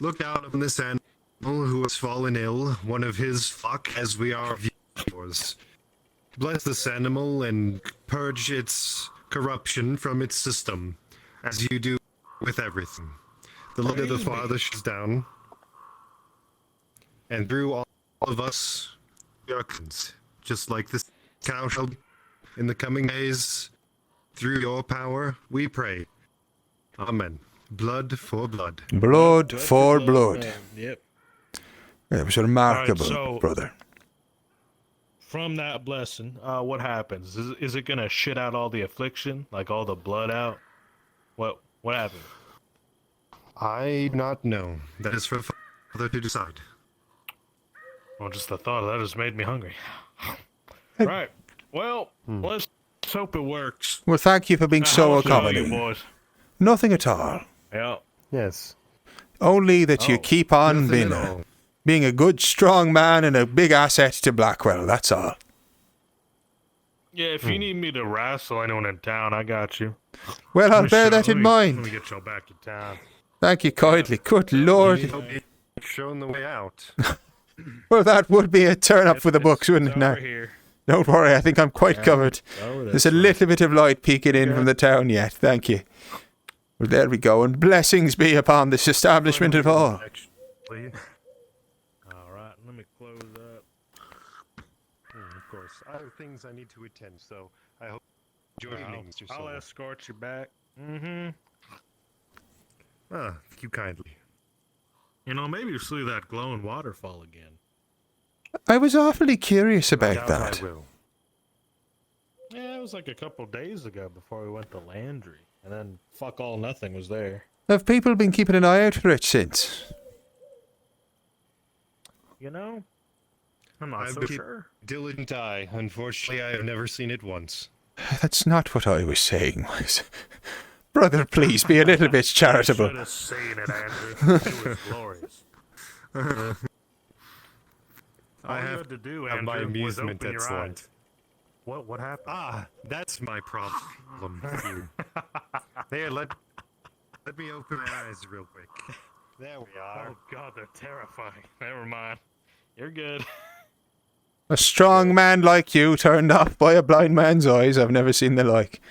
Speaker 17: Look down on this animal who has fallen ill, one of his flock, as we are of yours. Bless this animal and purge its corruption from its system, as you do with everything. The love of the Father shines down, and through all of us, we are cleansed, just like this cow shall be in the coming days. Through your power, we pray. Amen. Blood for blood.
Speaker 1: Blood for blood.
Speaker 7: Yep.
Speaker 1: It was remarkable,
Speaker 7: so-
Speaker 1: brother.
Speaker 7: From that blessing, what happens? Is it gonna shit out all the affliction, like all the blood out? What happens?
Speaker 17: I do not know. That is for Father to decide.
Speaker 7: Well, just the thought of that has made me hungry. Right. Well, let's hope it works.
Speaker 1: Well, thank you for being so
Speaker 7: How are you,
Speaker 1: accommodating.
Speaker 7: boys?
Speaker 1: Nothing at all.
Speaker 7: Yeah.
Speaker 17: Yes.
Speaker 1: Only that you keep on
Speaker 17: nothing
Speaker 1: being a good, strong man and a big asset to Blackwell. That's all.
Speaker 7: Yeah, if you need me to wrestle anyone in town, I got you.
Speaker 1: Well, I'll bear that in mind.
Speaker 7: Let me get y'all back in town.
Speaker 1: Thank you kindly. Good Lord.
Speaker 17: Shown the way out.
Speaker 1: Well, that would be a turn up for the books, wouldn't it? Now,
Speaker 7: Over here.
Speaker 1: don't worry. I think I'm quite covered.
Speaker 7: Oh,
Speaker 1: There's a little bit of light peeking in from the town yet. Thank you. Well, there we go. And blessings be upon this establishment of all.
Speaker 7: All right, let me close up.
Speaker 17: Of course. I have things I need to attend, so I hope you enjoy evening, Mr.
Speaker 7: I'll
Speaker 17: Solo.
Speaker 7: escort you back. Mm-hmm.
Speaker 17: Thank you kindly.
Speaker 7: You know, maybe you'll see that glowing waterfall again.
Speaker 1: I was awfully curious about
Speaker 17: Doubt
Speaker 1: that.
Speaker 17: I will.
Speaker 7: Yeah, it was like a couple days ago before we went to Landry. And then fuck all nothing was there.
Speaker 1: Have people been keeping an eye out for it since?
Speaker 7: You know? I'm not
Speaker 17: I've
Speaker 7: so
Speaker 17: been
Speaker 7: sure.
Speaker 17: diligent eye. Unfortunately, I have never seen it once.
Speaker 1: That's not what I was saying, was. Brother, please be a little bit charitable.
Speaker 7: I should have seen it, Andrew. It was glorious. All you had to do,
Speaker 17: have my
Speaker 7: Andrew, was
Speaker 17: amusement
Speaker 7: open
Speaker 17: at
Speaker 7: your
Speaker 17: Slint.
Speaker 7: eyes. What happened?
Speaker 17: That's my problem. There, let me open my eyes real quick. There we are.
Speaker 7: Oh god, they're terrifying. Never mind. You're good.
Speaker 1: A strong man like you turned off by a blind man's eyes. I've never seen the like.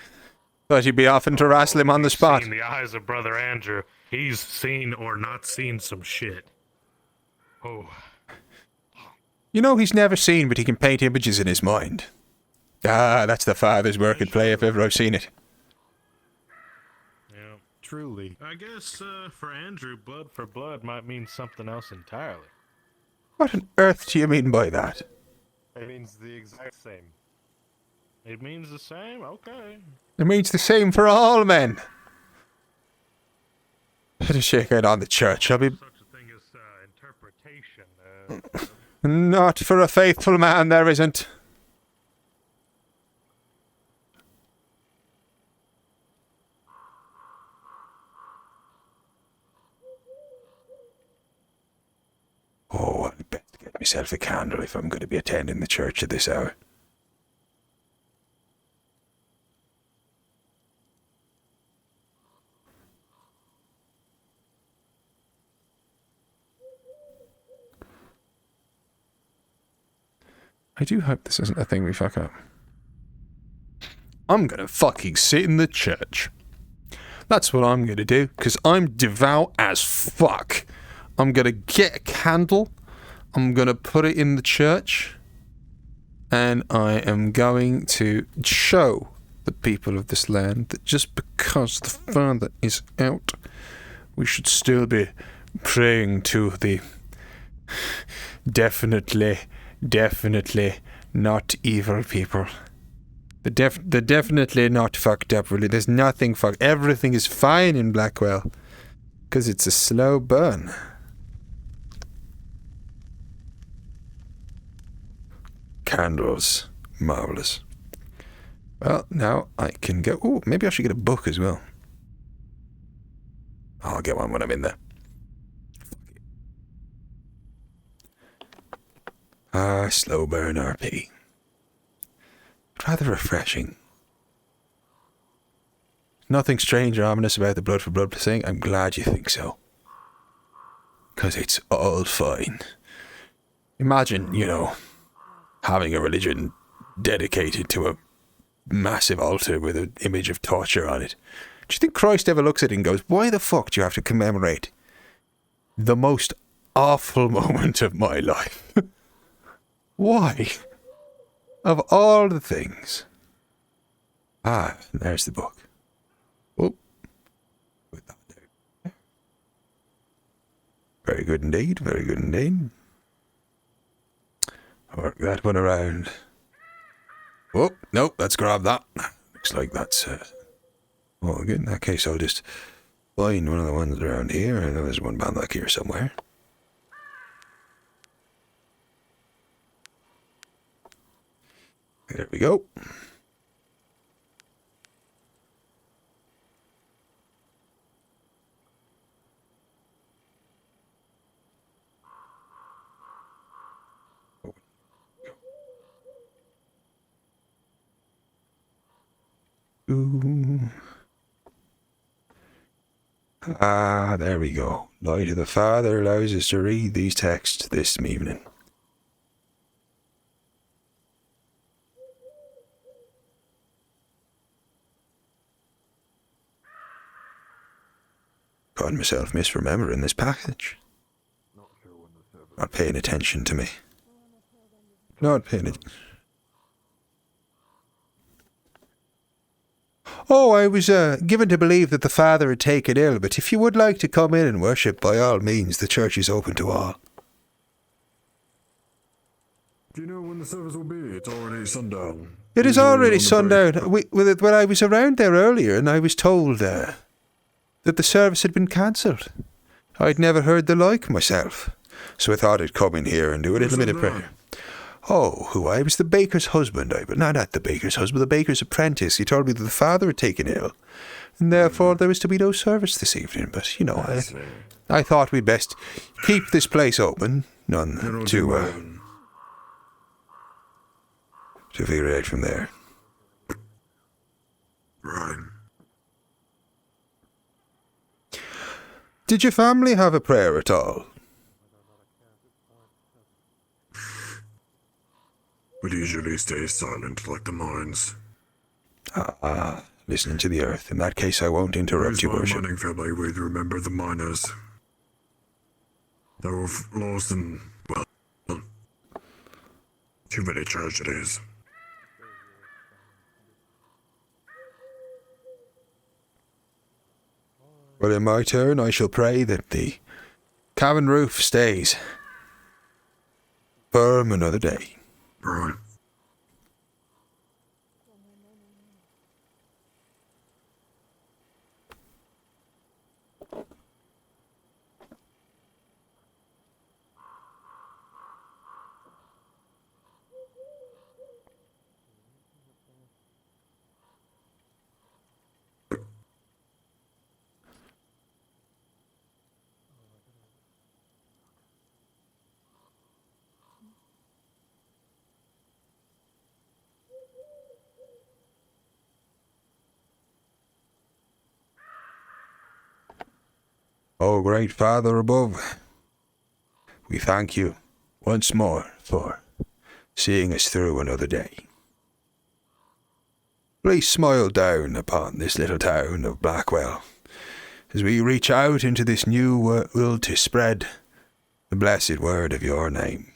Speaker 1: Thought you'd be offering to wrestle him on the spot.
Speaker 7: In the eyes of Brother Andrew, he's seen or not seen some shit. Oh.
Speaker 1: You know he's never seen, but he can paint images in his mind. Ah, that's the father's work at play if ever I've seen it.
Speaker 7: Yeah.
Speaker 17: Truly.
Speaker 7: I guess for Andrew, blood for blood might mean something else entirely.
Speaker 1: What on earth do you mean by that?
Speaker 17: It means the exact same.
Speaker 7: It means the same? Okay.
Speaker 1: It means the same for all men. Put a shake out on the church. I'll be...
Speaker 7: Such a thing as interpretation.
Speaker 1: Not for a faithful man, there isn't. Oh, I'd best get myself a candle if I'm going to be attending the church at this hour. I do hope this isn't a thing we fuck up. I'm gonna fucking sit in the church. That's what I'm gonna do, because I'm devout as fuck. I'm gonna get a candle, I'm gonna put it in the church, and I am going to show the people of this land that just because the Father is out, we should still be praying to the definitely not evil people. They're definitely not fucked up, really. There's nothing fucked. Everything is fine in Blackwell. Because it's a slow burn. Candles. Marvellous. Well, now I can go... Ooh, maybe I should get a book as well. I'll get one when I'm in there. Slow burn RP. Rather refreshing. Nothing strange or ominous about the blood for blood thing. I'm glad you think so. Because it's all fine. Imagine, you know, having a religion dedicated to a massive altar with an image of torture on it. Do you think Christ ever looks at it and goes, why the fuck do you have to commemorate the most awful moment of my life? Why? Of all the things. There's the book. Oh. Put that there. Very good indeed, very good indeed. Work that one around. Oh, nope, let's grab that. Looks like that's, well, good. In that case, I'll just find one of the ones around here. I know there's one back here somewhere. There we go. Ooh. Ah, there we go. Light of the Father allows us to read these texts this evening. Caught myself misremembering this package. Not paying attention to me. Not paying attention. Oh, I was given to believe that the Father had taken ill, but if you would like to come in and worship, by all means, the church is open to all.
Speaker 17: Do you know when the service will be? It's already sundown.
Speaker 1: It is already sundown. When I was around there earlier, and I was told that the service had been cancelled. I'd never heard the like myself, so I thought I'd come in here and do a little bit of prayer. Oh, who? I was the baker's husband. Not the baker's husband, the baker's apprentice. He told me that the Father had taken ill, and therefore there was to be no service this evening. But, you know, I thought we'd best keep this place open, to figure it out from there.
Speaker 17: Right.
Speaker 1: Did your family have a prayer at all?
Speaker 17: We usually stay silent like the mines.
Speaker 1: Listening to the earth. In that case, I won't interrupt you, worship.
Speaker 17: Mining family, we remember the miners. They were lost in, well, too many tragedies.
Speaker 1: Well, in my turn, I shall pray that the cabin roof stays firm another day.
Speaker 17: Right.
Speaker 1: Oh, great Father above, we thank you once more for seeing us through another day. Please smile down upon this little town of Blackwell as we reach out into this new world to spread the blessed word of your name,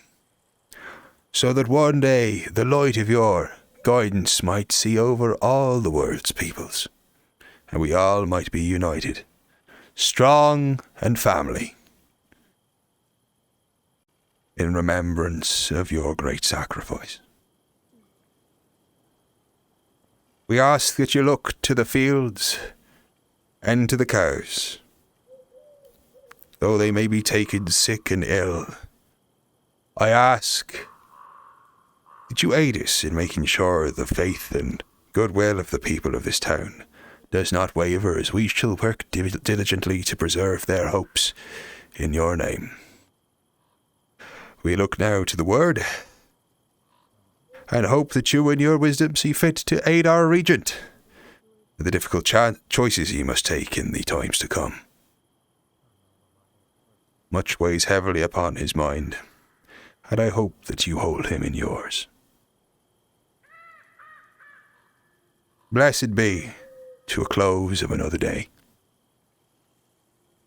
Speaker 1: so that one day the light of your guidance might see over all the world's peoples, and we all might be united, strong and family, in remembrance of your great sacrifice. We ask that you look to the fields and to the cows, though they may be taken sick and ill. I ask that you aid us in making sure the faith and goodwill of the people of this town does not waver, as we shall work diligently to preserve their hopes in your name. We look now to the word, and hope that you in your wisdom see fit to aid our regent with the difficult choices he must take in the times to come. Much weighs heavily upon his mind, and I hope that you hold him in yours. Blessed be to a close of another day.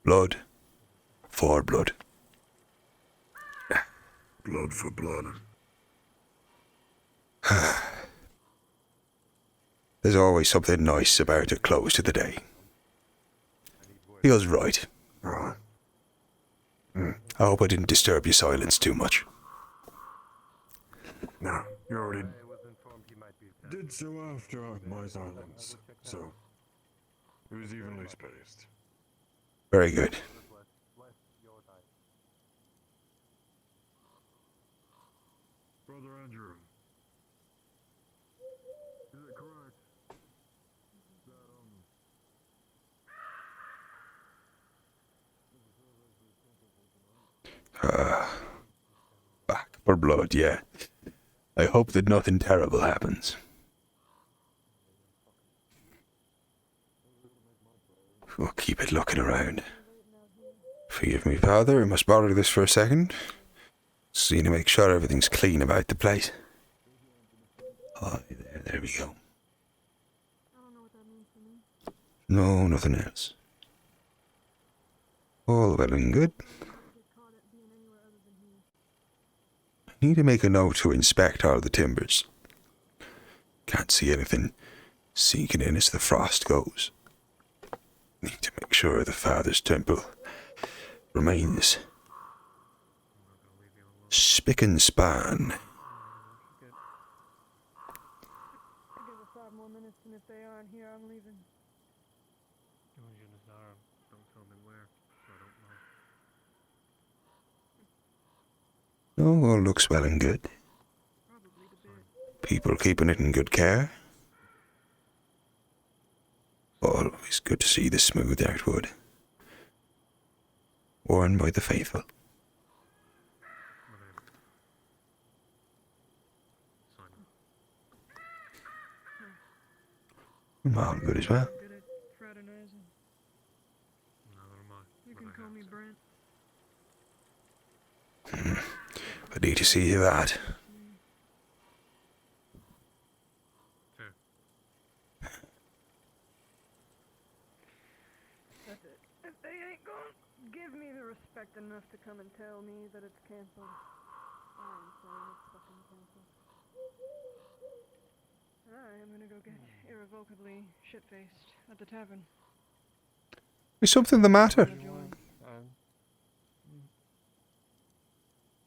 Speaker 1: Blood for blood.
Speaker 17: Blood for blood.
Speaker 1: There's always something nice about a close to the day. Feels right.
Speaker 17: Right.
Speaker 1: I hope I didn't disturb your silence too much.
Speaker 17: No, you already did so after my silence, so it was evenly spaced.
Speaker 1: Very good.
Speaker 17: Brother Andrew, is it correct that,
Speaker 1: Back for blood, yeah. I hope that nothing terrible happens. We'll keep it looking around. Forgive me, Father, I must borrow this for a second. See to make sure everything's clean about the place. Oh, there we go. No, nothing else. All well and good. I need to make a note to inspect all the timbers. Can't see anything sinking in as the frost goes. Need to make sure the Father's temple remains spick and span.
Speaker 11: Give us 5 more minutes, and if they aren't here, I'm leaving.
Speaker 2: Don't tell me where, so I don't know.
Speaker 1: Oh, all looks well and good. People keeping it in good care. Always good to see the smooth out wood worn by the faithful. I'm all good as well.
Speaker 11: Good at fraternizing. You can call me Brent.
Speaker 1: I need to see that.
Speaker 11: That's it. If they ain't gonna give me the respect enough to come and tell me that it's canceled, I'm saying it's fucking canceled. I am gonna go get irrevocably shit-faced at the tavern.
Speaker 1: Is something the matter?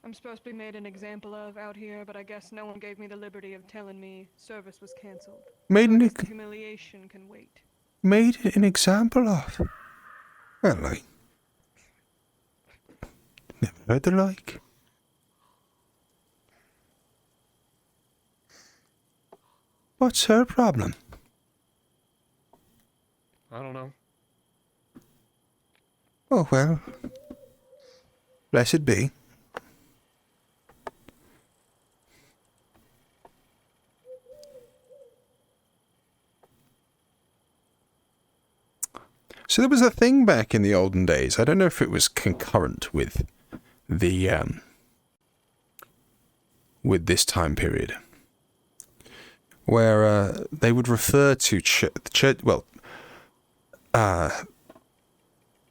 Speaker 11: I'm supposed to be made an example of out here, but I guess no one gave me the liberty of telling me service was canceled.
Speaker 1: Made
Speaker 11: So I guess the humiliation can wait.
Speaker 1: Made an example of? Well, I never heard the like. What's her problem?
Speaker 2: I don't know.
Speaker 1: Oh, well. Blessed be. So there was a thing back in the olden days. I don't know if it was concurrent with the with this time period, where they would refer to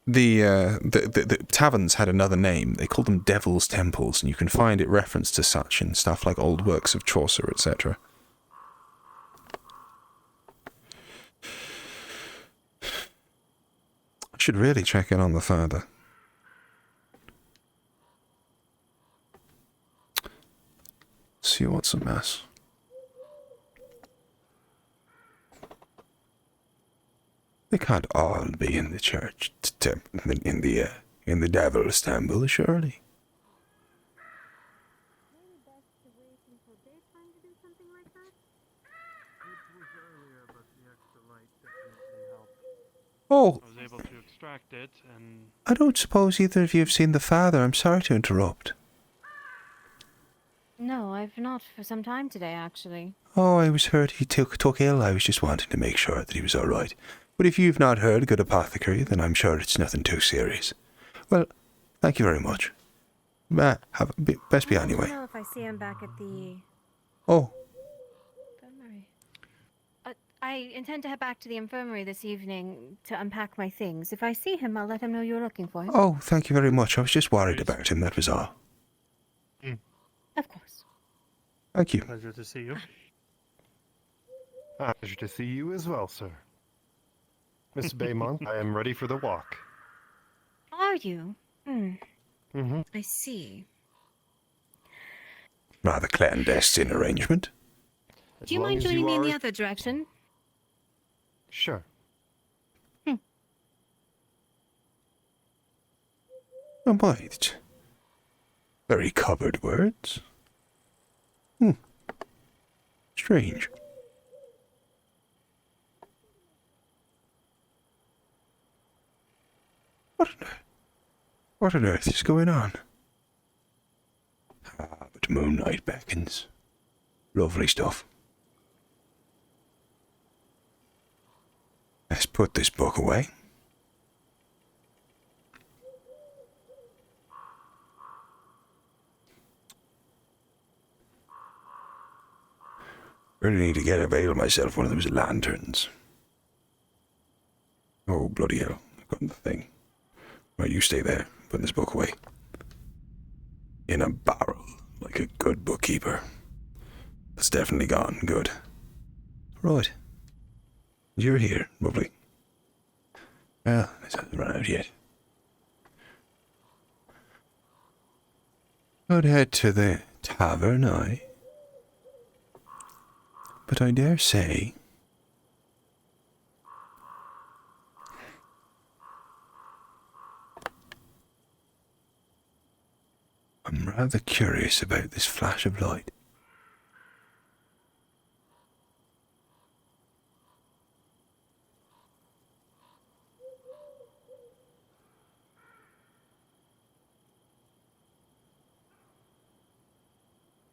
Speaker 1: the taverns had another name. They called them devil's temples, and you can find it referenced to such in stuff like old works of Chaucer, etc. I should really check in on the Father. See what's a mess. They can't all be in the church, in the devil's temple, surely. Oh.
Speaker 14: I was able to extract it, and
Speaker 1: I don't suppose either of you have seen the Father. I'm sorry to interrupt.
Speaker 12: No, I've not for some time today, actually.
Speaker 1: Oh, I was heard he took ill. I was just wanting to make sure that he was all right. But if you've not heard, good apothecary, then I'm sure it's nothing too serious. Well, thank you very much. Best be on your
Speaker 12: I
Speaker 1: way.
Speaker 12: don't know if I see him back at the
Speaker 1: Oh,
Speaker 12: infirmary. I intend to head back to the infirmary this evening to unpack my things. If I see him, I'll let him know you're looking for him.
Speaker 1: oh, thank you very much. I was just worried about him, that was all.
Speaker 12: Of course.
Speaker 1: Thank you.
Speaker 2: Pleasure to see you.
Speaker 17: Pleasure to see you as well, sir. Miss Baymont, I am ready for the walk.
Speaker 12: Are you? I see.
Speaker 1: Rather clandestine arrangement.
Speaker 12: Do you mind joining me in the other direction?
Speaker 18: Sure.
Speaker 1: Oh boy, it's very covered words. Strange. What on earth is going on? Ah, but moonlight beckons. Lovely stuff. Let's put this book away. Really need to avail myself one of those lanterns. Oh, bloody hell. I've got the thing. Right, you stay there. Put this book away. In a barrel, like a good bookkeeper. That's definitely gone. Good. Right. You're here. Lovely. Well, it hasn't run out yet. I'd head to the tavern, but I dare say I'm rather curious about this flash of light.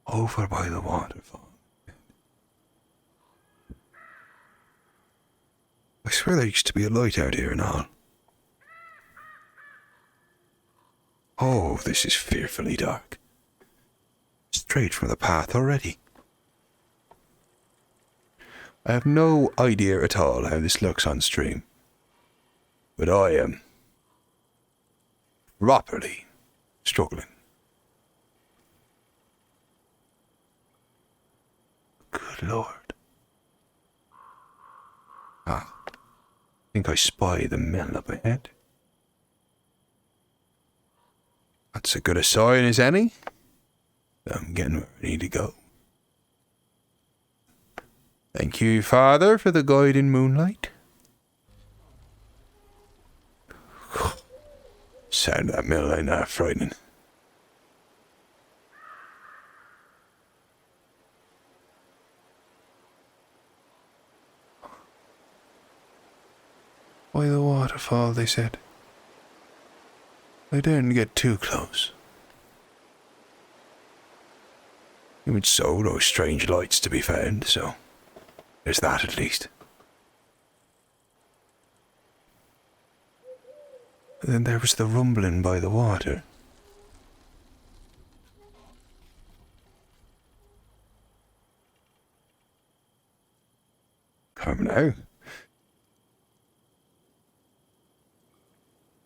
Speaker 1: Over by the waterfall. I swear there used to be a light out here and all. Oh, this is fearfully dark. Straight from the path already. I have no idea at all how this looks on stream, but I am properly struggling. Good Lord. Ah, I think I spy the mill up ahead. That's as good a sign as any. I'm getting where I need to go. Thank you, Father, for the guide in moonlight. Sound of that mill ain't that frightening. By the waterfall, they said. I daren't get too close. Even so, those strange lights to be found, so there's that at least. And then there was the rumbling by the water. Come now.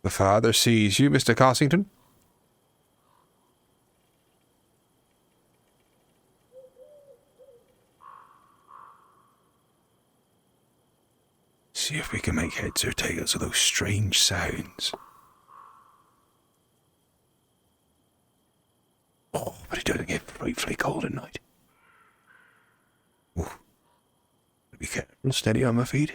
Speaker 1: The Father sees you, Mr. Cossington. See if we can make heads or tails of those strange sounds. Oh, but it doesn't get frightfully cold at night. Ooh. Be careful, steady on my feet.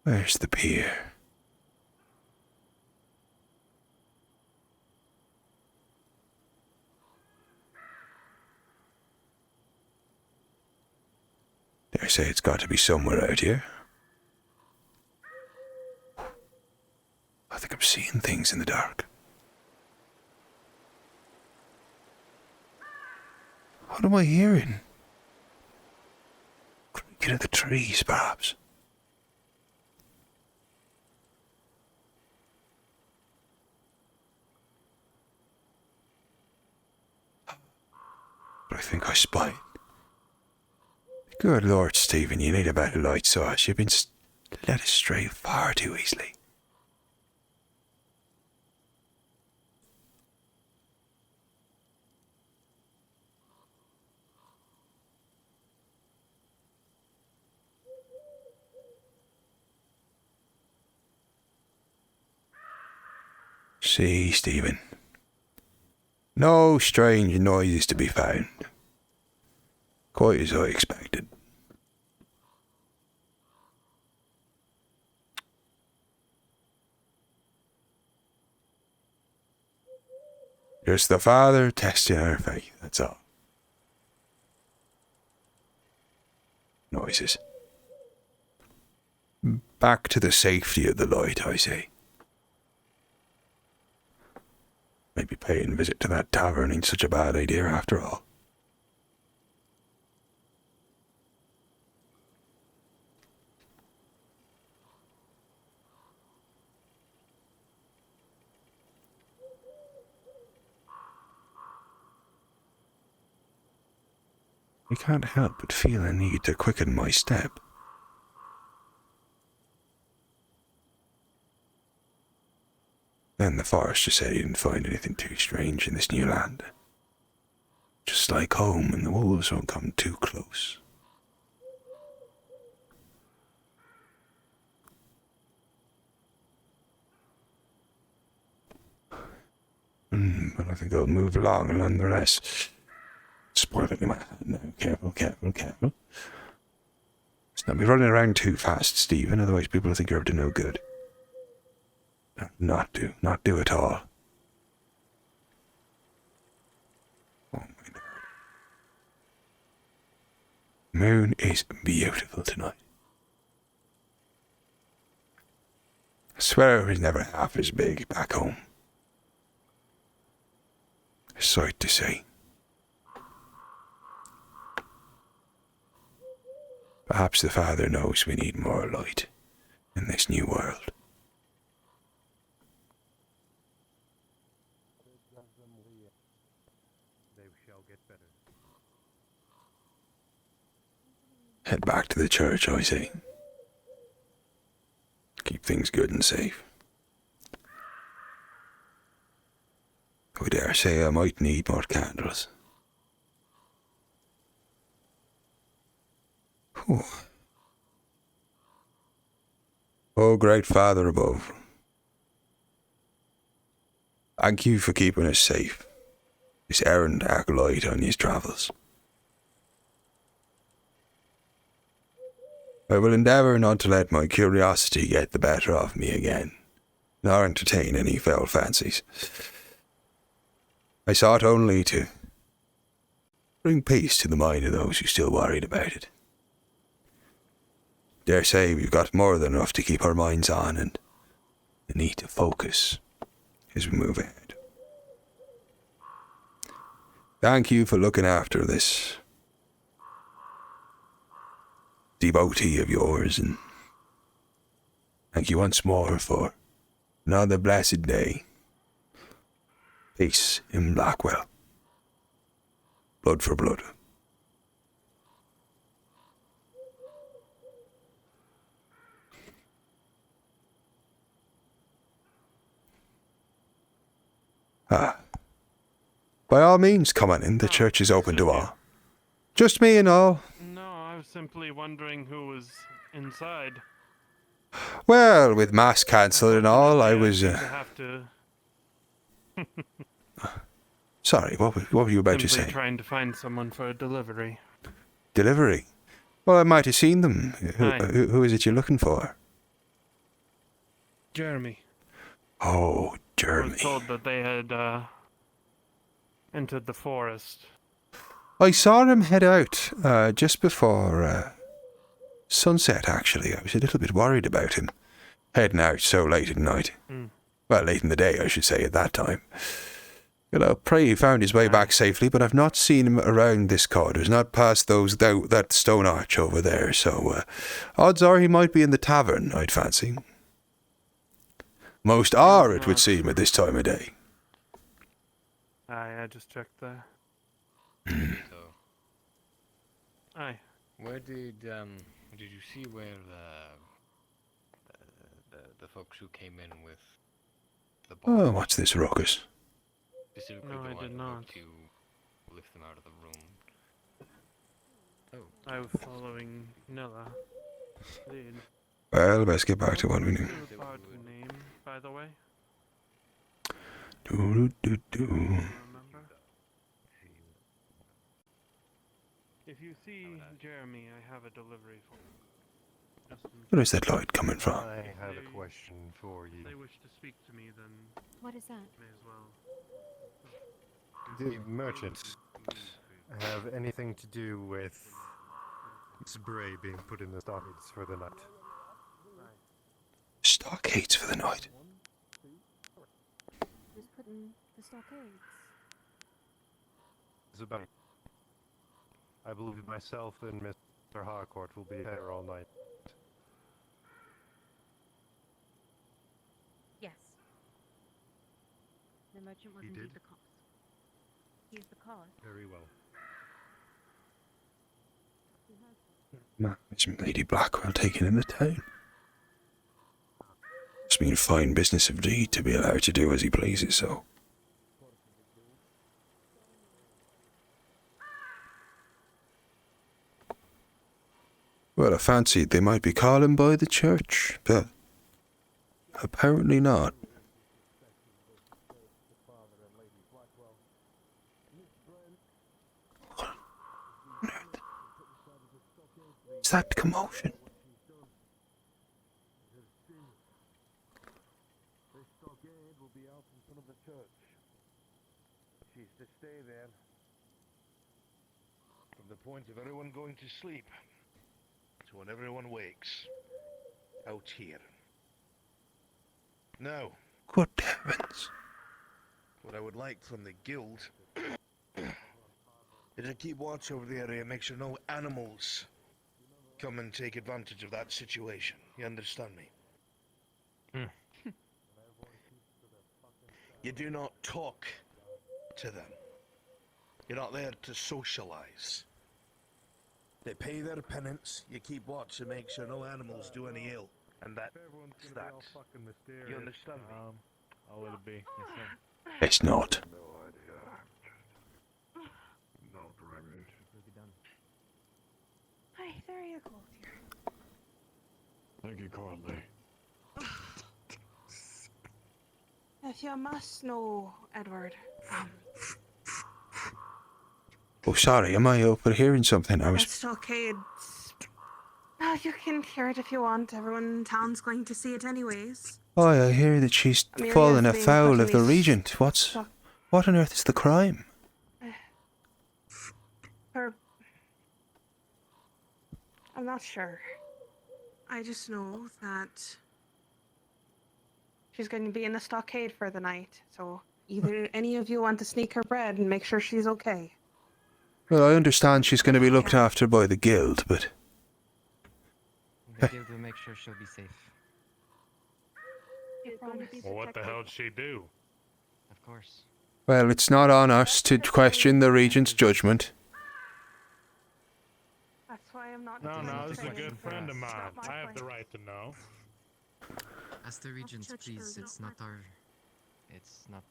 Speaker 1: Where's the pier? Dare say it's got to be somewhere out here. I think I'm seeing things in the dark. What am I hearing? Creaking of the trees, perhaps. But I think I spy it. Good Lord, Stephen, you need a better light source. You've been led astray far too easily. See, Stephen. No strange noises to be found. Quite as I expected. Just the Father testing our faith, that's all. Noises. Back to the safety of the light, I say. Maybe paying a visit to that tavern ain't such a bad idea after all. I can't help but feel a need to quicken my step. Then the forester said he didn't find anything too strange in this new land. Just like home, and the wolves won't come too close. But I think I'll move along nonetheless. Spoiling my hand now. Careful, careful, careful. Let's not be running around too fast, Stephen, otherwise people will think you're up to no good. Not do at all. Oh my lord. Moon is beautiful tonight. I swear it was never half as big back home. A sight to see. Perhaps the Father knows we need more light in this new world. Head back to the church, I say. Keep things good and safe. I dare say I might need more candles. Whew. Oh, great Father above, thank you for keeping us safe, this errant acolyte on his travels. I will endeavour not to let my curiosity get the better of me again, nor entertain any foul fancies. I sought only to bring peace to the mind of those who still worried about it. Dare say we've got more than enough to keep our minds on, and the need to focus as we move ahead. Thank you for looking after this devotee of yours, and thank you once more for another blessed day. Peace in Blackwell. Blood for blood. By all means, come on in. The church is open to all. Just me and all.
Speaker 14: No, I was simply wondering who was inside.
Speaker 1: Well, with mass cancelled and all, I was...
Speaker 14: have to...
Speaker 1: Sorry, what were you about to
Speaker 14: Simply
Speaker 1: say?
Speaker 14: Trying to find someone for a delivery.
Speaker 1: Delivery? Well, I might have seen them.
Speaker 14: Hi.
Speaker 1: Who is it you're looking for?
Speaker 14: Jeremy.
Speaker 1: Oh,
Speaker 14: I
Speaker 1: Jeremy.
Speaker 14: was told that they had entered the forest.
Speaker 1: I saw him head out just before sunset, actually. I was a little bit worried about him heading out so late at night. Well, late in the day, I should say, at that time. You know, pray he found his way back safely, but I've not seen him around this corridor. Not past that stone arch over there, so odds are he might be in the tavern, I'd fancy. Most are, it would seem, at this time of day.
Speaker 14: I just checked there.
Speaker 16: So,
Speaker 14: Aye.
Speaker 16: where did you see where the folks who came in with the boy?
Speaker 1: Oh, what's this ruckus?
Speaker 16: Specifically
Speaker 14: No,
Speaker 16: the
Speaker 14: I
Speaker 16: one
Speaker 14: did
Speaker 16: who
Speaker 14: not.
Speaker 16: went to lift them out of the room. Oh.
Speaker 14: I was following Nella. Lead.
Speaker 1: Well, best get back to what we knew.
Speaker 14: Hard name, by the way. If you see Jeremy, I have a delivery for him.
Speaker 1: Where is that light coming from?
Speaker 17: I have a question for you.
Speaker 14: If they wish to speak to me, then
Speaker 12: What is that?
Speaker 14: may as well.
Speaker 17: The merchants have anything to do with spray being put in the stockades for the night?
Speaker 1: Stockades for the night?
Speaker 12: Who's putting the stockades?
Speaker 17: It's about. I believe myself and Mr. Harcourt will be there all night.
Speaker 12: Yes. The merchant was
Speaker 17: He
Speaker 12: indeed
Speaker 17: did?
Speaker 12: the cause. He is the cause.
Speaker 17: Very well.
Speaker 1: Is Lady Blackwell taken in the town? It's been fine business indeed to be allowed to do as he pleases, so. Well, I fancied they might be calling by the church, but apparently not. What on earth? Is that commotion?
Speaker 10: This stockade will be out in front of the church. She's to stay there from the point of everyone going to sleep to when everyone wakes. Out here. Now,
Speaker 1: Good heavens.
Speaker 10: what I would like from the guild is to keep watch over the area, make sure no animals come and take advantage of that situation. You understand me? You do not talk to them. You're not there to socialize. They pay their penance, you keep watch and make sure no animals do any ill. And that's that. You understand me?
Speaker 2: How will it be? Yes, sir.
Speaker 1: It's not.
Speaker 11: Hi, there you go, dear.
Speaker 17: Thank you kindly.
Speaker 11: If you must know, Edward,
Speaker 1: Oh, sorry, am I overhearing something? I
Speaker 11: that
Speaker 1: was.
Speaker 11: stockade. No, you can hear it if you want. Everyone in town's going to see it anyways.
Speaker 1: Oh, I hear that she's
Speaker 11: Amelia's
Speaker 1: fallen
Speaker 11: been
Speaker 1: afoul
Speaker 11: putting
Speaker 1: of the
Speaker 11: these
Speaker 1: regent. What on earth is the crime?
Speaker 11: I'm not sure. I just know that she's going to be in the stockade for the night. So either any of you want to sneak her bread and make sure she's okay.
Speaker 1: Well, I understand she's going to be looked after by the guild, but
Speaker 6: The guild will make sure she'll be safe.
Speaker 7: Well, what the hell did she do?
Speaker 6: Of course.
Speaker 1: well, it's not on us to question the regent's judgment.
Speaker 11: That's why I'm not.
Speaker 7: No, this is a good friend of mine. I have the right to know.
Speaker 6: As the regents please, it's not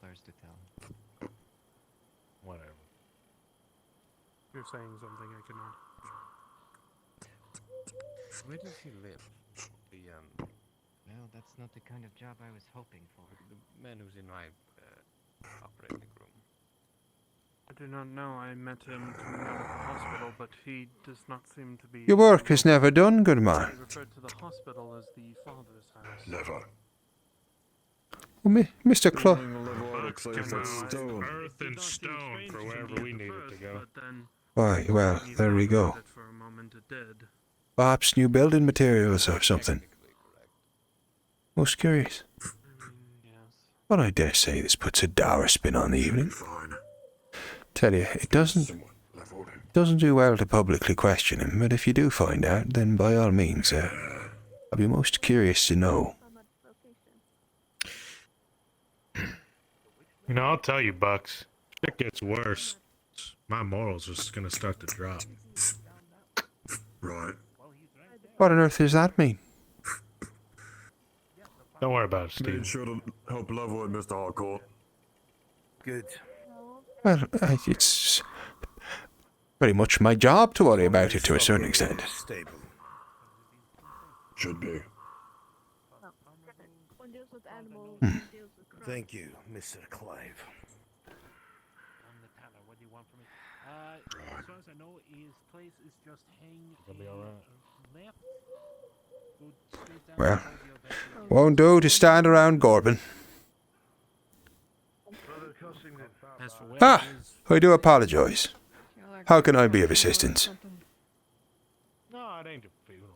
Speaker 6: ours to tell.
Speaker 7: Whatever.
Speaker 8: You're saying something I cannot.
Speaker 16: Where does he live?
Speaker 6: Well, that's not the kind of job I was hoping for.
Speaker 16: The man who's in my operating room.
Speaker 14: I do not know. I met him coming out of the hospital, but he does not seem to be.
Speaker 1: Your work is never done, good man.
Speaker 14: He referred to the hospital as the father's house.
Speaker 17: Never.
Speaker 1: Well, Mr. Clough.
Speaker 7: Bucks can earth and stone for wherever we need it to go.
Speaker 1: Why, well, there we go.
Speaker 14: For a moment it did.
Speaker 1: Perhaps new building materials or something. Most curious. But I dare say this puts a dour spin on the evening. Tell you, it doesn't do well to publicly question him, but if you do find out, then by all means, I'll be most curious to know.
Speaker 7: You know, I'll tell you, Bucks. If it gets worse, my morals are just gonna start to drop.
Speaker 17: Right.
Speaker 1: What on earth does that mean?
Speaker 7: Don't worry about it, Steve.
Speaker 17: Being sure to help Lovewood, Mr. Harcourt.
Speaker 10: Good.
Speaker 1: Well, it's very much my job to worry about it to a certain extent.
Speaker 10: Stable.
Speaker 17: Should be.
Speaker 5: One deals with animals,
Speaker 1: Hmm.
Speaker 5: one deals with
Speaker 10: Thank you, Mr. Clive.
Speaker 8: I'm the teller. What do you want from me? As far as I know, his place is just hang left. Go straight down
Speaker 1: Well,
Speaker 8: towards your bedroom.
Speaker 1: won't do to stand around Gorbin.
Speaker 8: As for where
Speaker 1: Ah,
Speaker 8: it is,
Speaker 1: I do apologise. How can I be of assistance?
Speaker 7: No, it ain't a funeral.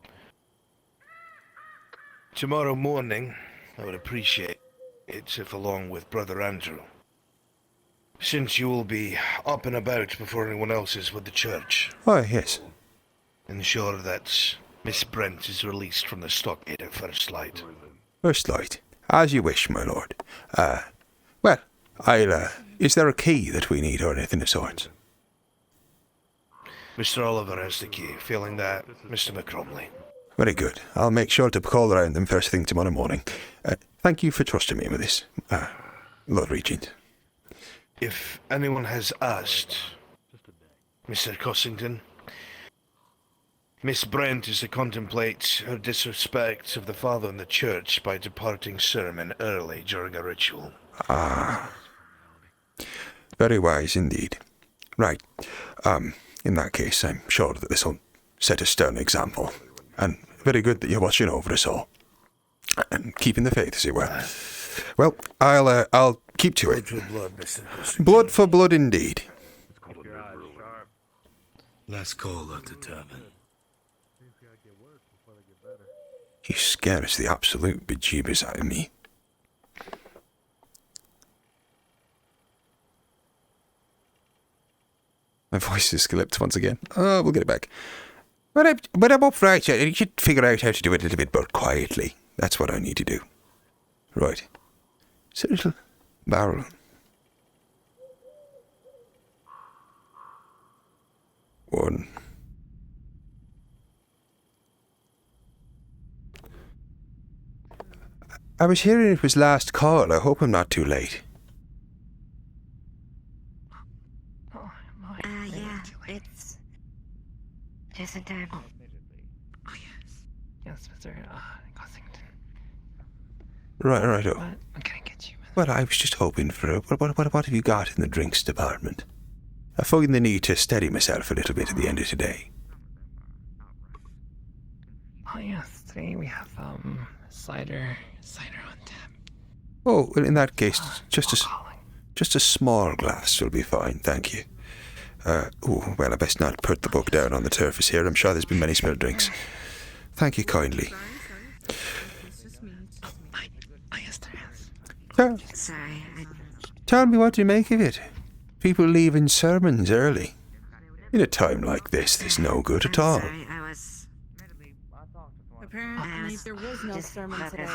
Speaker 10: Tomorrow morning, I would appreciate it if, along with Brother Andrew, since you will be up and about before anyone else is with the church.
Speaker 1: Oh, yes.
Speaker 10: Ensure that Miss Brent is released from the stockade at first light.
Speaker 1: First light. As you wish, my lord. Well, is there a key that we need or anything of sorts?
Speaker 10: Mr. Oliver has the key. Failing that, Mr. McCromley.
Speaker 1: Very good. I'll make sure to call around them first thing tomorrow morning. Thank you for trusting me with this, Lord Regent.
Speaker 10: If anyone has asked, Mr. Cossington, Miss Brent is to contemplate her disrespect of the Father and the Church by departing sermon early during a ritual.
Speaker 1: Ah. Very wise indeed. Right. In that case, I'm sure that this will set a stern example. And very good that you're watching over us all. And keeping the faith, as it were. Well, I'll keep to it.
Speaker 10: Blood for blood, Mr. Cossington.
Speaker 1: Blood for blood indeed.
Speaker 10: Let's call that determined.
Speaker 1: You scares the absolute bejeebers out of me. My voice is slipped once again. Oh, we'll get it back. But I'm up for it. You should figure out how to do it a little bit more quietly. That's what I need to do. Right. It's a little barrel. One. I was hearing it was last call. I hope I'm not too late.
Speaker 9: Yeah, it's just in time.
Speaker 4: Oh, yes. Yes, Mr. Cossington.
Speaker 1: Right. Oh.
Speaker 4: What can I get you?
Speaker 1: Well, I was just hoping for what have you got in the drinks department? I find the need to steady myself a little bit at the end of today.
Speaker 4: Oh, yes. Today we have, cider on tap.
Speaker 1: Oh, well, in that case, just a small glass will be fine, thank you. Well, I best not put the book down on the surface here. I'm sure there's been many spilled drinks. Thank you kindly.
Speaker 9: Sorry.
Speaker 1: Tell me what you make of it. People leaving sermons early. In a time like this, there's no good at all.
Speaker 12: Apparently, there was no sermon today.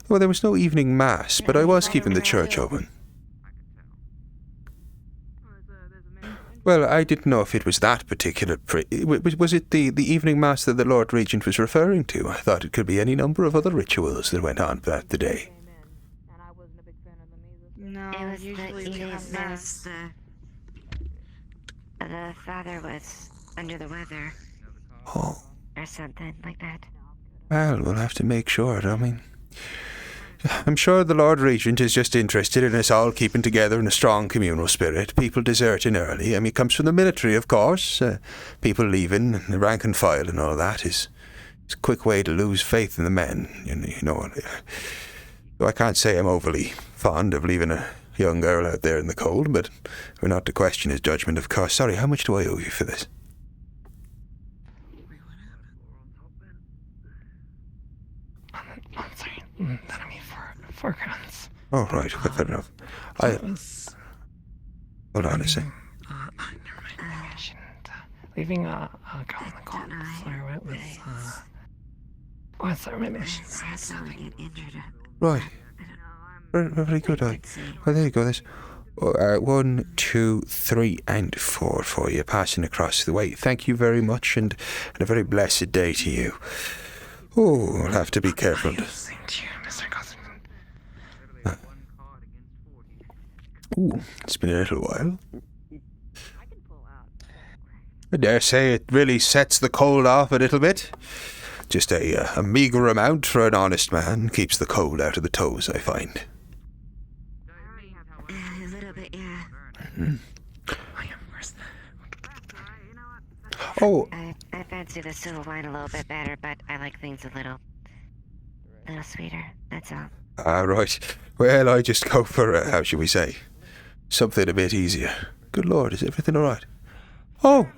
Speaker 1: Well, there was no evening mass, but I was keeping the church open. Well, I didn't know if it was that particular... was it the evening mass that the Lord Regent was referring to? I thought it could be any number of other rituals that went on throughout the day.
Speaker 12: No,
Speaker 9: It was
Speaker 12: usually
Speaker 9: the
Speaker 12: we
Speaker 9: evening
Speaker 12: have
Speaker 9: mass. The father was under the weather.
Speaker 1: Oh.
Speaker 9: Or something like that.
Speaker 1: Well, we'll have to make sure. I mean, I'm sure the Lord Regent is just interested in us all keeping together in a strong communal spirit. People deserting early. I mean, it comes from the military, of course. People leaving, the rank and file and all that is a quick way to lose faith in the men. You know, I can't say I'm overly fond of leaving a young girl out there in the cold, but we're not to question his judgment, of course. Sorry, how much do I owe you for this?
Speaker 4: I'm sorry. That'll be 4 crowns.
Speaker 1: Oh, right. Fair enough. Hold on a sec.
Speaker 4: Never mind. Maybe I shouldn't. Leaving a girl in the cold. Sorry, what was, oh, sorry, maybe I should say something.
Speaker 1: Right. Very good. Well, there you go. There's 1, 2, 3, and 4 for you passing across the way. Thank you very much, and a very blessed day to you. Oh, I'll have to be careful.
Speaker 4: Same to you, Mr. Cossington.
Speaker 1: Ooh, it's been a little while. I dare say it really sets the cold off a little bit. Just a meagre amount for an honest man keeps the cold out of the toes, I find. Oh,
Speaker 9: I fancy the still wine a little bit better, but I like things a little sweeter. That's all.
Speaker 1: right. Well, I just go for, how shall we say, something a bit easier. Good Lord, is everything alright? Oh,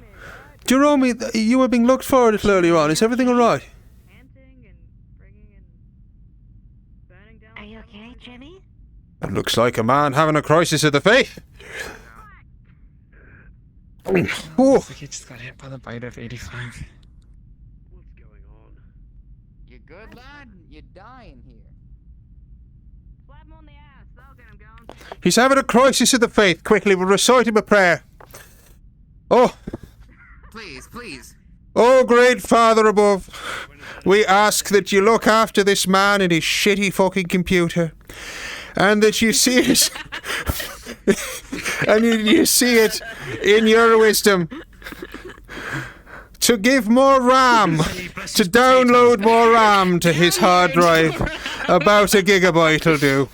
Speaker 1: Jerome, you were being looked for a little earlier on. Is everything alright?
Speaker 9: Are you okay, Jimmy?
Speaker 1: That looks like a man having a crisis of the faith.
Speaker 4: Looks like he just got hit by the bite of 85.
Speaker 15: You good, lad? You're dying here. Slap him on the ass. That'll get him going.
Speaker 1: He's having a crisis of the faith. Quickly, we'll recite him a prayer. Oh.
Speaker 15: Please, please.
Speaker 1: Oh, great Father above, we ask that you look after this man and his shitty fucking computer. And that you see it... and you see it in your wisdom to give more RAM, to download more RAM to his hard drive. About a gigabyte will do.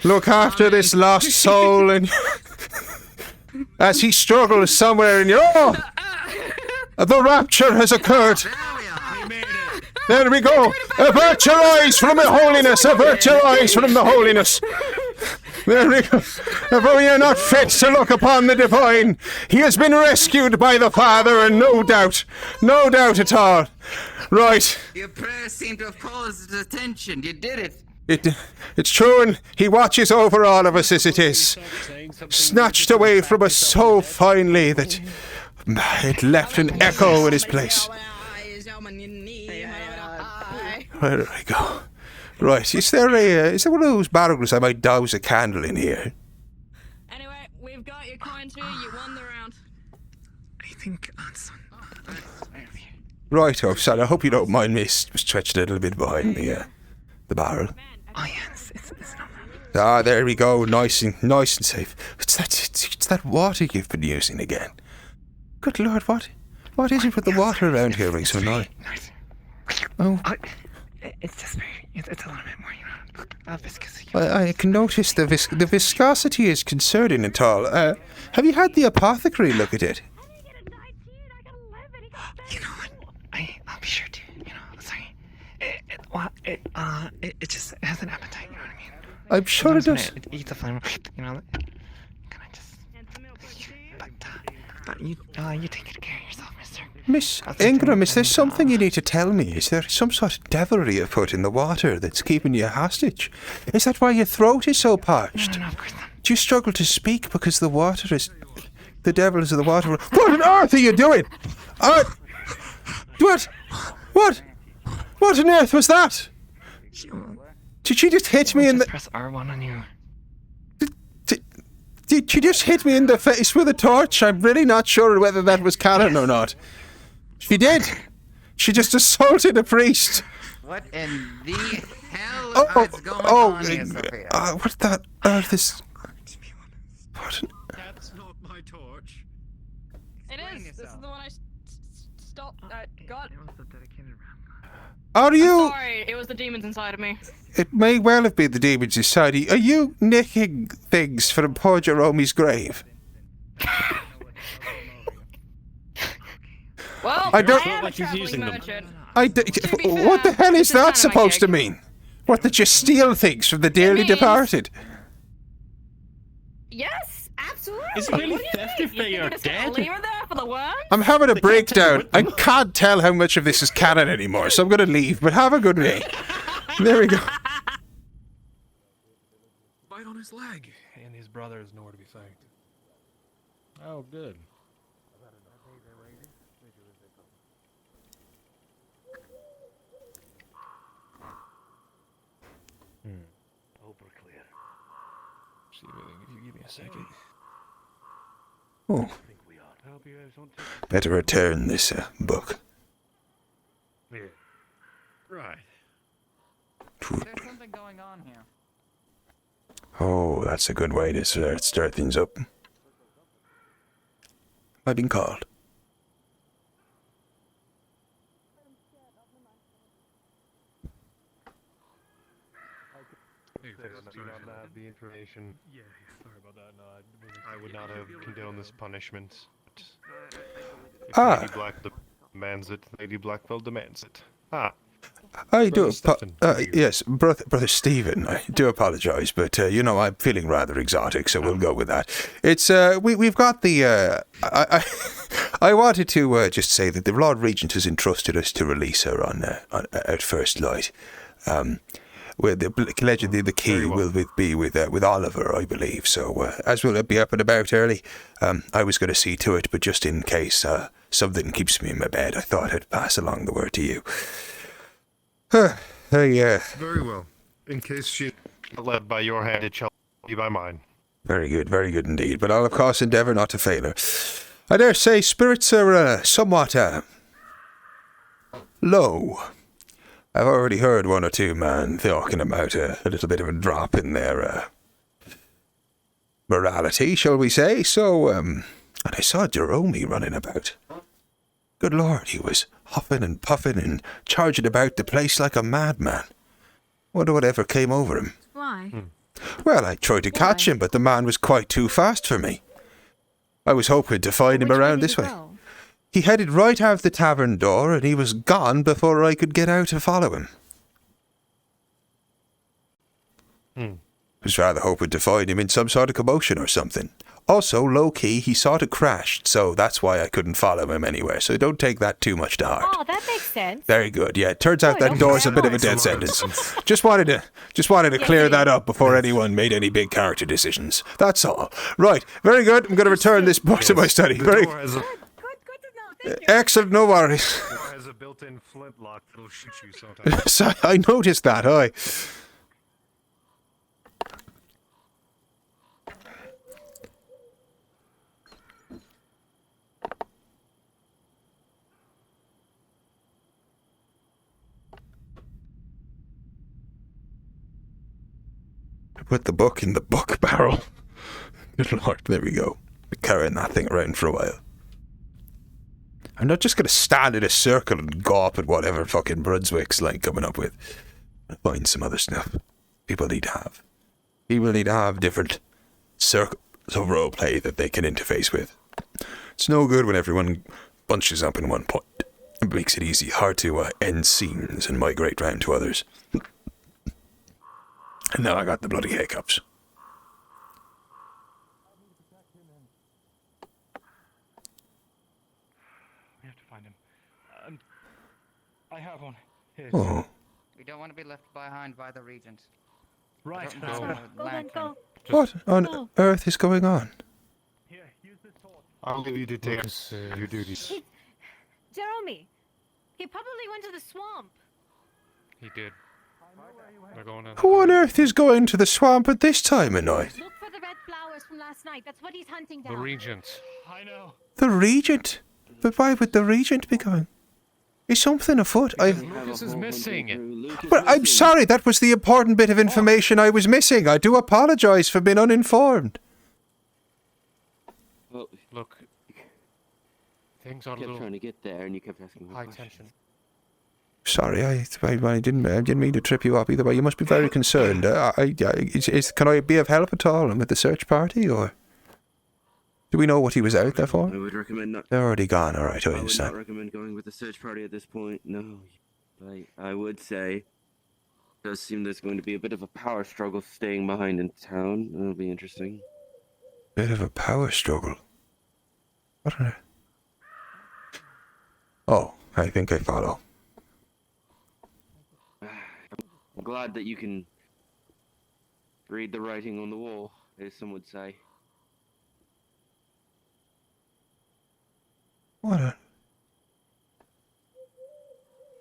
Speaker 1: Look after this lost soul and as he struggles somewhere in your... Oh! The rapture has occurred. There we go. Avert your eyes from the holiness. Avert your eyes from the holiness. There we go. For we are not fit to look upon the divine. He has been rescued by the Father, and no doubt at all. Right.
Speaker 15: Your prayers seem to have caused his attention. You did it.
Speaker 1: It's true, and he watches over all of us as it is. Snatched away from us so finely that it left an echo in his place. Where do I go? Right, is there one of those barrels I might douse a candle in here?
Speaker 19: Anyway, we've got your coins here. You won the round.
Speaker 4: I think
Speaker 1: Right, oh, son, I hope you don't mind me stretched a little bit behind the barrel.
Speaker 4: Oh yeah, it's not
Speaker 1: Ah, there we go, nice and safe. It's that water you've been using again. Good Lord, what is it with the water around here being so annoying? Oh.
Speaker 4: It's just it's a little bit more, viscous.
Speaker 1: I can notice the viscosity is concerning at all. Have you had the apothecary look at it?
Speaker 4: You know what? I'll be sure to. Sorry. It just has an appetite. You know what I mean?
Speaker 1: I'm sure it does.
Speaker 4: It eats the flame. Can I just? But you take good care of yourself, Mister.
Speaker 1: Miss Ingram, is there something you need to tell me? Is there some sort of devilry afoot in the water that's keeping you hostage? Is that why your throat is so parched?
Speaker 4: No, of course not.
Speaker 1: Do you struggle to speak because the water is... The devil is in the water? What on earth are you doing? What? What on earth was that? Did she just hit me in the...
Speaker 4: Press R1 on you.
Speaker 1: Did she just hit me in the face with a torch? I'm really not sure whether that was canon or not. She did. She just assaulted a priest.
Speaker 15: What in the hell is going on here, Sophia?
Speaker 1: What that earth is... What?
Speaker 17: That's not my torch.
Speaker 19: It is. This is the one I got.
Speaker 1: Are you...
Speaker 19: I'm sorry, it was the demons inside of me.
Speaker 1: It may well have been the demons inside you. Are you nicking things from poor Jerome's grave?
Speaker 19: Well,
Speaker 1: I don't...
Speaker 19: am a traveling merchant.
Speaker 1: What the hell is that supposed to mean? What, that you steal things from the dearly departed?
Speaker 19: Yes, absolutely.
Speaker 7: It's really theft if they are dead.
Speaker 19: Leave her there for the worms?
Speaker 1: I'm having a breakdown. I can't tell how much of this is canon anymore, so I'm going to leave, but have a good day. There we go.
Speaker 6: Bite on his leg.
Speaker 2: And his brother is nowhere to be found.
Speaker 6: Oh, good.
Speaker 2: Hope we're clear. See, if you give me a second.
Speaker 1: Oh.
Speaker 2: I hope you guys don't take...
Speaker 1: Better return this book.
Speaker 2: Yeah. Right.
Speaker 15: There's something going on here.
Speaker 1: Oh, that's a good way to start things up. I've been called.
Speaker 17: do not have the information.
Speaker 7: Yeah, sorry about that. No,
Speaker 17: I would not have condoned this punishment. If
Speaker 1: Ah.
Speaker 17: Lady Blackwell demands it, Lady Blackwell demands it. Ah.
Speaker 1: I do.
Speaker 17: Brother Stephen,
Speaker 1: Yes, brother Stephen. I do apologise, but you know I'm feeling rather exotic, so we'll go with that. It's we've got the. I wanted to just say that the Lord Regent has entrusted us to release her on at first light. Where allegedly the key will be with Oliver, I believe. So as we'll be up and about early, I was going to see to it, but just in case something keeps me in my bed, I thought I'd pass along the word to you.
Speaker 17: Very well. In case she's led by your hand, it shall be by mine.
Speaker 1: Very good indeed. But I'll of course endeavour not to fail her. I dare say spirits are somewhat low. I've already heard one or two men talking about a little bit of a drop in their morality, shall we say. So, and I saw Jerome running about. Good Lord, he was huffing and puffing and charging about the place like a madman. Wonder whatever came over him.
Speaker 12: Why?
Speaker 1: Well, I tried to catch him, but the man was quite too fast for me. I was hoping to find him around this way. He headed right out the tavern door, and he was gone before I could get out to follow him. I was rather hoping to find him in some sort of commotion or something. Also, low-key, he sort of crashed, so that's why I couldn't follow him anywhere, so don't take that too much to heart.
Speaker 12: Oh, that makes sense.
Speaker 1: Very good, yeah. Turns out that door's a bit of a dead sentence. Just wanted to clear that up before anyone made any big character decisions. That's all. Right, very good. I'm going to return this book to my study. Very excellent, no worries.
Speaker 17: The door has a built-in flintlock that'll shoot you sometimes.
Speaker 1: So I noticed that, aye. Put the book in the book barrel. Good Lord, there we go. Be carrying that thing around for a while. I'm not just going to stand in a circle and gawp at whatever fucking Brunswick's like coming up with. I'll find some other stuff people need to have. People need to have different circles of roleplay that they can interface with. It's no good when everyone bunches up in one point. It makes it hard to end scenes and migrate round to others. And now I got the bloody hiccups.
Speaker 8: We have to find him. I have one. Here.
Speaker 1: Oh.
Speaker 15: We don't want to be left behind by the Regent.
Speaker 8: Right.
Speaker 12: Go then, go.
Speaker 1: What on earth is going on?
Speaker 17: I'll leave you to take your duties.
Speaker 12: Jeremy, he probably went to the swamp.
Speaker 14: He did. They're going in.
Speaker 1: Who on earth is going to the swamp at this time of night?
Speaker 12: Look for the red flowers from last night. That's what he's hunting down.
Speaker 14: The Regent.
Speaker 8: I know.
Speaker 1: The Regent? But why would the Regent be going? Is something afoot?
Speaker 14: Lucas is missing.
Speaker 1: Well, I'm sorry, that was the important bit of information I was missing. I do apologise for being uninformed.
Speaker 13: Well,
Speaker 14: look, things are a
Speaker 13: kept
Speaker 14: little
Speaker 13: trying to get there, and you kept asking me
Speaker 14: high
Speaker 13: questions.
Speaker 14: tension.
Speaker 1: Sorry, I didn't mean to trip you up either way. You must be very concerned. Can I be of help at all with the search party, or do we know what he was out there for?
Speaker 13: I would recommend not.
Speaker 1: They're already gone. All right, I
Speaker 13: I would
Speaker 1: understand.
Speaker 13: not recommend going with the search party at this point. No, I would say it does seem there's going to be a bit of a power struggle staying behind in town. That'll be interesting.
Speaker 1: Bit of a power struggle. What on earth? Oh, I think I follow.
Speaker 13: I'm glad that you can read the writing on the wall, as some would say.
Speaker 1: What a...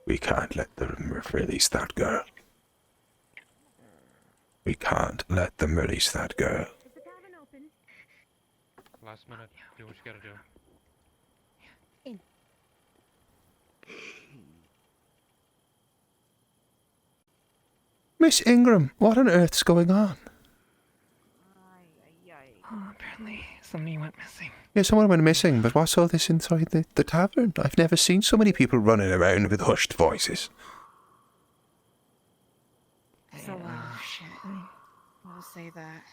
Speaker 1: We can't let them release that girl. We can't let them release that girl.
Speaker 12: Is the tavern open?
Speaker 14: Last minute. Do what you gotta do.
Speaker 12: In.
Speaker 1: Miss Ingram, what on earth's going on?
Speaker 4: Oh, apparently somebody went missing.
Speaker 1: Yeah, someone went missing, but what's all this inside the tavern? I've never seen so many people running around with hushed voices.
Speaker 4: So,
Speaker 20: will say that.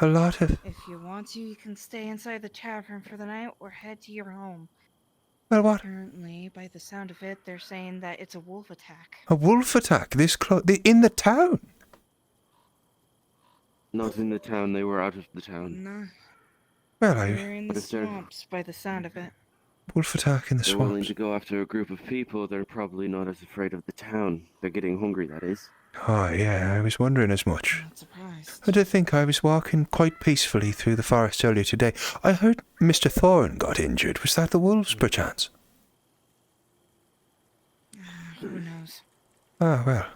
Speaker 1: A lot of...
Speaker 20: If you want to, you can stay inside the tavern for the night or head to your home.
Speaker 1: Well, what?
Speaker 20: Apparently, by the sound of it, they're saying that it's a wolf attack.
Speaker 1: A wolf attack this close... in the town?
Speaker 13: Not in the town, they were out of the town.
Speaker 20: No.
Speaker 1: Well,
Speaker 20: They're in the swamps by the sound of it.
Speaker 1: Wolf attack in the
Speaker 13: They're willing
Speaker 1: swamps.
Speaker 13: to go after a group of people, they're probably not as afraid of the town. They're getting hungry, that is.
Speaker 1: Oh, yeah, I was wondering as much.
Speaker 20: Not surprised.
Speaker 1: I did think I was walking quite peacefully through the forest earlier today. I heard Mr. Thorne got injured. Was that the wolves, perchance?
Speaker 20: Who knows?
Speaker 1: Ah, well.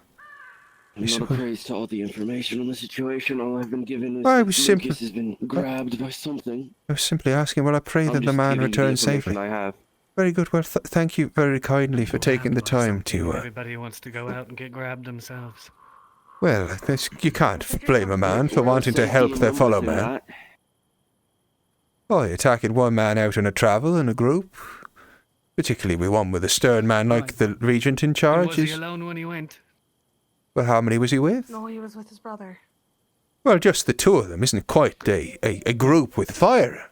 Speaker 13: I'm not appraised to all the information on the situation. All I've been given is
Speaker 1: I
Speaker 13: that
Speaker 1: was simply...
Speaker 13: Lucas has been grabbed by something.
Speaker 1: I was simply asking, well, I pray
Speaker 13: I'm
Speaker 1: that the
Speaker 13: just
Speaker 1: man
Speaker 13: giving you the
Speaker 1: returns
Speaker 13: information
Speaker 1: safely.
Speaker 13: I have.
Speaker 1: Very good. Well, thank you very kindly for taking the time to...
Speaker 14: Everybody wants to go out and get grabbed themselves.
Speaker 1: Well, you can't blame a man for wanting to help their fellow man. Oh, attacking one man out on a travel in a group, particularly with one with a stern man like the regent in charge.
Speaker 14: Was he alone when he went?
Speaker 1: Well, how many was he with?
Speaker 20: No, he was with his brother.
Speaker 1: Well, just the two of them isn't quite a group with fire.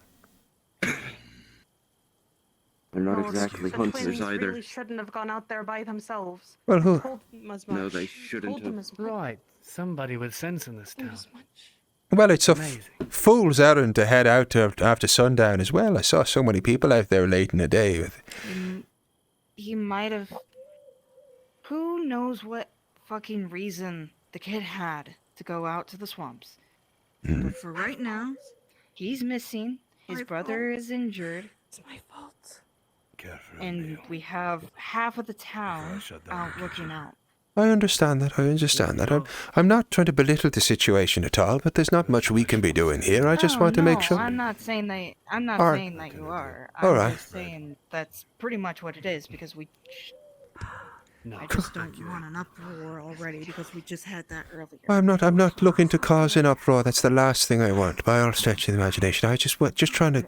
Speaker 13: They're not exactly
Speaker 11: the
Speaker 13: hunters
Speaker 11: twins
Speaker 13: either.
Speaker 11: really shouldn't have gone out there by themselves.
Speaker 1: Well, who?
Speaker 11: Told them as
Speaker 13: No,
Speaker 11: much.
Speaker 13: they shouldn't
Speaker 11: Told them
Speaker 13: have.
Speaker 11: as much.
Speaker 14: Right, somebody with sense in this town.
Speaker 1: Well, it's a fool's errand to head out after sundown as well. I saw so many people out there late in the day.
Speaker 20: He might have... Who knows what fucking reason the kid had to go out to the swamps. But for right now, he's missing. His brother is injured.
Speaker 11: It's my fault.
Speaker 20: And we have half of the town out looking out.
Speaker 1: I understand that. I'm not trying to belittle the situation at all, but there's not much we can be doing here. I just want to make sure.
Speaker 20: I'm not saying that. I'm not
Speaker 1: All right.
Speaker 20: saying that you are.
Speaker 1: All
Speaker 20: I'm
Speaker 1: right.
Speaker 20: just saying that's pretty much what it is because we. I just don't want an uproar already because we just had that earlier.
Speaker 1: I'm not looking to cause an uproar. That's the last thing I want, by all stretch of the imagination. I just trying to.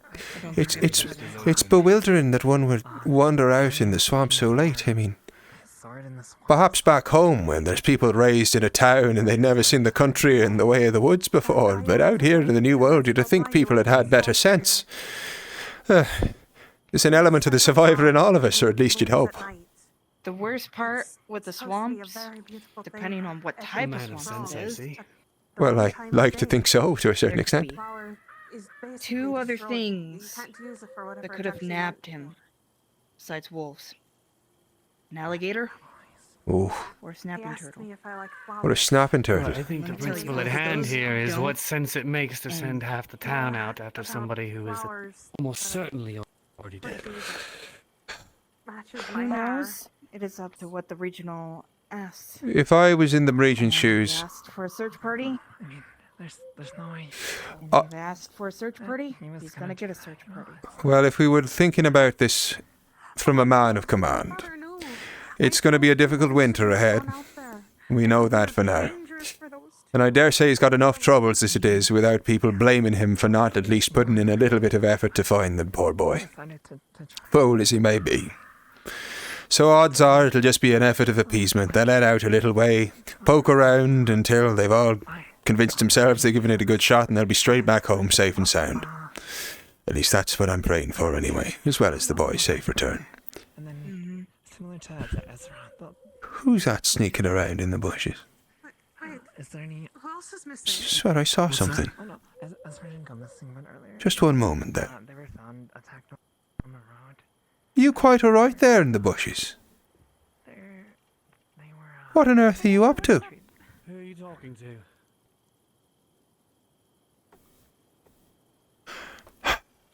Speaker 1: It's bewildering that one would wander out in the swamp so late. I mean, perhaps back home when there's people raised in a town and they'd never seen the country and the way of the woods before, but out here in the new world, you'd think people had better sense. There's an element of the survivor in all of us, or at least you'd hope.
Speaker 20: The worst part with the swamps, depending on what type of swamp it is,
Speaker 1: Well, I like to think so, to a certain extent.
Speaker 20: two other things that could have nabbed him, besides wolves. An alligator,
Speaker 1: Ooh,
Speaker 20: or a snapping turtle.
Speaker 1: what a snapping turtle.
Speaker 14: I think the principle at hand here is what sense it makes to send half the town out after somebody who is almost certainly already dead.
Speaker 20: Who knows? It is up to what the regional asked.
Speaker 1: If I was in the regent's
Speaker 20: He
Speaker 1: shoes,
Speaker 20: asked for a search party.
Speaker 4: I mean, there's no way.
Speaker 20: And if they asked for a search party, he's gonna get a search party.
Speaker 1: well, if we were thinking about this from a man of command, it's going to be a difficult winter ahead. We know that for now. And I dare say he's got enough troubles as it is without people blaming him for not at least putting in a little bit of effort to find the poor boy. Fool as he may be. So odds are it'll just be an effort of appeasement. They'll let out a little way, poke around until they've all convinced themselves they've given it a good shot, and they'll be straight back home safe and sound. At least that's what I'm praying for anyway, as well as the boy's safe return.
Speaker 4: And then, similar to Ezra,
Speaker 1: Who's that sneaking around in the bushes?
Speaker 4: is there any...
Speaker 11: Who else is
Speaker 1: I
Speaker 11: missing?
Speaker 1: swear I saw something.
Speaker 4: Oh no, Ezra didn't come missing one earlier.
Speaker 1: Just one moment there.
Speaker 4: They were found attacked on the road.
Speaker 1: You quite alright there in the bushes? What on earth are you up to?
Speaker 8: Who are you talking to?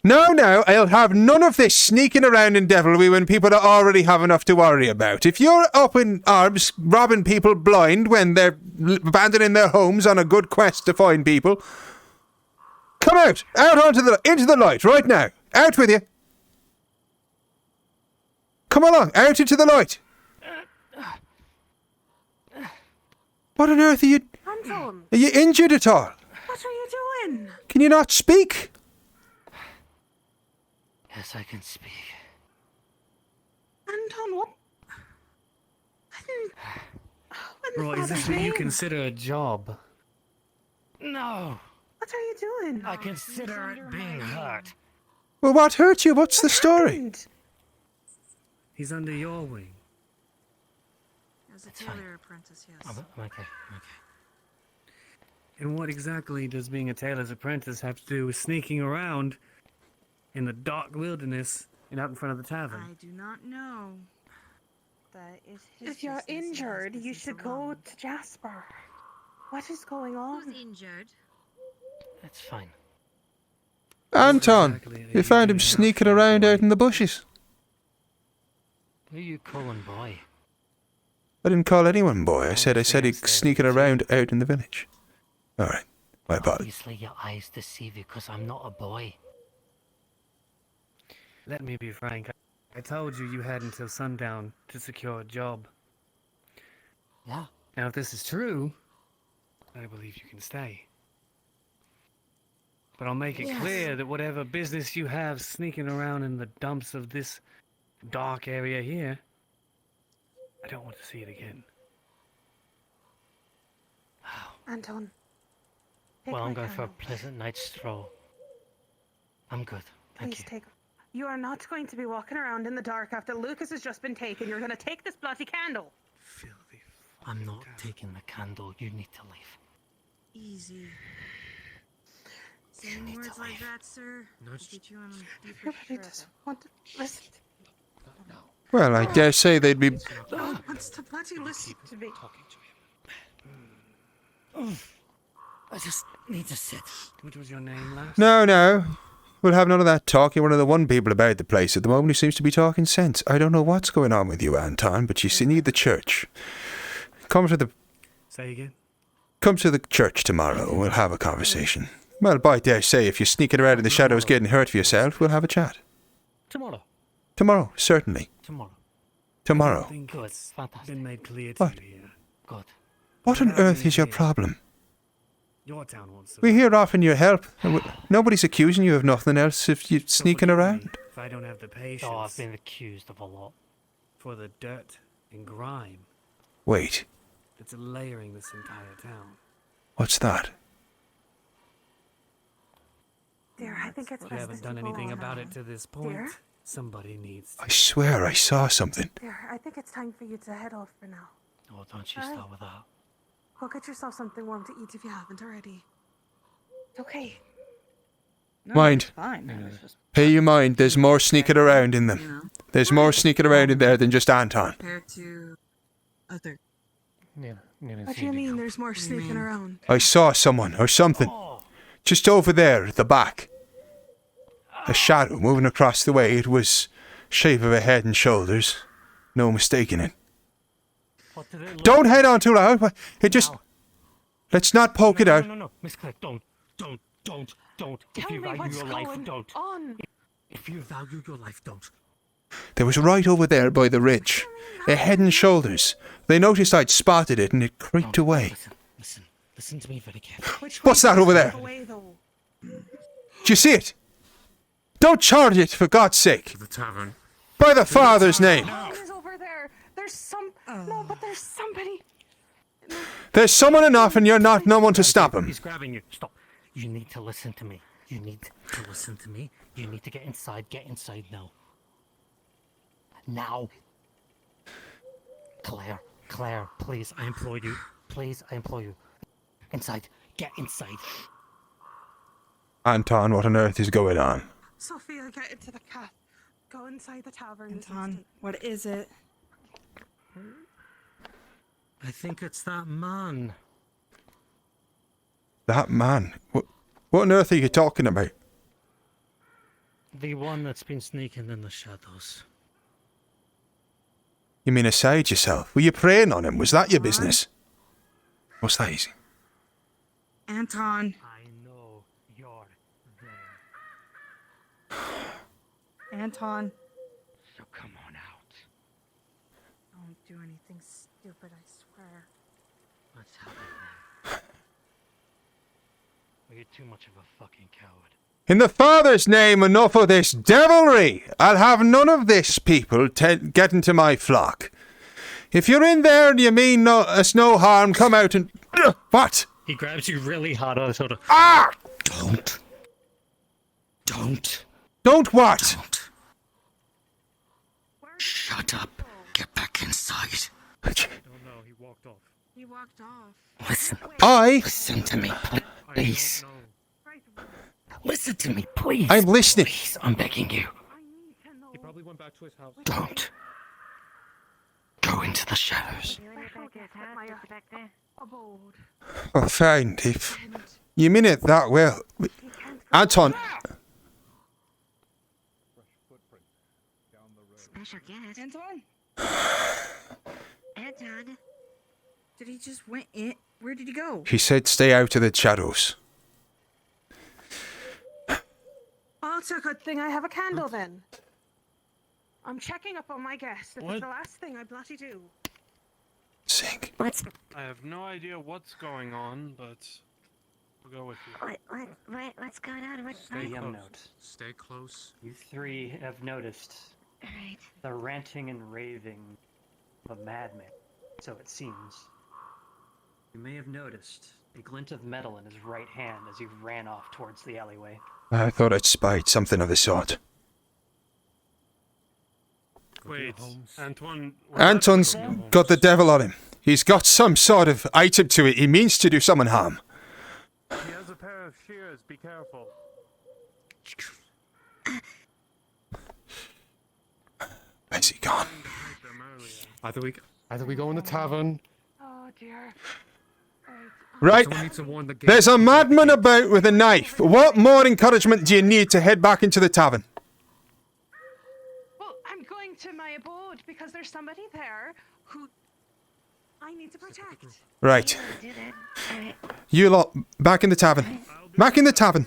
Speaker 1: No, I'll have none of this sneaking around in devilry when people already have enough to worry about. If you're up in arms robbing people blind when they're abandoning their homes on a good quest to find people, come out into the light right now. Out with you. Come along, out into the light. What on earth are you...
Speaker 11: Anton!
Speaker 1: Are you injured at all?
Speaker 11: What are you doing?
Speaker 1: Can you not speak?
Speaker 13: Yes, I can speak.
Speaker 11: Anton, what?
Speaker 14: Roy, is this what you consider a job?
Speaker 8: No.
Speaker 4: What are you doing?
Speaker 8: I consider it being hurt.
Speaker 1: Well, what hurt you? What's the story?
Speaker 8: He's under your wing.
Speaker 4: As a tailor apprentice, yes.
Speaker 8: I'm okay. And what exactly does being a tailor's apprentice have to do with sneaking around in the dark wilderness and out in front of the tavern?
Speaker 20: I do not know. That is his
Speaker 4: If you're
Speaker 20: business and his
Speaker 4: injured, you
Speaker 20: business
Speaker 4: should
Speaker 20: alone.
Speaker 4: go to Jasper. What is going on?
Speaker 12: Who's injured?
Speaker 8: That's fine.
Speaker 1: Anton, you found him sneaking around out in the bushes.
Speaker 8: Who are you calling boy?
Speaker 1: I didn't call anyone boy. I said he's sneaking around out in the village. All right, my apologies.
Speaker 8: Obviously your eyes deceive you because I'm not a boy. Let me be frank. I told you you had until sundown to secure a job. Yeah. Now if this is true, I believe you can stay. But I'll make it clear that whatever business you have sneaking around in the dumps of this dark area here, I don't want to see it again.
Speaker 4: Anton.
Speaker 8: Well, I'm going for a pleasant night's stroll. I'm good. Thank you.
Speaker 4: Take. You are not going to be walking around in the dark after Lucas has just been taken. You're going to take this bloody candle.
Speaker 8: I'm not taking the candle. You need to leave.
Speaker 20: Easy. Saying words like that, sir, will get you on a deeper
Speaker 4: Everybody just want to listen.
Speaker 1: Well, I dare say they'd be...
Speaker 4: No one wants to bloody listen to me.
Speaker 8: I just need to sit. What was your name last?
Speaker 1: No. We'll have none of that talk. You're one of the one people about the place at the moment who seems to be talking sense. I don't know what's going on with you, Anton, but you need the church. Come to the...
Speaker 8: Say again?
Speaker 1: Come to the church tomorrow. We'll have a conversation. Well, I dare say if you're sneaking around in the shadows getting hurt for yourself, we'll have a chat.
Speaker 8: Tomorrow.
Speaker 1: Tomorrow, certainly. Tomorrow.
Speaker 8: Good. Fantastic. Been made clear
Speaker 1: What?
Speaker 8: to you here. Good.
Speaker 1: What on earth is your problem?
Speaker 8: Your town wants to.
Speaker 1: We're here offering you help. Nobody's accusing you of nothing else if you're sneaking around.
Speaker 8: If I don't have the patience. Oh, I've been accused of a lot. For the dirt and grime
Speaker 1: Wait,
Speaker 8: that's layering this entire town.
Speaker 1: what's that?
Speaker 4: Dear, I think it's
Speaker 8: We
Speaker 4: best
Speaker 8: haven't
Speaker 4: that
Speaker 8: done
Speaker 4: you go
Speaker 8: anything
Speaker 4: on
Speaker 8: about
Speaker 4: now.
Speaker 8: it to this point.
Speaker 4: Dear?
Speaker 8: Somebody needs to.
Speaker 1: I swear I saw something.
Speaker 4: Dear, I think it's time for you to head off for now.
Speaker 8: Oh, don't you
Speaker 4: Alright.
Speaker 8: start with that.
Speaker 4: Go get yourself something warm to eat if you haven't already. It's okay.
Speaker 1: Mind. Pay you mind, there's more sneaking around in them. There's more sneaking around in there than just Anton.
Speaker 4: Compared to other.
Speaker 8: Yeah.
Speaker 4: What do you mean there's more sneaking around?
Speaker 1: I saw someone or something. Just over there at the back. A shadow moving across the way. It was shape of a head and shoulders. No mistaking it. Don't head on too loud. It just... Let's not poke it out.
Speaker 8: No, Miss Click, don't. If
Speaker 4: Tell
Speaker 8: you
Speaker 4: me
Speaker 8: value
Speaker 4: what's
Speaker 8: your life,
Speaker 4: going
Speaker 8: don't.
Speaker 4: on.
Speaker 8: If you value your life, don't.
Speaker 1: There was right over there by the ridge. A head and shoulders. They noticed I'd spotted it and it creeped away.
Speaker 8: Listen to me very carefully.
Speaker 1: What's that over there? Do you see it? Don't charge it, for God's sake.
Speaker 17: The tavern.
Speaker 1: By the Father's name.
Speaker 4: Who's over there? There's some... No, but there's somebody...
Speaker 1: There's someone enough and you're not no one to stop him.
Speaker 8: He's grabbing you. Stop. You need to listen to me. You need to listen to me. You need to get inside. Get inside now. Now. Claire, please, I implore you. Please, I implore you. Inside. Get inside.
Speaker 1: Anton, what on earth is going on?
Speaker 4: Sophia, get into the cat. Go inside the tavern.
Speaker 20: Anton, what is it?
Speaker 8: I think it's that man.
Speaker 1: That man? What on earth are you talking about?
Speaker 8: The one that's been sneaking in the shadows.
Speaker 1: You mean aside yourself? Were you preying on him? Was that your business? What's that easy?
Speaker 20: Anton.
Speaker 8: I know you're there.
Speaker 20: Anton.
Speaker 8: So come on out.
Speaker 20: Don't do anything stupid, I swear.
Speaker 8: Let's have it then. Well, you're too much of a fucking coward.
Speaker 1: In the Father's name, enough of this devilry! I'll have none of this, people, get into my flock. If you're in there and you mean us no harm, come out and... What?
Speaker 18: He grabs you really hard on the shoulder.
Speaker 1: Ah!
Speaker 21: Don't. Don't.
Speaker 1: Don't what?
Speaker 21: Don't. Shut up. Get back inside.
Speaker 18: Oh no, he walked off.
Speaker 12: He walked off.
Speaker 21: Listen.
Speaker 1: I.
Speaker 21: Listen to me, please. Listen to me, please.
Speaker 1: I'm listening.
Speaker 21: Please, I'm begging you.
Speaker 18: He probably went back to his house.
Speaker 21: Don't. Go into the shadows.
Speaker 1: Oh, fine, if you mean it that well. Anton.
Speaker 20: Special guest. Anton?
Speaker 9: Anton?
Speaker 20: Did he just went in? Where did he go?
Speaker 1: He said stay out of the shadows.
Speaker 11: Oh, it's a good thing I have a candle then. I'm checking up on my guest. It's
Speaker 14: What?
Speaker 11: the last thing I bloody do.
Speaker 1: Sink.
Speaker 14: I have no idea what's going on, but we'll go with you.
Speaker 9: What's going on?
Speaker 22: Stay close. You three have noticed the ranting and raving of a madman, so it seems. You may have noticed a glint of metal in his right hand as he ran off towards the alleyway.
Speaker 1: I thought I'd spied something of the sort.
Speaker 14: Wait, Antoine.
Speaker 1: Anton's got the devil on him. He's got some sort of item to it. He means to do someone harm.
Speaker 7: He has a pair of shears. Be careful.
Speaker 1: Where's he gone?
Speaker 18: Either we go in the tavern.
Speaker 11: Oh dear.
Speaker 1: Right.
Speaker 18: Someone needs to warn the
Speaker 1: There's a madman about with a knife. What more encouragement do you need to head back into the tavern?
Speaker 11: Well, I'm going to my abode because there's somebody there who I need to protect.
Speaker 1: Right. You lot, back in the tavern. Back in the tavern.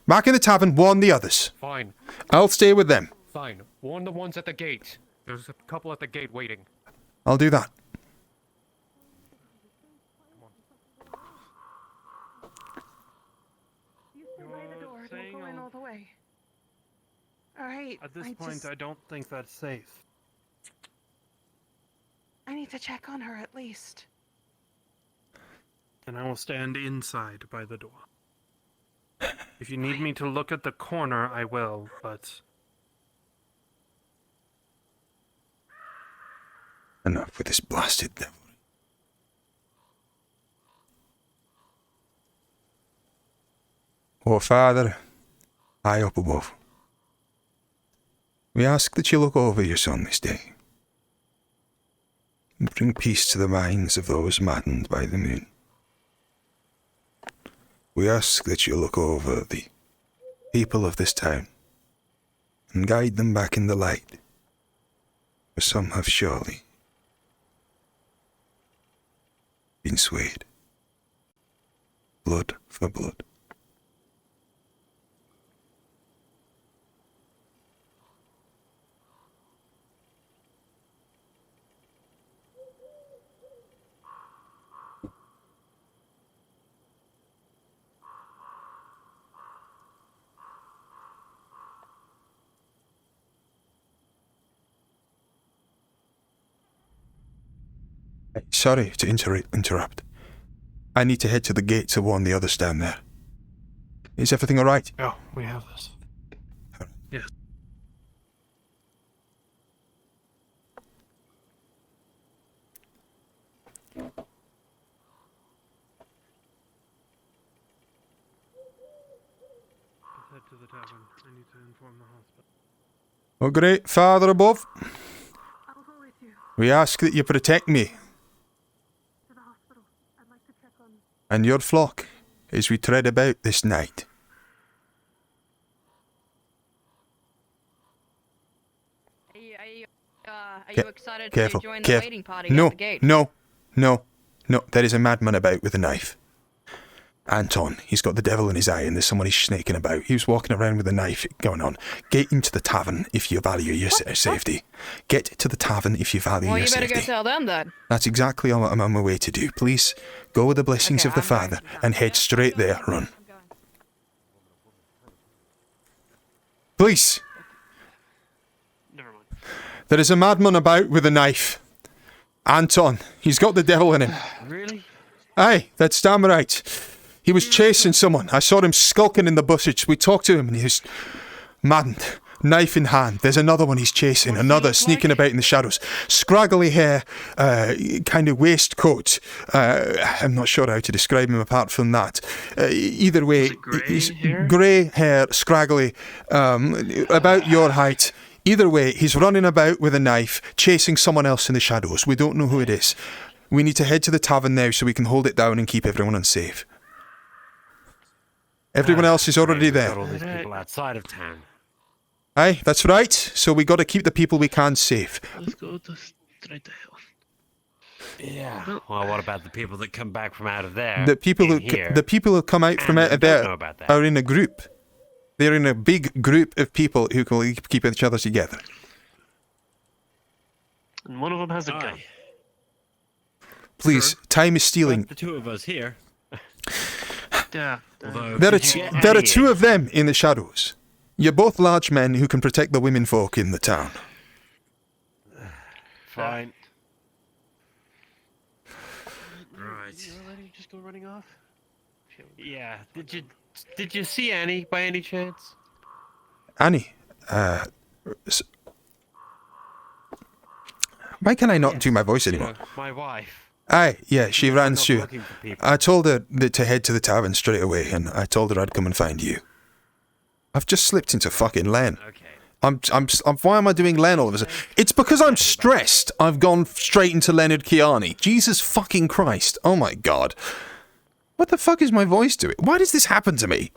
Speaker 1: Back in the tavern, warn the others.
Speaker 18: Fine.
Speaker 1: I'll stay with them.
Speaker 18: Fine. Warn the ones at the gate. There's a couple at the gate waiting.
Speaker 1: I'll do that.
Speaker 11: You stay by the door. Don't go in all the way. All right.
Speaker 14: At this point, I don't think that's safe.
Speaker 11: I need to check on her at least.
Speaker 14: Then I will stand inside by the door. If you need me to look at the corner, I will, but...
Speaker 1: Enough with this blasted devil. Oh, Father, high up above, we ask that you look over your son this day and bring peace to the minds of those maddened by the moon. We ask that you look over the people of this town and guide them back in the light, for some have surely been swayed. Blood for blood. Sorry to interrupt. I need to head to the gate to warn the others down there. Is everything alright?
Speaker 14: Oh, we have this. Yes. Let's head to the tavern. I need to inform the hospital.
Speaker 1: Oh, great Father above, we ask that you protect me and your flock as we tread about this night.
Speaker 19: Are you excited to join the waiting party
Speaker 1: No,
Speaker 19: at the gate?
Speaker 1: no, there is a madman about with a knife. Anton, he's got the devil in his eye and there's someone he's snaking about. He was walking around with a knife going on. Get into the tavern if you value your safety. Get to the tavern if you value
Speaker 19: Well,
Speaker 1: your
Speaker 19: you better
Speaker 1: safety.
Speaker 19: go tell them then.
Speaker 1: That's exactly what I'm on my way to do. Please, go with the blessings of the Father and head straight there. Run. Please.
Speaker 14: Never mind.
Speaker 1: There is a madman about with a knife. Anton, he's got the devil in him.
Speaker 14: Really?
Speaker 1: Aye, that's damn right. He was chasing someone. I saw him skulking in the bushes. We talked to him and he was maddened. Knife in hand. There's another one he's chasing. Another sneaking about in the shadows. Scraggly hair, kind of waistcoat. I'm not sure how to describe him apart from that. Either way, he's grey hair, scraggly, about your height. Either way, he's running about with a knife, chasing someone else in the shadows. We don't know who it is. We need to head to the tavern now so we can hold it down and keep everyone unsafe. Everyone else is already there.
Speaker 3: Got all these people outside of town.
Speaker 1: Aye, that's right. So we got to keep the people we can safe.
Speaker 2: Let's go straight to hell.
Speaker 3: Yeah. Well, what about the people that come back from out of there?
Speaker 1: The people who come out from out of there are in a group. They're in a big group of people who can keep each other together.
Speaker 2: And one of them has a gun.
Speaker 1: Please, time is stealing.
Speaker 3: The two of us here.
Speaker 2: Yeah.
Speaker 1: There are two of them in the shadows. You're both large men who can protect the women folk in the town.
Speaker 3: Fine.
Speaker 2: Right. You already just go running off?
Speaker 3: Yeah. Did you see Annie by any chance?
Speaker 1: Annie, why can I not do my voice anymore?
Speaker 3: My wife.
Speaker 1: Aye, yeah, she ran through.
Speaker 3: looking for people.
Speaker 1: I told her to head to the tavern straight away, and I told her I'd come and find you. I've just slipped into fucking Len.
Speaker 3: Okay.
Speaker 1: Why am I doing Len all of a sudden? It's because I'm stressed. I've gone straight into Leonard Kiani. Jesus fucking Christ. Oh my God. What the fuck is my voice doing? Why does this happen to me?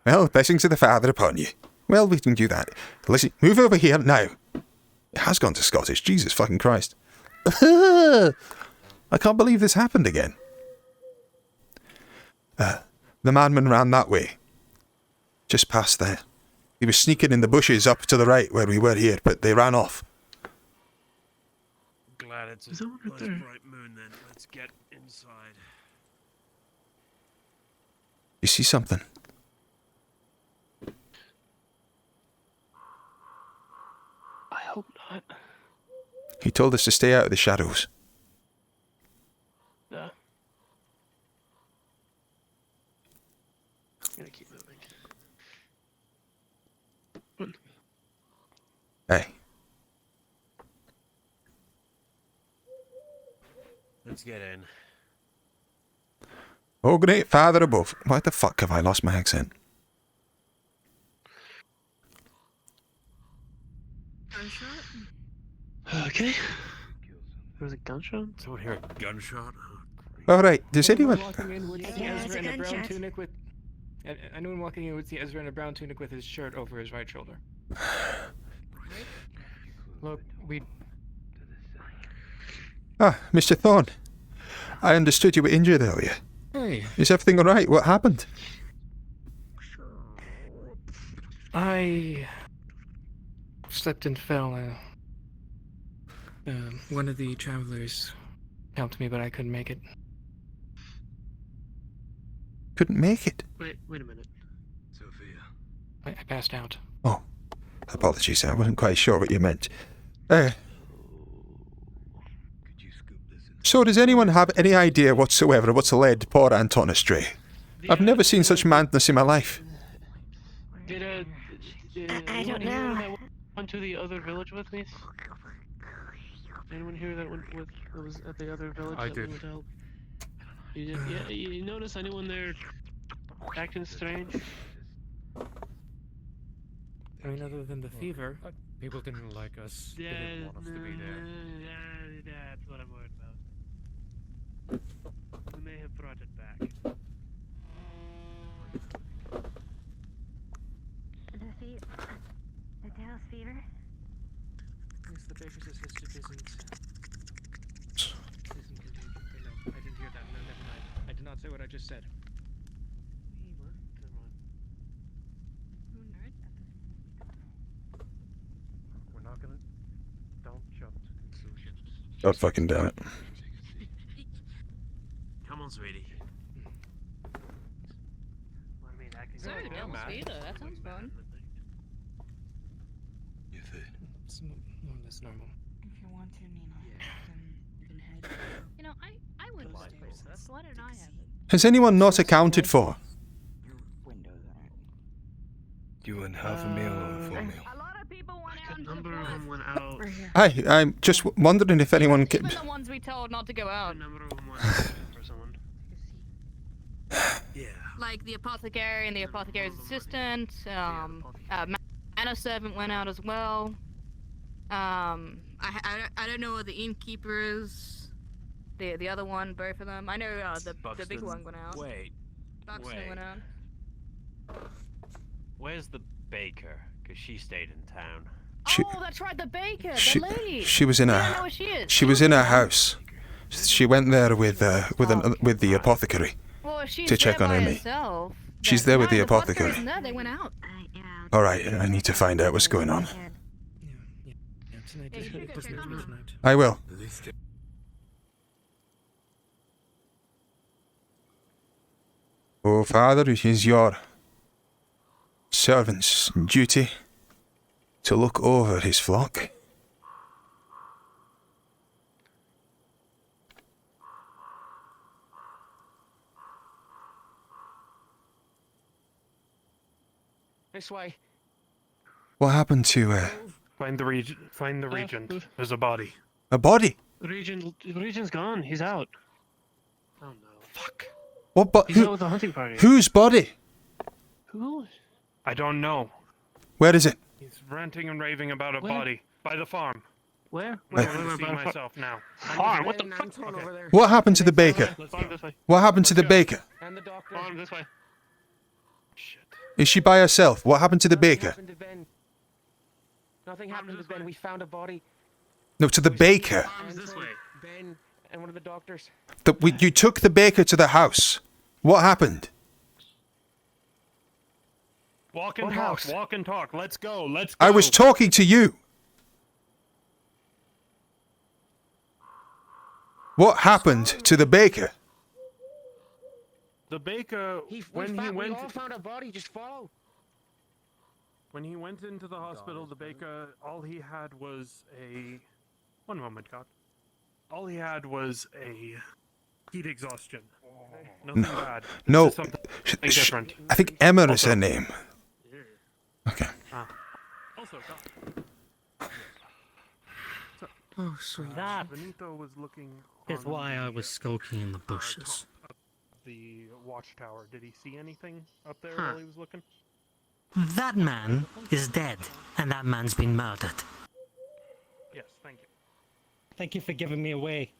Speaker 1: Well, blessings of the Father upon you. Well, we can do that. Listen, move over here now. It has gone to Scottish. Jesus fucking Christ. I can't believe this happened again. The madman ran that way. Just past there. He was sneaking in the bushes up to the right where we were here, but they ran off.
Speaker 3: Glad it's a nice bright moon then. Let's get inside.
Speaker 1: You see something?
Speaker 2: I hope not.
Speaker 1: He told us to stay out of the shadows.
Speaker 2: Yeah. I'm gonna keep moving.
Speaker 1: Hey.
Speaker 3: Let's get in.
Speaker 1: Oh, great Father above. Why the fuck have I lost my accent?
Speaker 2: Okay. There was a gunshot?
Speaker 3: Someone hear a gunshot?
Speaker 1: Alright, does anyone...
Speaker 4: Walking in would see Ezra in a brown tunic with... Anyone walking in would see Ezra in a brown tunic with his shirt over his right shoulder. Look, we...
Speaker 1: Ah, Mr. Thorne. I understood you were injured earlier.
Speaker 4: Hey.
Speaker 1: Is everything alright? What happened?
Speaker 4: I... slipped and fell. One of the travelers helped me, but I couldn't make it.
Speaker 1: Couldn't make it?
Speaker 2: Wait a minute.
Speaker 3: Sophia.
Speaker 4: I passed out.
Speaker 1: Oh, apologies. I wasn't quite sure what you meant. So does anyone have any idea whatsoever what's led poor Anton astray? I've never seen such madness in my life.
Speaker 2: Did
Speaker 9: I don't know.
Speaker 2: That went to the other village with me? Anyone here that was at the other village?
Speaker 17: I
Speaker 2: that
Speaker 17: did.
Speaker 2: We went to help? You did? Yeah. You notice anyone there acting strange?
Speaker 4: I mean, other than the fever.
Speaker 18: People didn't like us. They didn't want us to be there.
Speaker 2: That's what I'm worried about. We may have brought it back.
Speaker 9: The Dallas fever?
Speaker 4: Yes, the baker's assistant isn't contagious. No, I didn't hear that. No, never mind. I did not say what I just said.
Speaker 18: We're not gonna. Don't jump to conclusions.
Speaker 1: God fucking damn it.
Speaker 3: Come on, sweetie.
Speaker 19: So, Dallas fever, that sounds fun.
Speaker 4: It's more or less normal.
Speaker 20: If you want to, Nina, then you can head.
Speaker 19: You know, I
Speaker 5: would buy this. Why don't I have it?
Speaker 1: Has anyone not accounted for?
Speaker 10: Do you want half a meal or a full meal?
Speaker 2: A number of them went out.
Speaker 1: Hi, I'm just wondering if anyone can...
Speaker 19: Even the ones we told not to go out. Like the apothecary and the apothecary's assistant. Manor servant went out as well. I don't know what the innkeeper is. The other one, both of them. I know the big one went out.
Speaker 3: Wait.
Speaker 19: Buxton went out.
Speaker 3: Where's the baker? Because she stayed in town.
Speaker 19: Oh, that's right, the baker, the lady.
Speaker 1: She was in
Speaker 19: We
Speaker 1: her...
Speaker 19: don't know where she is.
Speaker 1: She was in her house. She went there with the apothecary
Speaker 19: Well, if she's
Speaker 1: to check
Speaker 19: there
Speaker 1: on
Speaker 19: by
Speaker 1: Amy.
Speaker 19: herself,
Speaker 1: She's there with the apothecary.
Speaker 19: isn't there, they went out.
Speaker 1: All right, I need to find out what's going on. I will. Oh, Father, it is your servant's duty to look over his flock.
Speaker 3: This way.
Speaker 1: What happened to
Speaker 14: Find the regent. There's a body.
Speaker 1: a body?
Speaker 2: The Regent's gone. He's out. Oh no.
Speaker 14: Fuck.
Speaker 1: What
Speaker 2: He's out with the hunting party.
Speaker 1: Whose body?
Speaker 2: Who?
Speaker 14: I don't know.
Speaker 1: Where is it?
Speaker 14: He's ranting and raving about a
Speaker 2: Where?
Speaker 14: body by the farm.
Speaker 2: Where?
Speaker 14: I'm
Speaker 1: Where?
Speaker 14: going to see myself now.
Speaker 2: Farm? What the fuck?
Speaker 1: What happened to the baker?
Speaker 2: Farm this way.
Speaker 1: What happened to the baker?
Speaker 3: And the doctor.
Speaker 2: Farm this way.
Speaker 1: Is she by herself? What happened to the baker?
Speaker 3: Nothing happened to Ben. We found a body.
Speaker 1: No, to the baker.
Speaker 2: This way.
Speaker 3: Ben and one of the doctors.
Speaker 1: You took the baker to the house. What happened?
Speaker 14: Walk and
Speaker 3: What
Speaker 14: talk.
Speaker 3: house?
Speaker 14: Walk and talk. Let's go. Let's go.
Speaker 1: I was talking to you. What happened to the baker?
Speaker 14: The baker,
Speaker 3: We all found a body. Just follow.
Speaker 14: when he went into the hospital, the baker, all he had was a... One moment, God. All he had was a heat exhaustion. Nothing bad. This
Speaker 1: No,
Speaker 14: is something different.
Speaker 1: I think Emma is her name. Okay.
Speaker 14: Also, God.
Speaker 8: Oh, sweet. That
Speaker 14: Benito was looking
Speaker 8: is
Speaker 14: on
Speaker 8: why I was skulking in the bushes.
Speaker 14: top of the watchtower. Did he see anything up there
Speaker 8: Huh.
Speaker 14: while he was looking?
Speaker 8: That man is dead, and that man's been murdered.
Speaker 14: Yes, thank you.
Speaker 8: Thank you for giving me away.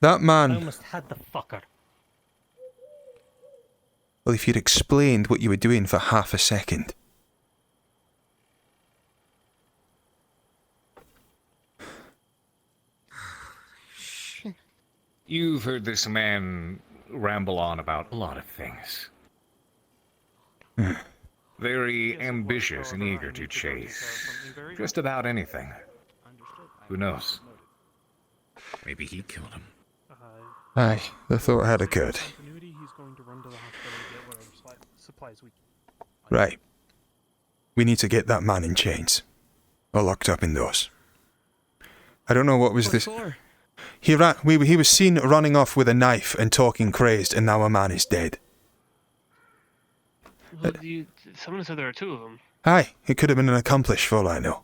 Speaker 1: That
Speaker 8: I
Speaker 1: man...
Speaker 8: almost had the fucker.
Speaker 1: Well, if you'd explained what you were doing for half a second.
Speaker 16: You've heard this man ramble on about a lot of things. Very ambitious and eager to chase just about anything. Who knows? Maybe he killed him.
Speaker 1: Aye, the thought had occurred.
Speaker 14: He's going to run to the hospital and get whatever supplies we
Speaker 1: Right. We need to get that man in chains. Or locked up indoors. I don't know what was this... He was seen running off with a knife and talking crazed, and now a man is dead.
Speaker 2: Well, someone said there are two of them.
Speaker 1: Aye, it could have been an accomplice for all I know.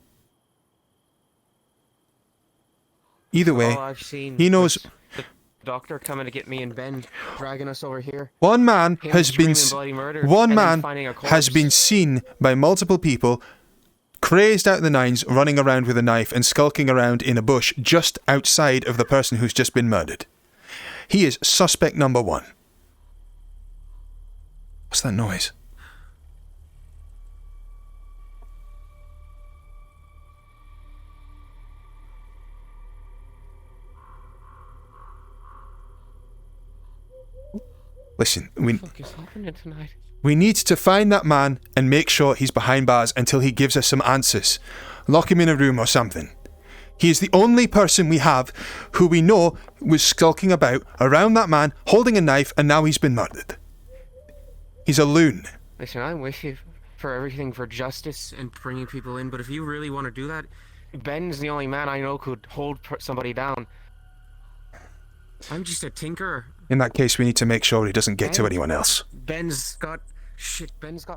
Speaker 1: Either way,
Speaker 3: All I've seen
Speaker 1: he knows...
Speaker 3: was the doctor coming to get me and Ben, dragging us over here.
Speaker 1: One man
Speaker 3: Him
Speaker 1: has been
Speaker 3: screaming bloody murder,
Speaker 1: one
Speaker 3: and then
Speaker 1: man
Speaker 3: finding a
Speaker 1: has been
Speaker 3: corpse.
Speaker 1: seen by multiple people, crazed out the nines, running around with a knife and skulking around in a bush just outside of the person who's just been murdered. He is suspect number one. What's that noise? Listen,
Speaker 3: What the fuck is happening tonight?
Speaker 1: we need to find that man and make sure he's behind bars until he gives us some answers. Lock him in a room or something. He is the only person we have who we know was skulking about around that man, holding a knife, and now he's been murdered. He's a loon.
Speaker 3: Listen, I'm with you for everything, for justice and bringing people in, but if you really want to do that, Ben's the only man I know could hold somebody down.
Speaker 6: I'm just a tinkerer.
Speaker 1: In that case, we need to make sure he doesn't get to anyone else.
Speaker 6: Ben's got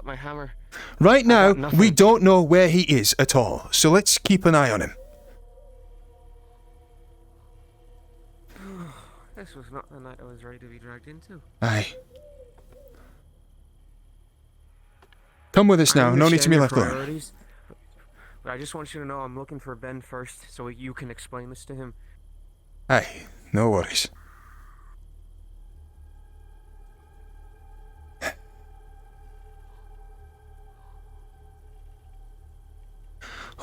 Speaker 6: my hammer.
Speaker 1: Right now, we don't know where he is at all, so let's keep an eye on him.
Speaker 6: This was not the night I was ready to be dragged into.
Speaker 1: Aye. Come with us now, no need to be left alone.
Speaker 6: But I just want you to know I'm looking for Ben first, so you can explain this to him.
Speaker 1: Aye, no worries.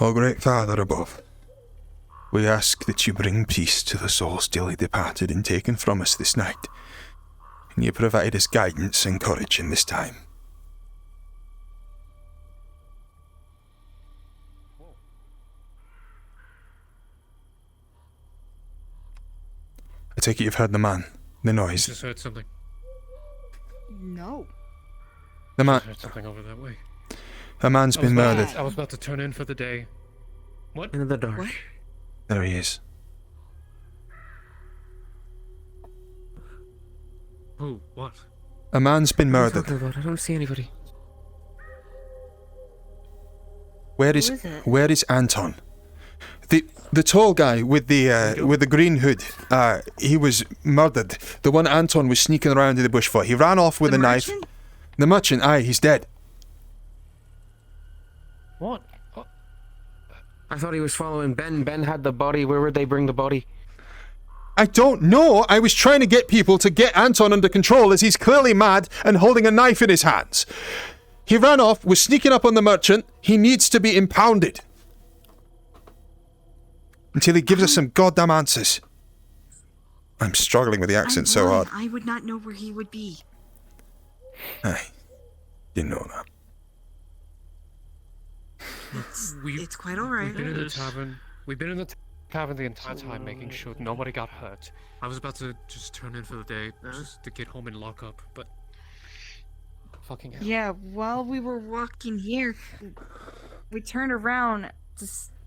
Speaker 1: O great Father above, we ask that you bring peace to the souls dearly departed and taken from us this night, and you provide us guidance and courage in this time. I take it you've heard the man, the noise.
Speaker 15: Just heard something.
Speaker 20: No.
Speaker 1: The man.
Speaker 15: Heard something over that way.
Speaker 1: A man's been murdered.
Speaker 15: I was about to turn in for the day. What?
Speaker 6: In the dark.
Speaker 20: What?
Speaker 1: There he is.
Speaker 15: Who? What?
Speaker 1: A man's been
Speaker 6: What are you
Speaker 1: murdered.
Speaker 6: talking about? I don't see anybody.
Speaker 1: Where is Anton? The tall guy with the green hood. He was murdered. The one Anton was sneaking around in the bush for. He ran off with a knife. The merchant. Aye, he's dead.
Speaker 15: What?
Speaker 6: I thought he was following Ben. Ben had the body. Where would they bring the body?
Speaker 1: I don't know. I was trying to get people to get Anton under control as he's clearly mad and holding a knife in his hands. He ran off, was sneaking up on the merchant. He needs to be impounded. Until he gives us some goddamn answers. I'm struggling with the accent so hard.
Speaker 20: I would not know where he would be.
Speaker 1: Aye. Didn't know that.
Speaker 20: It's quite alright.
Speaker 15: We've been in the tavern. We've been in the tavern the entire time, making sure nobody got hurt. I was about to just turn in for the day, just to get home and lock up, but fucking hell.
Speaker 20: Yeah, while we were walking here, we turned around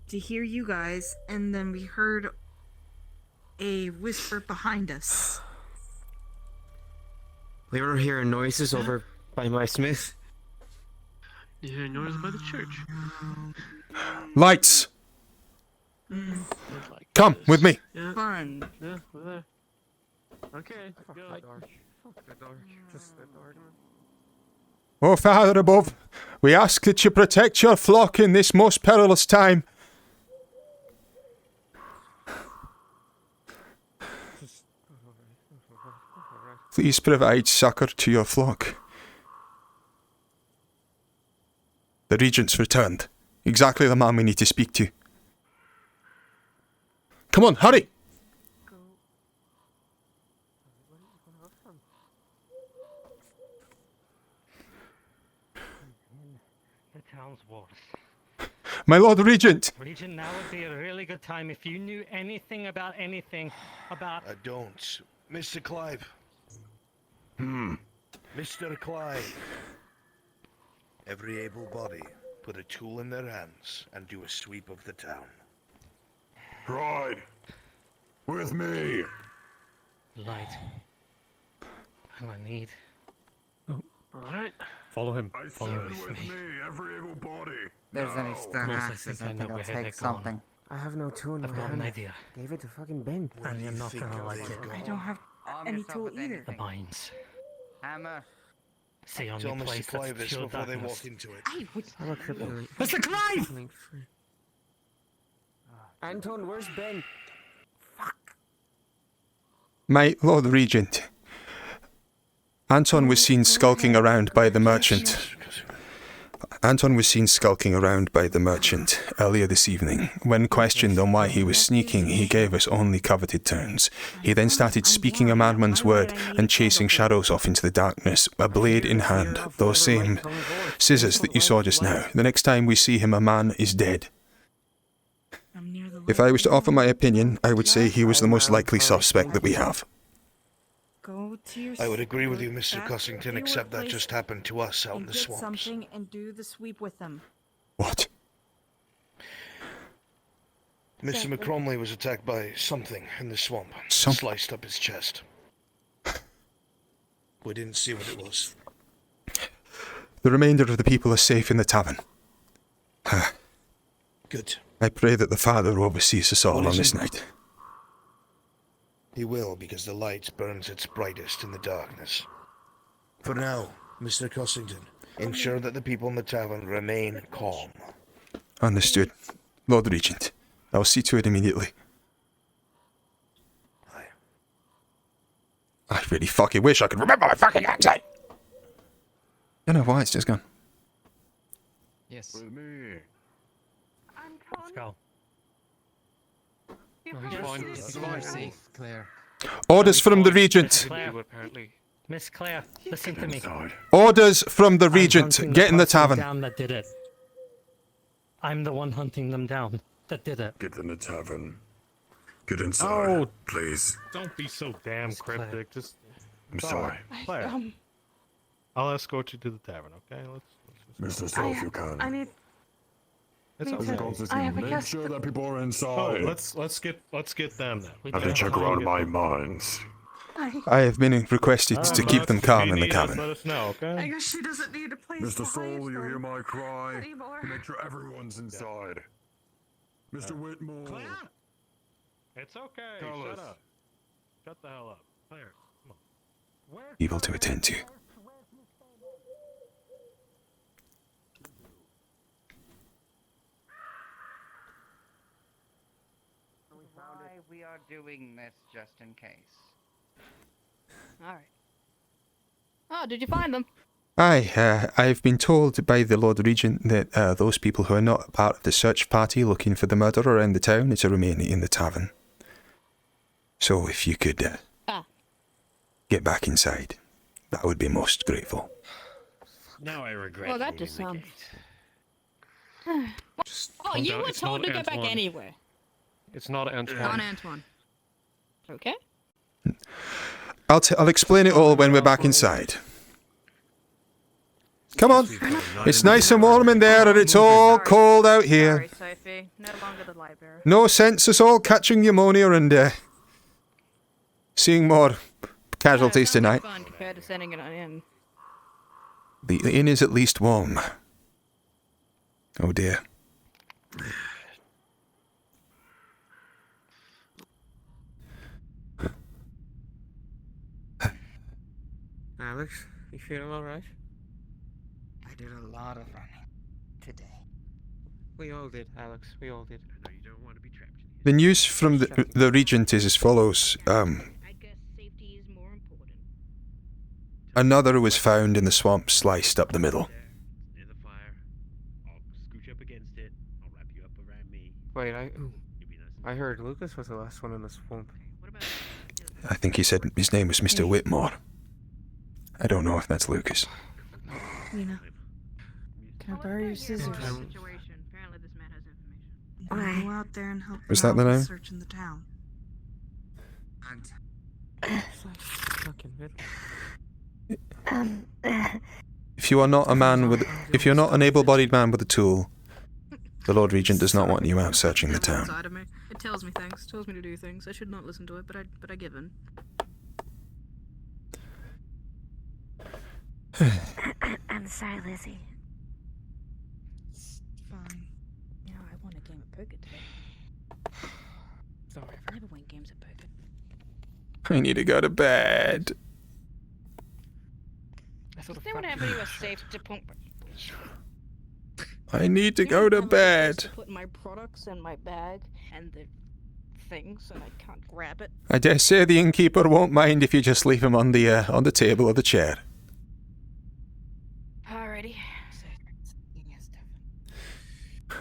Speaker 20: to hear you guys, and then we heard a whisper behind us.
Speaker 6: We were hearing noises over by my smith.
Speaker 2: You hear noises by the church.
Speaker 1: Lights! Come with me.
Speaker 2: Yeah.
Speaker 20: Fun.
Speaker 2: Yeah, we're there. Okay, let's go.
Speaker 6: Fuck the dark. Just the dark.
Speaker 1: O Father above, we ask that you protect your flock in this most perilous time. Please provide succor to your flock. The Regent's returned. Exactly the man we need to speak to. Come on, hurry!
Speaker 22: The town's walls.
Speaker 1: My Lord Regent!
Speaker 22: Regent, now would be a really good time if you knew anything about
Speaker 10: I don't. Mr. Clive. Mr. Clive. Every able body put a tool in their hands and do a sweep of the town.
Speaker 23: Pride. With me.
Speaker 22: Light. All I need.
Speaker 2: Alright.
Speaker 15: Follow him.
Speaker 23: Follow with me, every able body.
Speaker 24: There's any stone
Speaker 22: Most I
Speaker 24: axes,
Speaker 22: think
Speaker 24: I
Speaker 22: I
Speaker 24: think
Speaker 22: know
Speaker 24: I'll
Speaker 22: where they're
Speaker 24: take
Speaker 22: gone.
Speaker 24: something.
Speaker 6: I have no tool in my
Speaker 22: I've got
Speaker 6: hand.
Speaker 22: an idea.
Speaker 6: Gave it to fucking Ben.
Speaker 22: And you're not gonna like it.
Speaker 20: I don't have any tool either.
Speaker 22: The mines.
Speaker 24: Hammer.
Speaker 22: It's the
Speaker 10: Tell
Speaker 22: only
Speaker 10: Mr.
Speaker 22: place
Speaker 10: Clive
Speaker 22: that's
Speaker 10: this
Speaker 22: pure
Speaker 10: before they
Speaker 22: darkness.
Speaker 10: walk into it.
Speaker 20: I would.
Speaker 6: I'm a cripple.
Speaker 22: Mr. Clive!
Speaker 6: Anton, where's Ben?
Speaker 1: My Lord Regent. Anton was seen skulking around by the merchant. Anton was seen skulking around by the merchant earlier this evening. When questioned on why he was sneaking, he gave us only coveted terms. He then started speaking a madman's word and chasing shadows off into the darkness, a blade in hand, those same scissors that you saw just now. The next time we see him, a man is dead. If I was to offer my opinion, I would say he was the most likely suspect that we have.
Speaker 20: Go to your
Speaker 10: I would agree with you,
Speaker 20: go
Speaker 10: Mr.
Speaker 20: back
Speaker 10: Cossington,
Speaker 20: to your
Speaker 10: except that
Speaker 20: workplace
Speaker 10: just happened to us out in
Speaker 20: and
Speaker 10: the
Speaker 20: get
Speaker 10: swamps.
Speaker 20: something and do the sweep with them.
Speaker 1: What?
Speaker 10: Mr. McCromley was attacked by something in the swamp. Sliced up his chest. We didn't see what it was.
Speaker 1: The remainder of the people are safe in the tavern.
Speaker 10: Good.
Speaker 1: I pray that the Father oversees us all on this night.
Speaker 10: He will, because the light burns its brightest in the darkness. For now, Mr. Cossington, ensure that the people in the tavern remain calm.
Speaker 1: Understood. Lord Regent, I'll see to it immediately. I really fucking wish I could remember my fucking accent! I don't know why, it's just gone.
Speaker 15: Yes.
Speaker 23: With me.
Speaker 15: Let's go. No, he's fine. He's safe, Claire.
Speaker 1: Orders from the Regent.
Speaker 3: Apparently.
Speaker 4: Miss Claire, listen to me.
Speaker 1: Orders from the Regent.
Speaker 4: I'm
Speaker 1: Get in the
Speaker 4: person
Speaker 1: tavern.
Speaker 4: Down that did it. I'm the one hunting them down that did it.
Speaker 23: Get in the tavern. Get inside, please.
Speaker 18: Don't be so damn cryptic. Just.
Speaker 23: I'm sorry.
Speaker 18: Claire. I'll escort you to the tavern, okay? Let's
Speaker 23: Mr. Self, you can.
Speaker 11: I need.
Speaker 18: It's
Speaker 11: me
Speaker 18: okay.
Speaker 11: to- I have a
Speaker 23: Make
Speaker 11: guest.
Speaker 23: sure that people are
Speaker 18: Oh,
Speaker 23: inside.
Speaker 18: let's get them then.
Speaker 23: I have to check around my mines.
Speaker 1: I have been requested to keep them calm in the
Speaker 18: Let
Speaker 1: cabin.
Speaker 18: us know, okay?
Speaker 11: I guess she doesn't need a place
Speaker 23: Mr.
Speaker 11: to
Speaker 23: Soul, you
Speaker 11: hide
Speaker 23: hear
Speaker 11: from
Speaker 23: my cry?
Speaker 11: anymore.
Speaker 23: Make sure everyone's inside. Mr. Whitmore.
Speaker 18: It's okay.
Speaker 23: Carlos.
Speaker 18: Shut up. Shut the hell up. Claire, come on.
Speaker 1: Evil to attend to.
Speaker 24: Why we are doing this just in case.
Speaker 19: Alright. Oh, did you find them?
Speaker 1: Aye, I've been told by the Lord Regent that those people who are not part of the search party looking for the murderer around the town are to remain in the tavern. So if you could get back inside, that would be most grateful.
Speaker 3: Now I regret.
Speaker 19: Well, that just sounds.
Speaker 15: Calm
Speaker 19: you
Speaker 15: down,
Speaker 19: were
Speaker 15: it's
Speaker 19: told
Speaker 15: not
Speaker 19: to go back
Speaker 15: Antoine.
Speaker 19: anyway.
Speaker 15: It's not Antoine.
Speaker 19: Not Antoine. Okay.
Speaker 1: I'll explain it all when we're back inside. Come on. It's nice and warm in there and it's all cold out here.
Speaker 19: Sorry, Sophie. No longer the light bearer.
Speaker 1: No sense us all catching pneumonia and seeing more casualties tonight.
Speaker 19: Fun compared to sending it in.
Speaker 1: The inn is at least warm. Oh dear.
Speaker 6: Alex, you feeling alright?
Speaker 24: I did a lot of running today.
Speaker 6: We all did, Alex. We all did.
Speaker 3: I know you don't want to be trapped in here.
Speaker 1: The news from the Regent is as follows.
Speaker 19: I guess safety is more important.
Speaker 1: Another was found in the swamp, sliced up the middle.
Speaker 3: Near the fire. I'll scooch up against it. I'll wrap you up around me.
Speaker 6: Wait,
Speaker 3: You'll be nice and
Speaker 6: I heard Lucas was the last one in the swamp.
Speaker 1: I think he said his name was Mr. Whitmore. I don't know if that's Lucas.
Speaker 11: Nina, can I borrow your scissors?
Speaker 19: Situation. Apparently, this man has information.
Speaker 11: I'm gonna go out there and help
Speaker 1: Was
Speaker 11: them
Speaker 1: that the
Speaker 11: out with
Speaker 1: name?
Speaker 11: searching the town.
Speaker 1: If you are not a man with, if you're not an able-bodied man with a tool, the Lord Regent does not want you out searching the town.
Speaker 19: Inside of me. It tells me things. Tells me to do things. I should not listen to it, but I give in.
Speaker 9: I'm sorry, Lizzie.
Speaker 11: It's fine.
Speaker 19: You know, I won a game of poker today.
Speaker 6: Sorry.
Speaker 19: I never win games of poker.
Speaker 1: I need to go to bed.
Speaker 19: Is there whenever you are safe to put?
Speaker 1: I need to go to bed.
Speaker 19: To put my products in my bag and the things, and I can't grab it.
Speaker 1: I dare say the innkeeper won't mind if you just leave him on the table or the chair.
Speaker 19: Alrighty.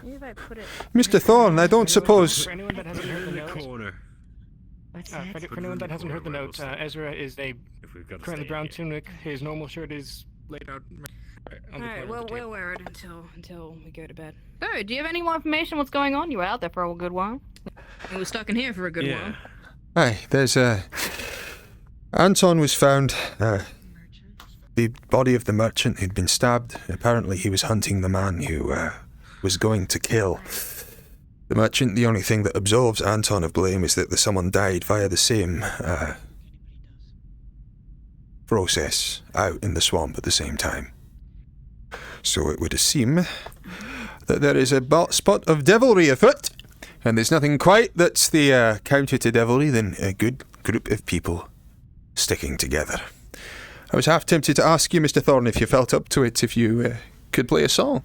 Speaker 19: Maybe if I put it.
Speaker 1: Mr. Thorne, I don't suppose.
Speaker 4: For anyone that hasn't heard the note, for anyone that hasn't heard the note, Ezra is currently brown tunic. His normal shirt is laid out on the
Speaker 19: Alright,
Speaker 4: corner of the
Speaker 19: we'll wear it until we go to bed. Oh, do you have any more information on what's going on? You were out there for a good while. You were stuck in here for a good while.
Speaker 1: Aye, there's Anton was found. The body of the merchant who'd been stabbed. Apparently he was hunting the man who was going to kill the merchant, the only thing that absolves Anton of blame is that someone died via the same process out in the swamp at the same time. So it would seem that there is a spot of devilry afoot, and there's nothing quite that's the counter to devilry than a good group of people sticking together. I was half tempted to ask you, Mr. Thorne, if you felt up to it, if you could play a song.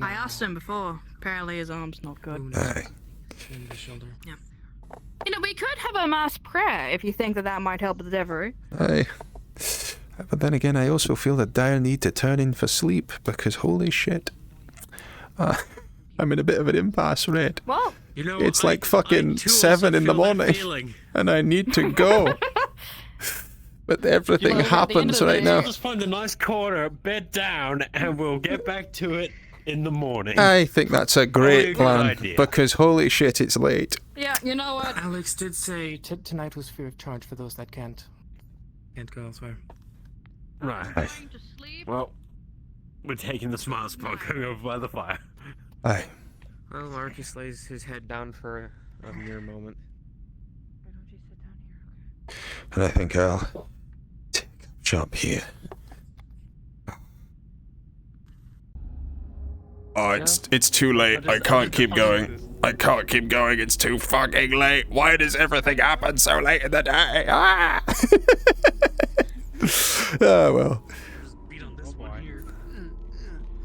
Speaker 19: I asked him before. Apparently his arm's not good.
Speaker 1: Aye.
Speaker 19: Yeah. You know, we could have a mass prayer if you think that might help with the devilry.
Speaker 1: Aye. But then again, I also feel the dire need to turn in for sleep, because holy shit. I'm in a bit of an impasse, Red.
Speaker 19: Well,
Speaker 3: you know,
Speaker 1: it's like fucking 7 in the morning, and I need to go. But everything happens right now.
Speaker 3: We'll just find a nice corner, bed down, and we'll get back to it in the morning.
Speaker 1: I think that's a great plan,
Speaker 3: idea.
Speaker 1: because holy shit, it's late.
Speaker 19: Yeah, you know what?
Speaker 4: Alex did say tonight was free of charge for those that can't go elsewhere.
Speaker 3: Right. Well, we're taking the smart spot, going over by the fire.
Speaker 1: Aye.
Speaker 6: Well, Marcus lays his head down for a mere moment.
Speaker 1: And I think I'll take a jump here. Oh, it's too late. I can't keep going. I can't keep going. It's too fucking late. Why does everything happen so late in the day? Ah! Oh, well.